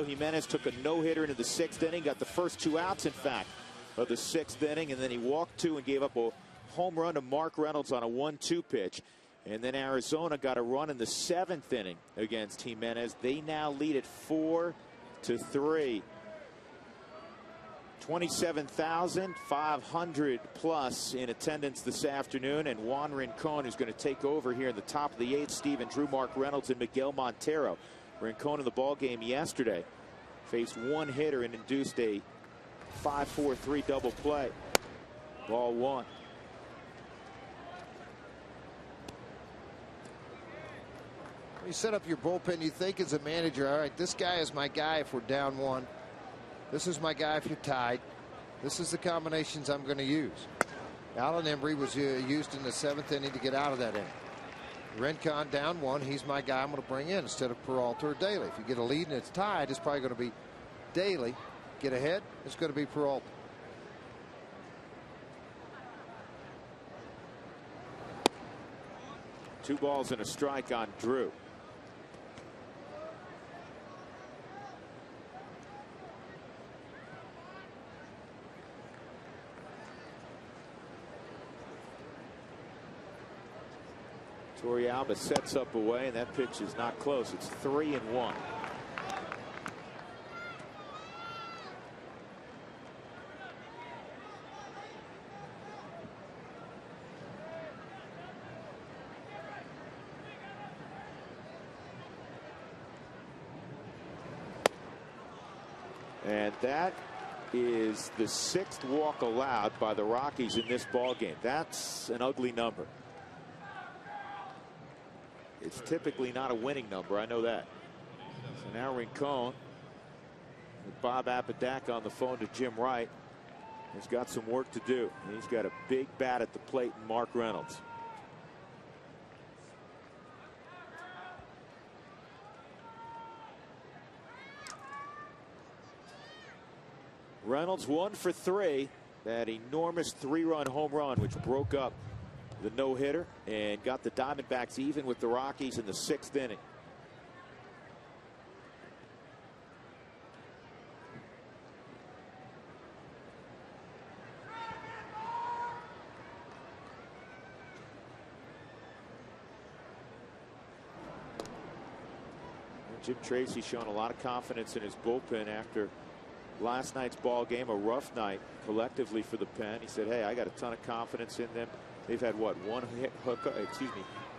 Jimenez took a no-hitter into the 6th inning, got the first 2 outs, in fact, of the 6th inning, and then he walked 2 and gave up a home run to Mark Reynolds on a 1-2 pitch. And then Arizona got a run in the 7th inning against Jimenez. They now lead it 4-3. 27,500 plus in attendance this afternoon, and Juan Rincon, who's going to take over here in the top of the 8th. Stephen Drew, Mark Reynolds, and Miguel Montero. Rincon in the ball game yesterday faced one hitter and induced a 5-4-3 double play. Ball 1. You set up your bullpen, you think as a manager, all right, this guy is my guy if we're down 1. This is my guy if you're tied. This is the combinations I'm going to use. Alan Embry was used in the 7th inning to get out of that inning. Rincon down 1. He's my guy I'm going to bring in instead of Peralta or Daly. If you get a lead and it's tied, it's probably going to be Daly. Get ahead, it's going to be Peralta. 2 balls and a strike on Drew. Torrealba sets up away, and that pitch is not close. It's 3-1. And that is the 6th walk allowed by the Rockies in this ball game. That's an ugly number. It's typically not a winning number. I know that. So now Rincon with Bob Apodaca on the phone to Jim Wright. He's got some work to do. He's got a big bat at the plate in Mark Reynolds. Reynolds 1 for 3. That enormous 3-run home run which broke up the no-hitter and got the Diamondbacks even with the Rockies in the 6th inning. Jim Tracy showing a lot of confidence in his bullpen after last night's ball game, a rough night collectively for the pen. He said, hey, I got a ton of confidence in them. They've had what, one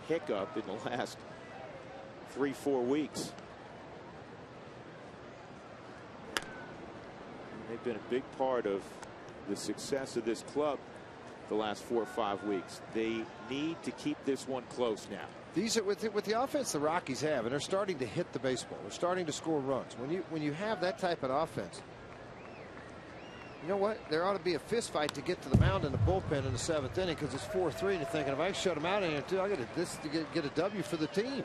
hiccup in the last 3-4 weeks. And they've been a big part of the success of this club the last 4 or 5 weeks. They need to keep this one close now. These are with the offense the Rockies have, and they're starting to hit the baseball. They're starting to score runs. When you have that type of offense, you know what? There ought to be a fist fight to get to the mound in the bullpen in the 7th inning because it's 4-3, and you're thinking if I shut them out in here too, I got to get a W for the team.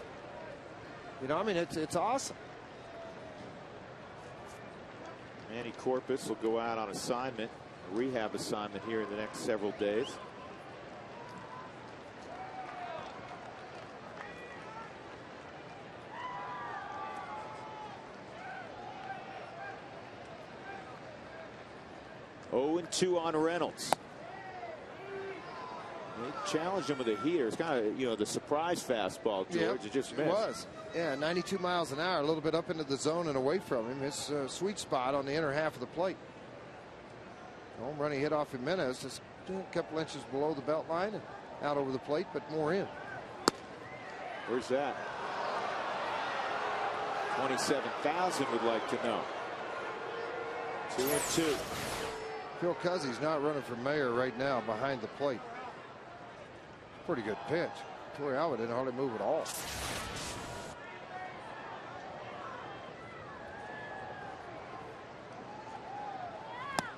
You know, I mean, it's awesome. Manny Corpus will go out on assignment, a rehab assignment here in the next several days. Oh, 2 on Reynolds. They challenged him with a heater. It's kind of, you know, the surprise fastball, George. Yeah, it just missed. It was. Yeah, 92 miles an hour, a little bit up into the zone and away from him. His sweet spot on the inner half of the plate. Home run he hit off Jimenez, just a couple inches below the belt line and out over the plate, but more in. Where's that? 27,000 would like to know. 2-2. Phil Cuzzy's not running for mayor right now behind the plate. Pretty good pitch. Torrealba didn't hardly move at all.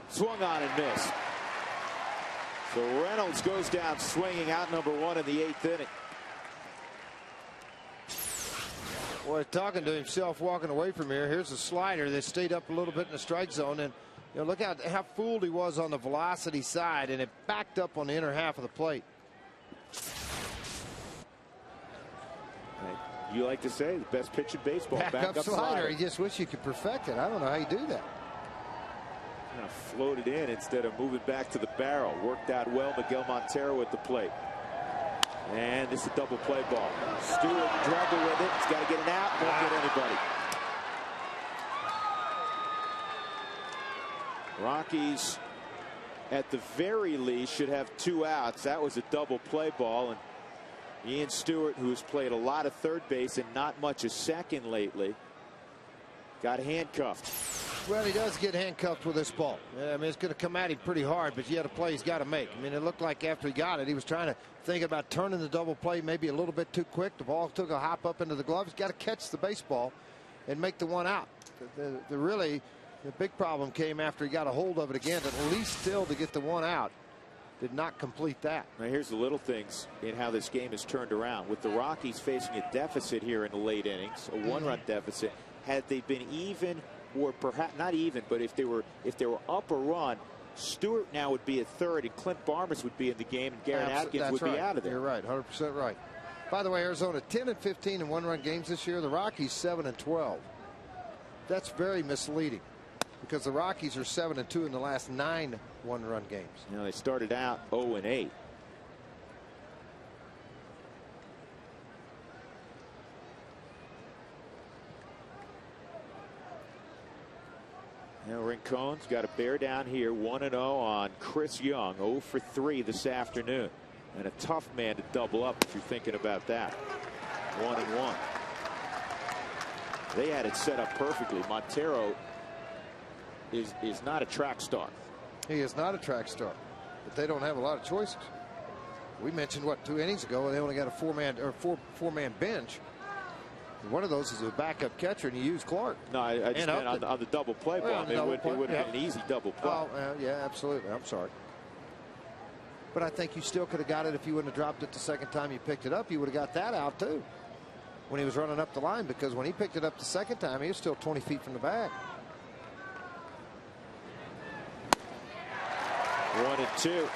Swung on and missed. So Reynolds goes down swinging out number 1 in the 8th inning. Boy, talking to himself walking away from here. Here's a slider that stayed up a little bit in the strike zone, and you know, look how fooled he was on the velocity side, and it backed up on the inner half of the plate. You like to say the best pitch in baseball. Back up slider. You just wish you could perfect it. I don't know how you do that. Kind of floated in instead of moving back to the barrel. Worked out well. Miguel Montero at the plate. And this is a double play ball. Stewart dribbled with it. He's got to get an out. Won't get anybody. Rockies, at the very least, should have 2 outs. That was a double play ball. And Ian Stewart, who's played a lot of third base and not much of second lately, got handcuffed. Well, he does get handcuffed with this ball. I mean, it's going to come at him pretty hard, but yet a play he's got to make. I mean, it looked like after he got it, he was trying to think about turning the double play maybe a little bit too quick. The ball took a hop up into the glove. He's got to catch the baseball and make the 1 out. The big problem came after he got a hold of it again, at least still to get the 1 out. Did not complete that. Now here's the little things in how this game is turned around. With the Rockies facing a deficit here in the late innings, a 1-run deficit, had they been even, or perhaps not even, but if they were up a run, Stewart now would be at third, and Clint Barmes would be in the game, and Garrett Atkins would be out of there. You're right, 100% right. By the way, Arizona 10-15 in one-run games this year. The Rockies 7-12. That's very misleading because the Rockies are 7-2 in the last 9 one-run games. You know, they started out 0-8. Now Rincon's got a bear down here, 1-0 on Chris Young, 0 for 3 this afternoon. And a tough man to double up if you're thinking about that. 1-1. They had it set up perfectly. Montero is not a track star. He is not a track star, but they don't have a lot of choices. We mentioned, what, 2 innings ago, they only got a four-man bench. One of those is a backup catcher, and you use Clark. No, I just meant on the double play ball. It would have been an easy double play. Oh, yeah, absolutely. I'm sorry. But I think you still could have got it if you wouldn't have dropped it the second time you picked it up. You would have got that out, too, when he was running up the line, because when he picked it up the second time, he was still 20 feet from the bag. 1-2.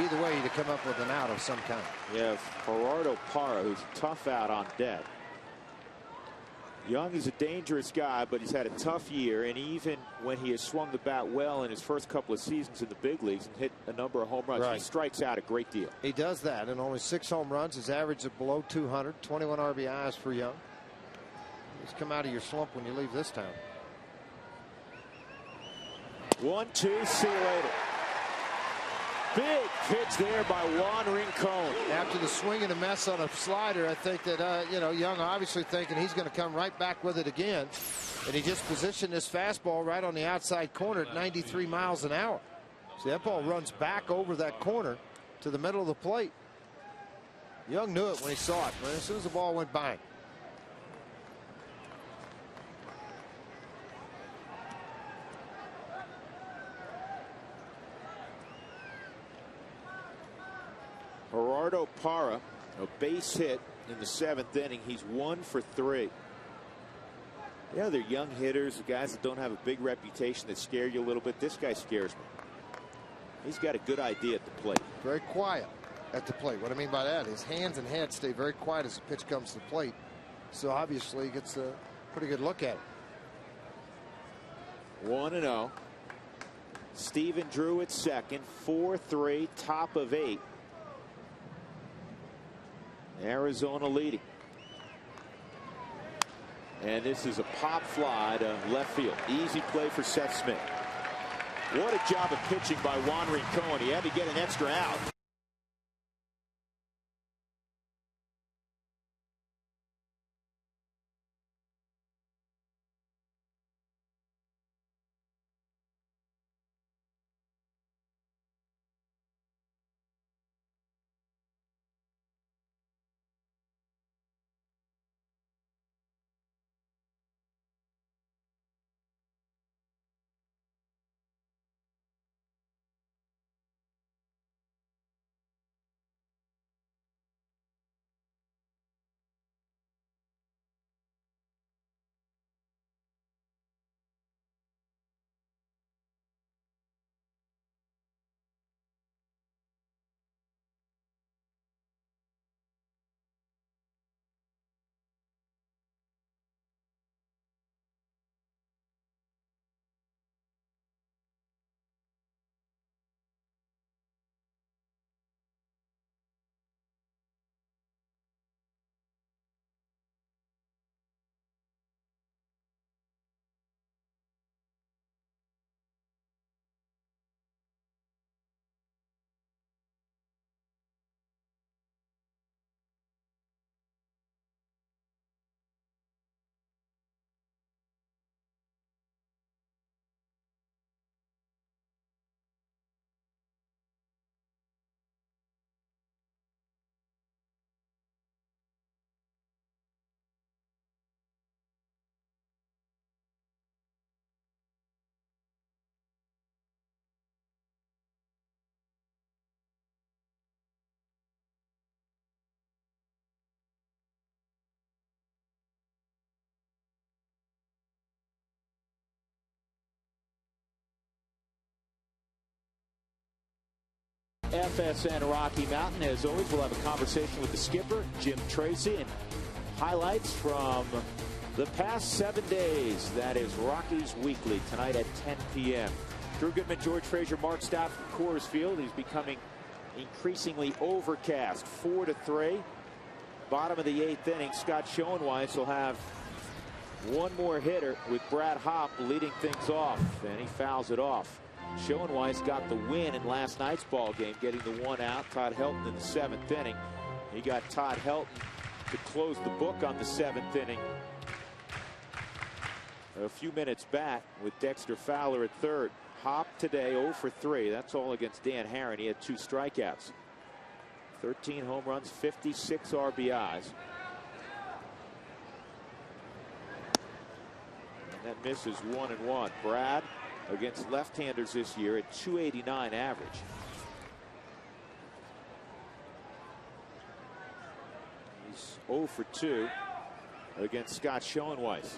Either way, to come up with an out of some kind. Yeah, Gerardo Parra, who's tough out on deck. Young is a dangerous guy, but he's had a tough year, and even when he has swung the bat well in his first couple of seasons in the big leagues and hit a number of home runs, he strikes out a great deal. He does that, and only 6 home runs. His average is below 200, 21 RBIs for Young. Just come out of your slump when you leave this town. 1-2, see you later. Big pitch there by Juan Rincon. After the swing and a mess on a slider, I think that, Young obviously thinking he's going to come right back with it again. And he just positioned this fastball right on the outside corner at 93 miles an hour. See, that ball runs back over that corner to the middle of the plate. Young knew it when he saw it, but as soon as the ball went by. Gerardo Parra, a base hit in the 7th inning. He's 1 for 3. Yeah, they're young hitters, the guys that don't have a big reputation that scare you a little bit. This guy scares me. He's got a good idea at the plate. Very quiet at the plate. What I mean by that, his hands and head stay very quiet as the pitch comes to the plate. So obviously he gets a pretty good look at it. 1-0. Stephen Drew at second, 4-3, top of 8. Arizona leading. And this is a pop fly to left field. Easy play for Seth Smith. What a job of pitching by Juan Rincon. He had to get an extra out. FSN Rocky Mountain. As always, we'll have a conversation with the skipper, Jim Tracy, and highlights from the past 7 days. That is Rockies Weekly tonight at 10 p.m. Drew Goodman, George Frazier, Mark Stott from Coors Field. He's becoming increasingly overcast. 4-3. Bottom of the 8th inning. Scott Schoenweis will have one more hitter with Brad Hopp leading things off, and he fouls it off. Schoenweis got the win in last night's ball game, getting the one out. Todd Helton in the 7th inning. He got Todd Helton to close the book on the 7th inning a few minutes back with Dexter Fowler at third. Hopp today 0 for 3. That's all against Dan Herron. He had 2 strikeouts. 13 home runs, 56 RBIs. And that misses 1-1. Brad against left-handers this year at 289 average. He's 0 for 2 against Scott Schoenweis.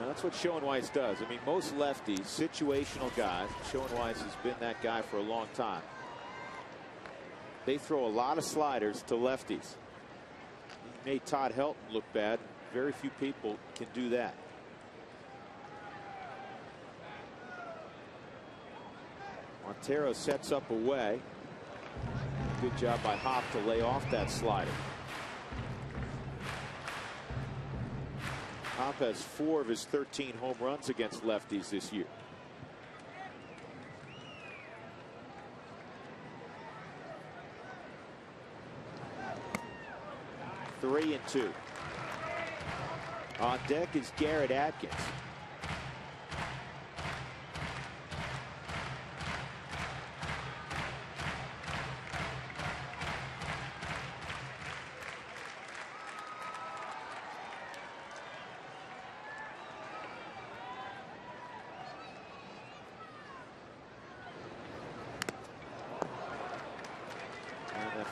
Now, that's what Schoenweis does. I mean, most lefties, situational guys. Schoenweis has been that guy for a long time. They throw a lot of sliders to lefties. He made Todd Helton look bad. Very few people can do that. Montero sets up away. Good job by Hopp to lay off that slider. Hopp has 4 of his 13 home runs against lefties this year. Three and 2. On deck is Garrett Atkins.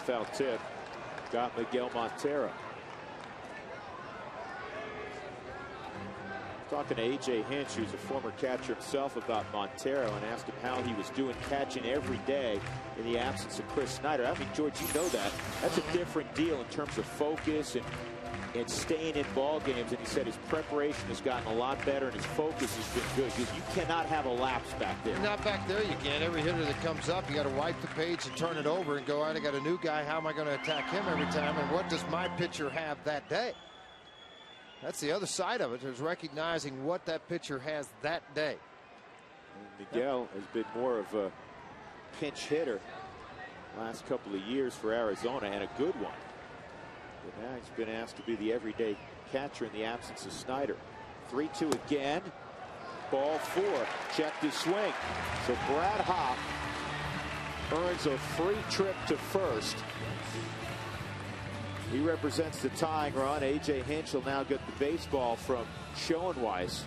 Foul tip got Miguel Montero. Talking to A.J. Hinch, who's a former catcher himself, about Montero, and asked him how he was doing catching every day in the absence of Chris Snyder. I mean, George, you know that. That's a different deal in terms of focus and staying in ball games. And he said his preparation has gotten a lot better and his focus has been good, because you cannot have a lapse back there. Not back there, you can't. Every hitter that comes up, you got to wipe the page and turn it over and go, all right, I got a new guy. How am I going to attack him every time? And what does my pitcher have that day? That's the other side of it, is recognizing what that pitcher has that day. And Miguel has been more of a pinch hitter last couple of years for Arizona, and a good one. But now he's been asked to be the everyday catcher in the absence of Snyder. 3-2 again. Ball 4. Checked his swing. So Brad Hopp earns a free trip to first. He represents the tying run. A.J. Hinch will now get the baseball from Schoenweis,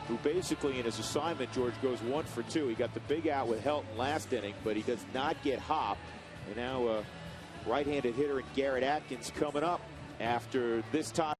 who basically in his assignment, George, goes 1 for 2. He got the big out with Helton last inning, but he does not get Hopp. And now right-handed hitter and Garrett Atkins coming up after this time.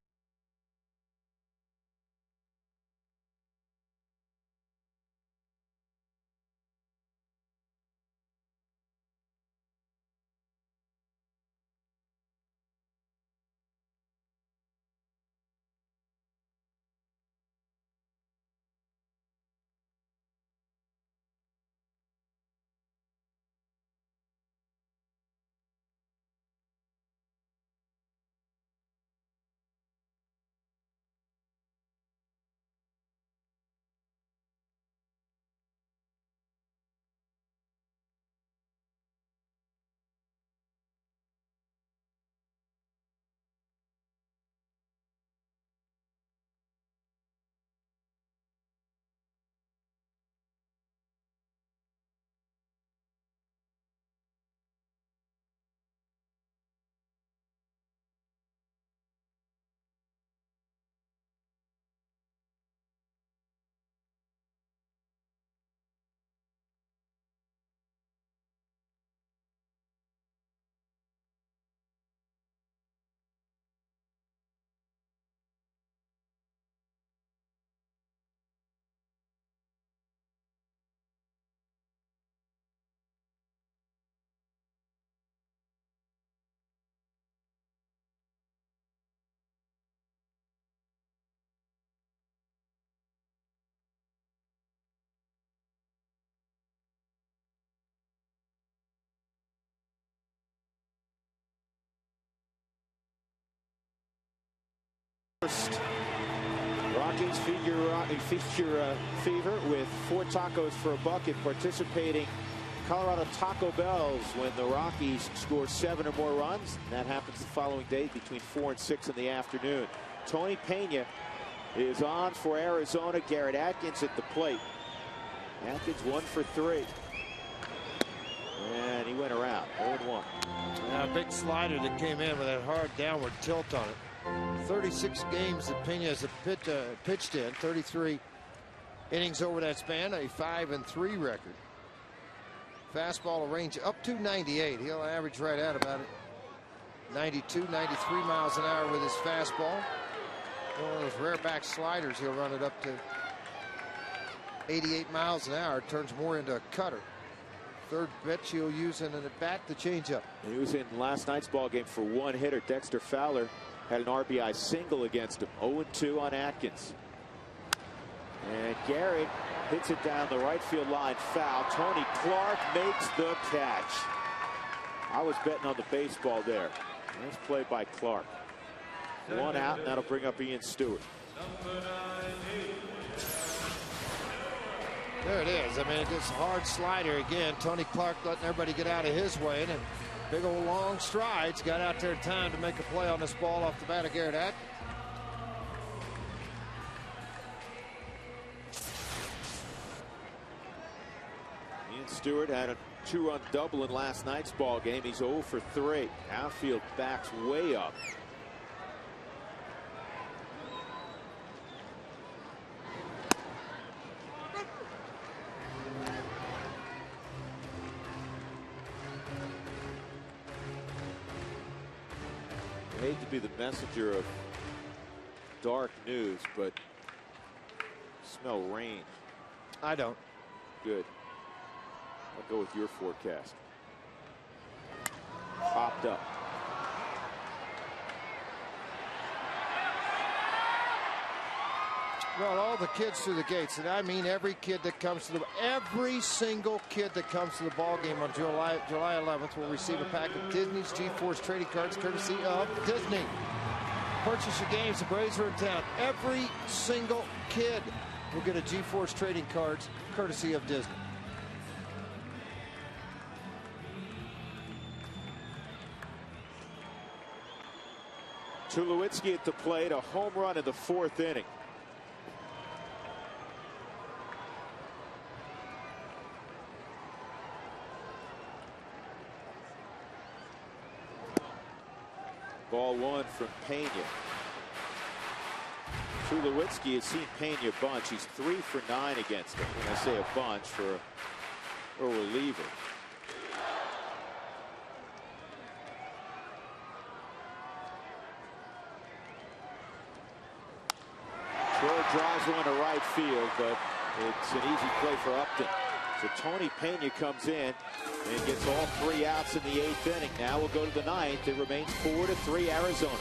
first. Rockies feature fever with 4 tacos for a buck at participating Colorado Taco Bells when the Rockies score 7 or more runs. And that happens the following day between 4 and 6 in the afternoon. Tony Pena is on for Arizona. Garrett Atkins at the plate. Atkins 1 for 3. And he went around 0-1. Now a big slider that came in with that hard downward tilt on it. 36 games that Pena has pitched in, 33 innings over that span, a 5-3 record. Fastball will range up to 98. He'll average right at about 92, 93 miles an hour with his fastball. One of those rare back sliders, he'll run it up to 88 miles an hour. It turns more into a cutter. Third pitch he'll use in an at-bat, the changeup. He was in last night's ball game for 1 hitter. Dexter Fowler had an RBI single against him. 0-2 on Atkins. And Garrett hits it down the right field line, foul. Tony Clark makes the catch. I was betting on the baseball there. Nice play by Clark. 1 out, and that'll bring up Ian Stewart. There it is. I mean, it's a hard slider again. Tony Clark letting everybody get out of his way, and big old long strides. Got out there in time to make a play on this ball off the bat of Garrett Atkins. Ian Stewart had a 2-run double in last night's ball game. He's 0 for 3. Outfield backs way up. I hate to be the messenger of dark news, but smell rain. I don't. Good. I'll go with your forecast. Popped up. Well, all the kids through the gates, and I mean every kid that comes to every single kid that comes to the ball game on July 11th will receive a pack of Disney's G-Force trading cards courtesy of Disney. Purchase your games, the Braves are in town. Every single kid will get a G-Force trading cards courtesy of Disney. Tulowitzki at the plate, a home run in the 4th inning. Ball 1 from Pena. Tulowitzki has seen Pena a bunch. He's 3 for 9 against him. When I say a bunch, for a reliever. Short drives one to right field, but it's an easy play for Upton. So Tony Pena comes in and gets all 3 outs in the 8th inning. Now we'll go to the 9th. It remains 4-3 Arizona.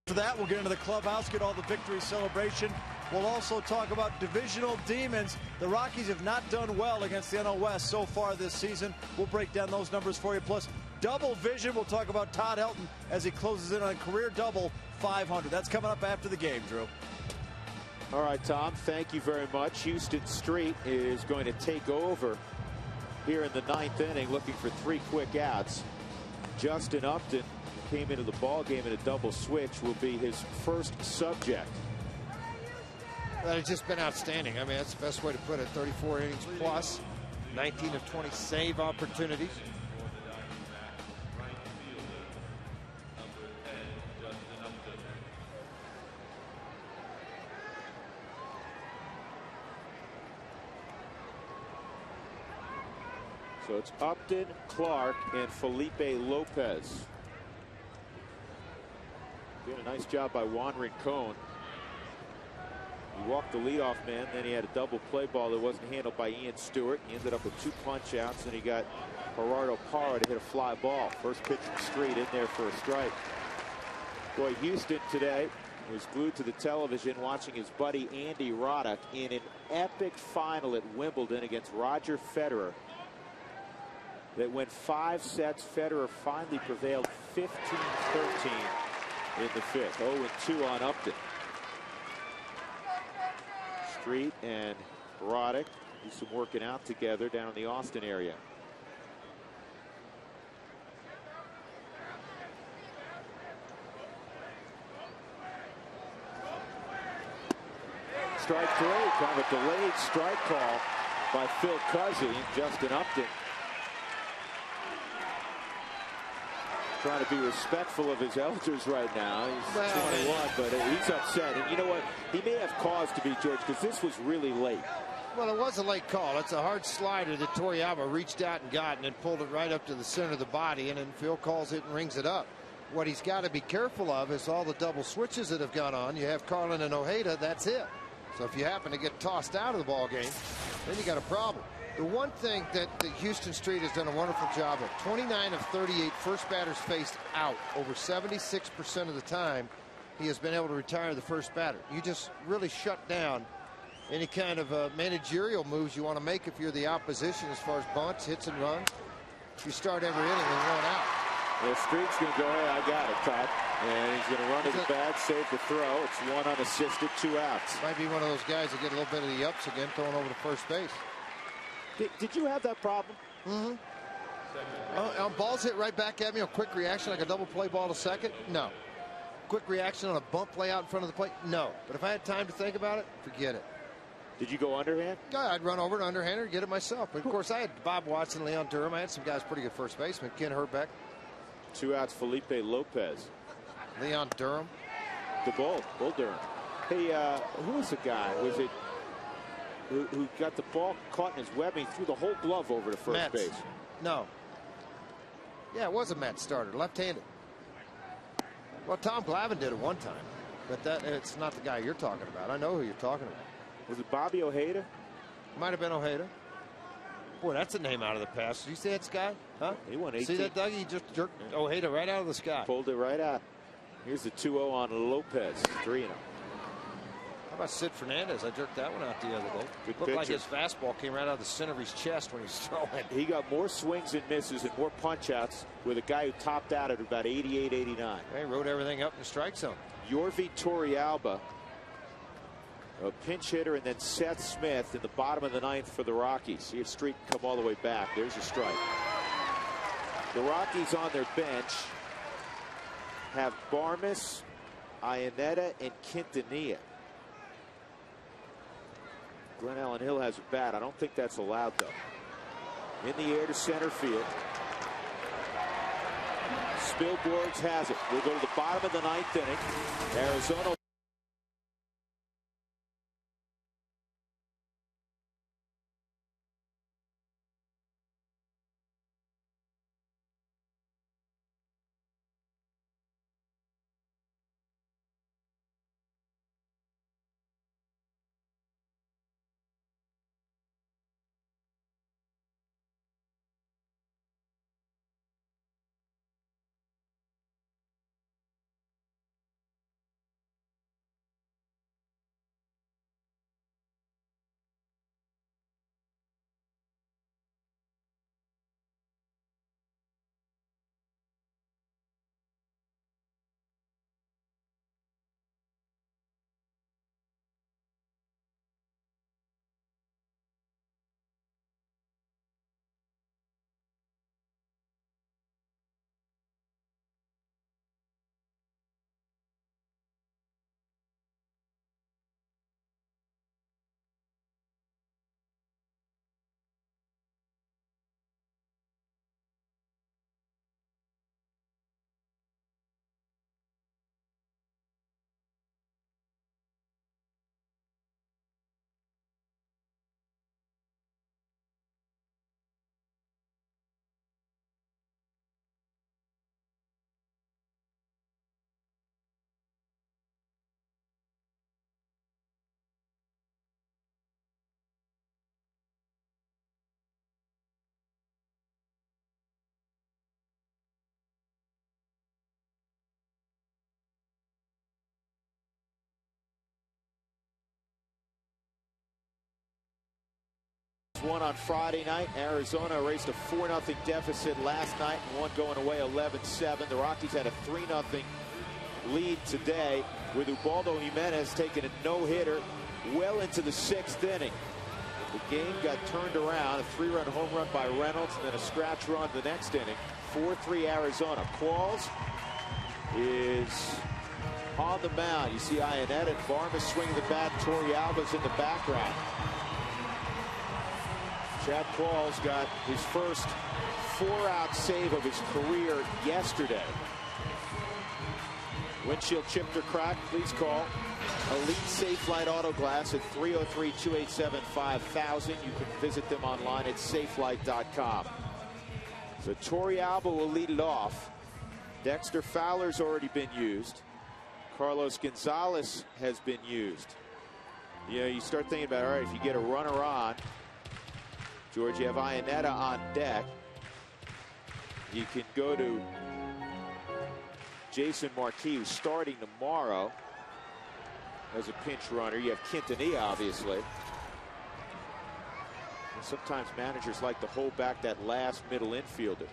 For that, we'll get into the clubhouse, get all the victory celebration. We'll also talk about divisional demons. The Rockies have not done well against the NL West so far this season. We'll break down those numbers for you. Plus, double vision. We'll talk about Todd Helton as he closes in on a career double 500. That's coming up after the game, Drew. All right, Tom, thank you very much. Houston Street is going to take over here in the 9th inning, looking for 3 quick outs. Justin Upton came into the ball game in a double switch, will be his first subject. That has just been outstanding. I mean, that's the best way to put it. 34 innings plus, 19 of 20 save opportunities. So it's Upton, Clark, and Felipe Lopez. Doing a nice job by Juan Rincon. He walked the leadoff man, then he had a double play ball that wasn't handled by Ian Stewart. He ended up with 2 punch outs, and he got Gerardo Parra to hit a fly ball. First pitch from Street in there for a strike. Boy, Houston today was glued to the television watching his buddy Andy Roddick in an epic final at Wimbledon against Roger Federer. That went 5 sets. Federer finally prevailed 15-13 in the 5th. 0-2 on Upton. Street and Roddick do some working out together down in the Austin area. Strike 3, kind of a delayed strike call by Phil Cuzzy. Justin Upton trying to be respectful of his elders right now. He's 21, but he's upset. And you know what? He may have cause to be, George, because this was really late. Well, it was a late call. It's a hard slider that Toriyama reached out and got, and then pulled it right up to the center of the body, and then Phil calls it and rings it up. What he's got to be careful of is all the double switches that have gone on. You have Carlin and Ojeda, that's it. So if you happen to get tossed out of the ball game, then you got a problem. The one thing that Houston Street has done a wonderful job of, 29 of 38 first batters faced out. Over 76% of the time, he has been able to retire the first batter. You just really shut down any kind of managerial moves you want to make if you're the opposition as far as bunts, hits, and runs. You start every inning with 1 out. The Street's going to go, hey, I got it, Todd. And he's going to run to the bag, save the throw. It's 1 unassisted, 2 outs. Might be one of those guys that get a little bit of the ups again, throwing over to first base. Did you have that problem? On balls hit right back at me, a quick reaction like a double play ball to second? No. Quick reaction on a bump play out in front of the plate? No. But if I had time to think about it, forget it. Did you go underhand? Yeah, I'd run over to underhander and get it myself. But of course, I had Bob Watson, Leon Durham. I had some guys pretty good first baseman. Ken Herbeck. 2 outs, Felipe Lopez. Leon Durham. The Bull Durham. Hey, who was the guy? Was it who got the ball caught in his webbing, threw the whole glove over to first base? No. Yeah, it was a Met starter, left-handed. Well, Tom Glavine did it one time, but it's not the guy you're talking about. I know who you're talking about. Was it Bobby Ojeda? Might have been Ojeda. Boy, that's a name out of the past. Did you see that sky? Huh? He won 18. See that, Dougie? He just jerked Ojeda right out of the sky. Pulled it right out. Here's the 2-0 on Lopez. 3-0. How about Sid Fernandez? I jerked that one out the other day. Good Looked pitcher. like his fastball came right out of the center of his chest when he was throwing. He got more swings and misses and more punch outs with a guy who topped out at about 88, 89. He wrote everything up in the strike zone. Yorvi Torrealba, a pinch hitter, and then Seth Smith in the bottom of the 9th for the Rockies. See if Street can come all the way back. There's a strike. The Rockies on their bench have Barmes, Iannetta, and Quintanilla. Glenn Allen Hill has a bat. I don't think that's allowed, though. In the air to center field. Spilborghs has it. We'll go to the bottom of the 9th inning. Arizona One on Friday night. Arizona erased a 4-0 deficit last night and one going away 11-7. The Rockies had a 3-0 lead today with Ubaldo Jimenez taking a no-hitter well into the 6th inning. The game got turned around, a 3-run home run by Reynolds and then a scratch run the next inning. 4-3 Arizona. Qualls is on the mound. You see Ionetta and Varmus swinging the bat. Torrealba's in the background. Chad Qualls got his first 4-out save of his career yesterday. Windshield chipped or cracked, please call Elite Safelite Auto Glass at 303-287-5000. You can visit them online at safelight.com. So Torrealba will lead it off. Dexter Fowler's already been used. Carlos Gonzalez has been used. You know, you start thinking about, all right, if you get a runner on, George, you have Ionetta on deck. You can go to Jason Marquis, who's starting tomorrow as a pinch runner. You have Quintanilla, obviously. And sometimes managers like to hold back that last middle infielder.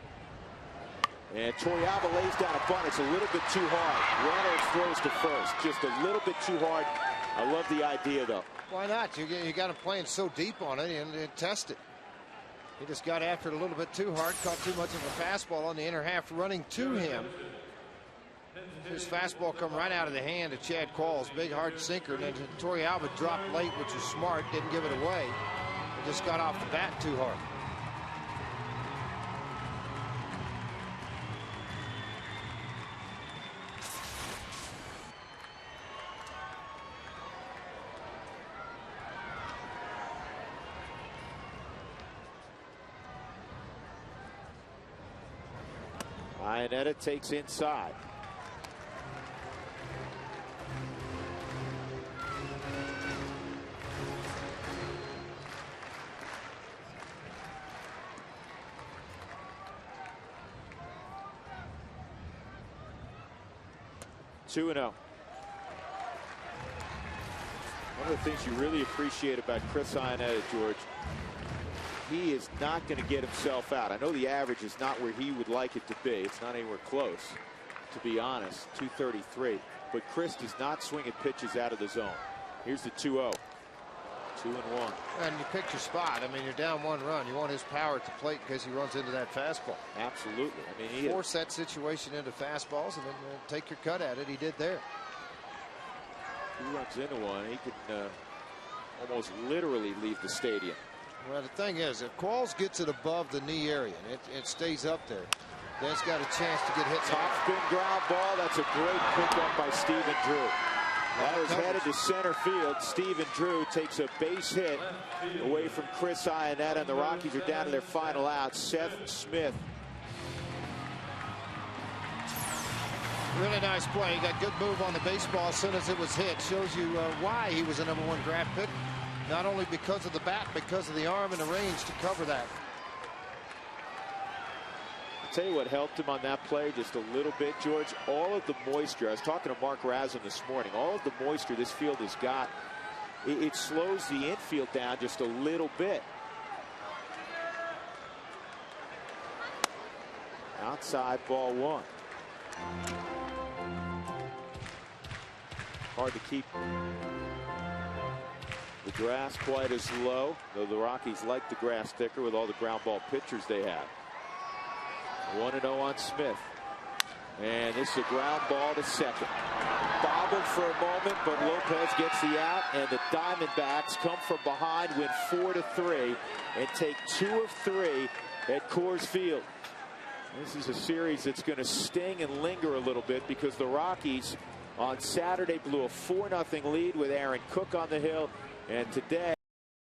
And Torrealba lays down a bunt. It's a little bit too hard. Reynolds throws to first. Just a little bit too hard. I love the idea, though. Why not? You got him playing so deep on it and test it. He just got after it a little bit too hard, caught too much of a fastball on the inner half running to him. His fastball come right out of the hand of Chad Qualls, big hard sinker, and then Torrealba dropped late, which was smart, didn't give it away. It just got off the bat too hard. Ionetta takes inside. Two and 0. One of the things you really appreciate about Chris Ionetta, George, he is not going to get himself out. I know the average is not where he would like it to be. It's not anywhere close, to be honest. 233. But Chris does not swing at pitches out of the zone. Here's the 2-0. 2-1. And you picked your spot. I mean, you're down 1 run. You want his power at the plate because he runs into that fastball. Absolutely. I mean, he force that situation into fastballs and then take your cut at it. He did there. He runs into one. He can almost literally leave the stadium. Well, the thing is, if Qualls gets it above the knee area and it stays up there, then it's got a chance to get hit. Top spin ground ball. That's a great pickup by Stephen Drew. That was headed to center field. Stephen Drew takes a base hit away from Chris Ionetta, and the Rockies are down to their final out. Seth Smith. Really nice play. He got good move on the baseball as soon as it was hit. Shows you why he was a #1 draft pick. Not only because of the bat, because of the arm and the range to cover that. I'll tell you what helped him on that play just a little bit, George. All of the moisture. I was talking to Mark Razum this morning. All of the moisture this field has got, it slows the infield down just a little bit. Outside, ball 1. Hard to keep the grass quite as low, though the Rockies like the grass thicker with all the ground ball pitchers they have. 1-0 on Smith. And this is a ground ball to second. Bobbled for a moment, but Lopez gets the out, and the Diamondbacks come from behind, win 4-3, and take 2 of 3 at Coors Field. This is a series that's going to sting and linger a little bit because the Rockies on Saturday blew a 4-0 lead with Aaron Cook on the hill, and today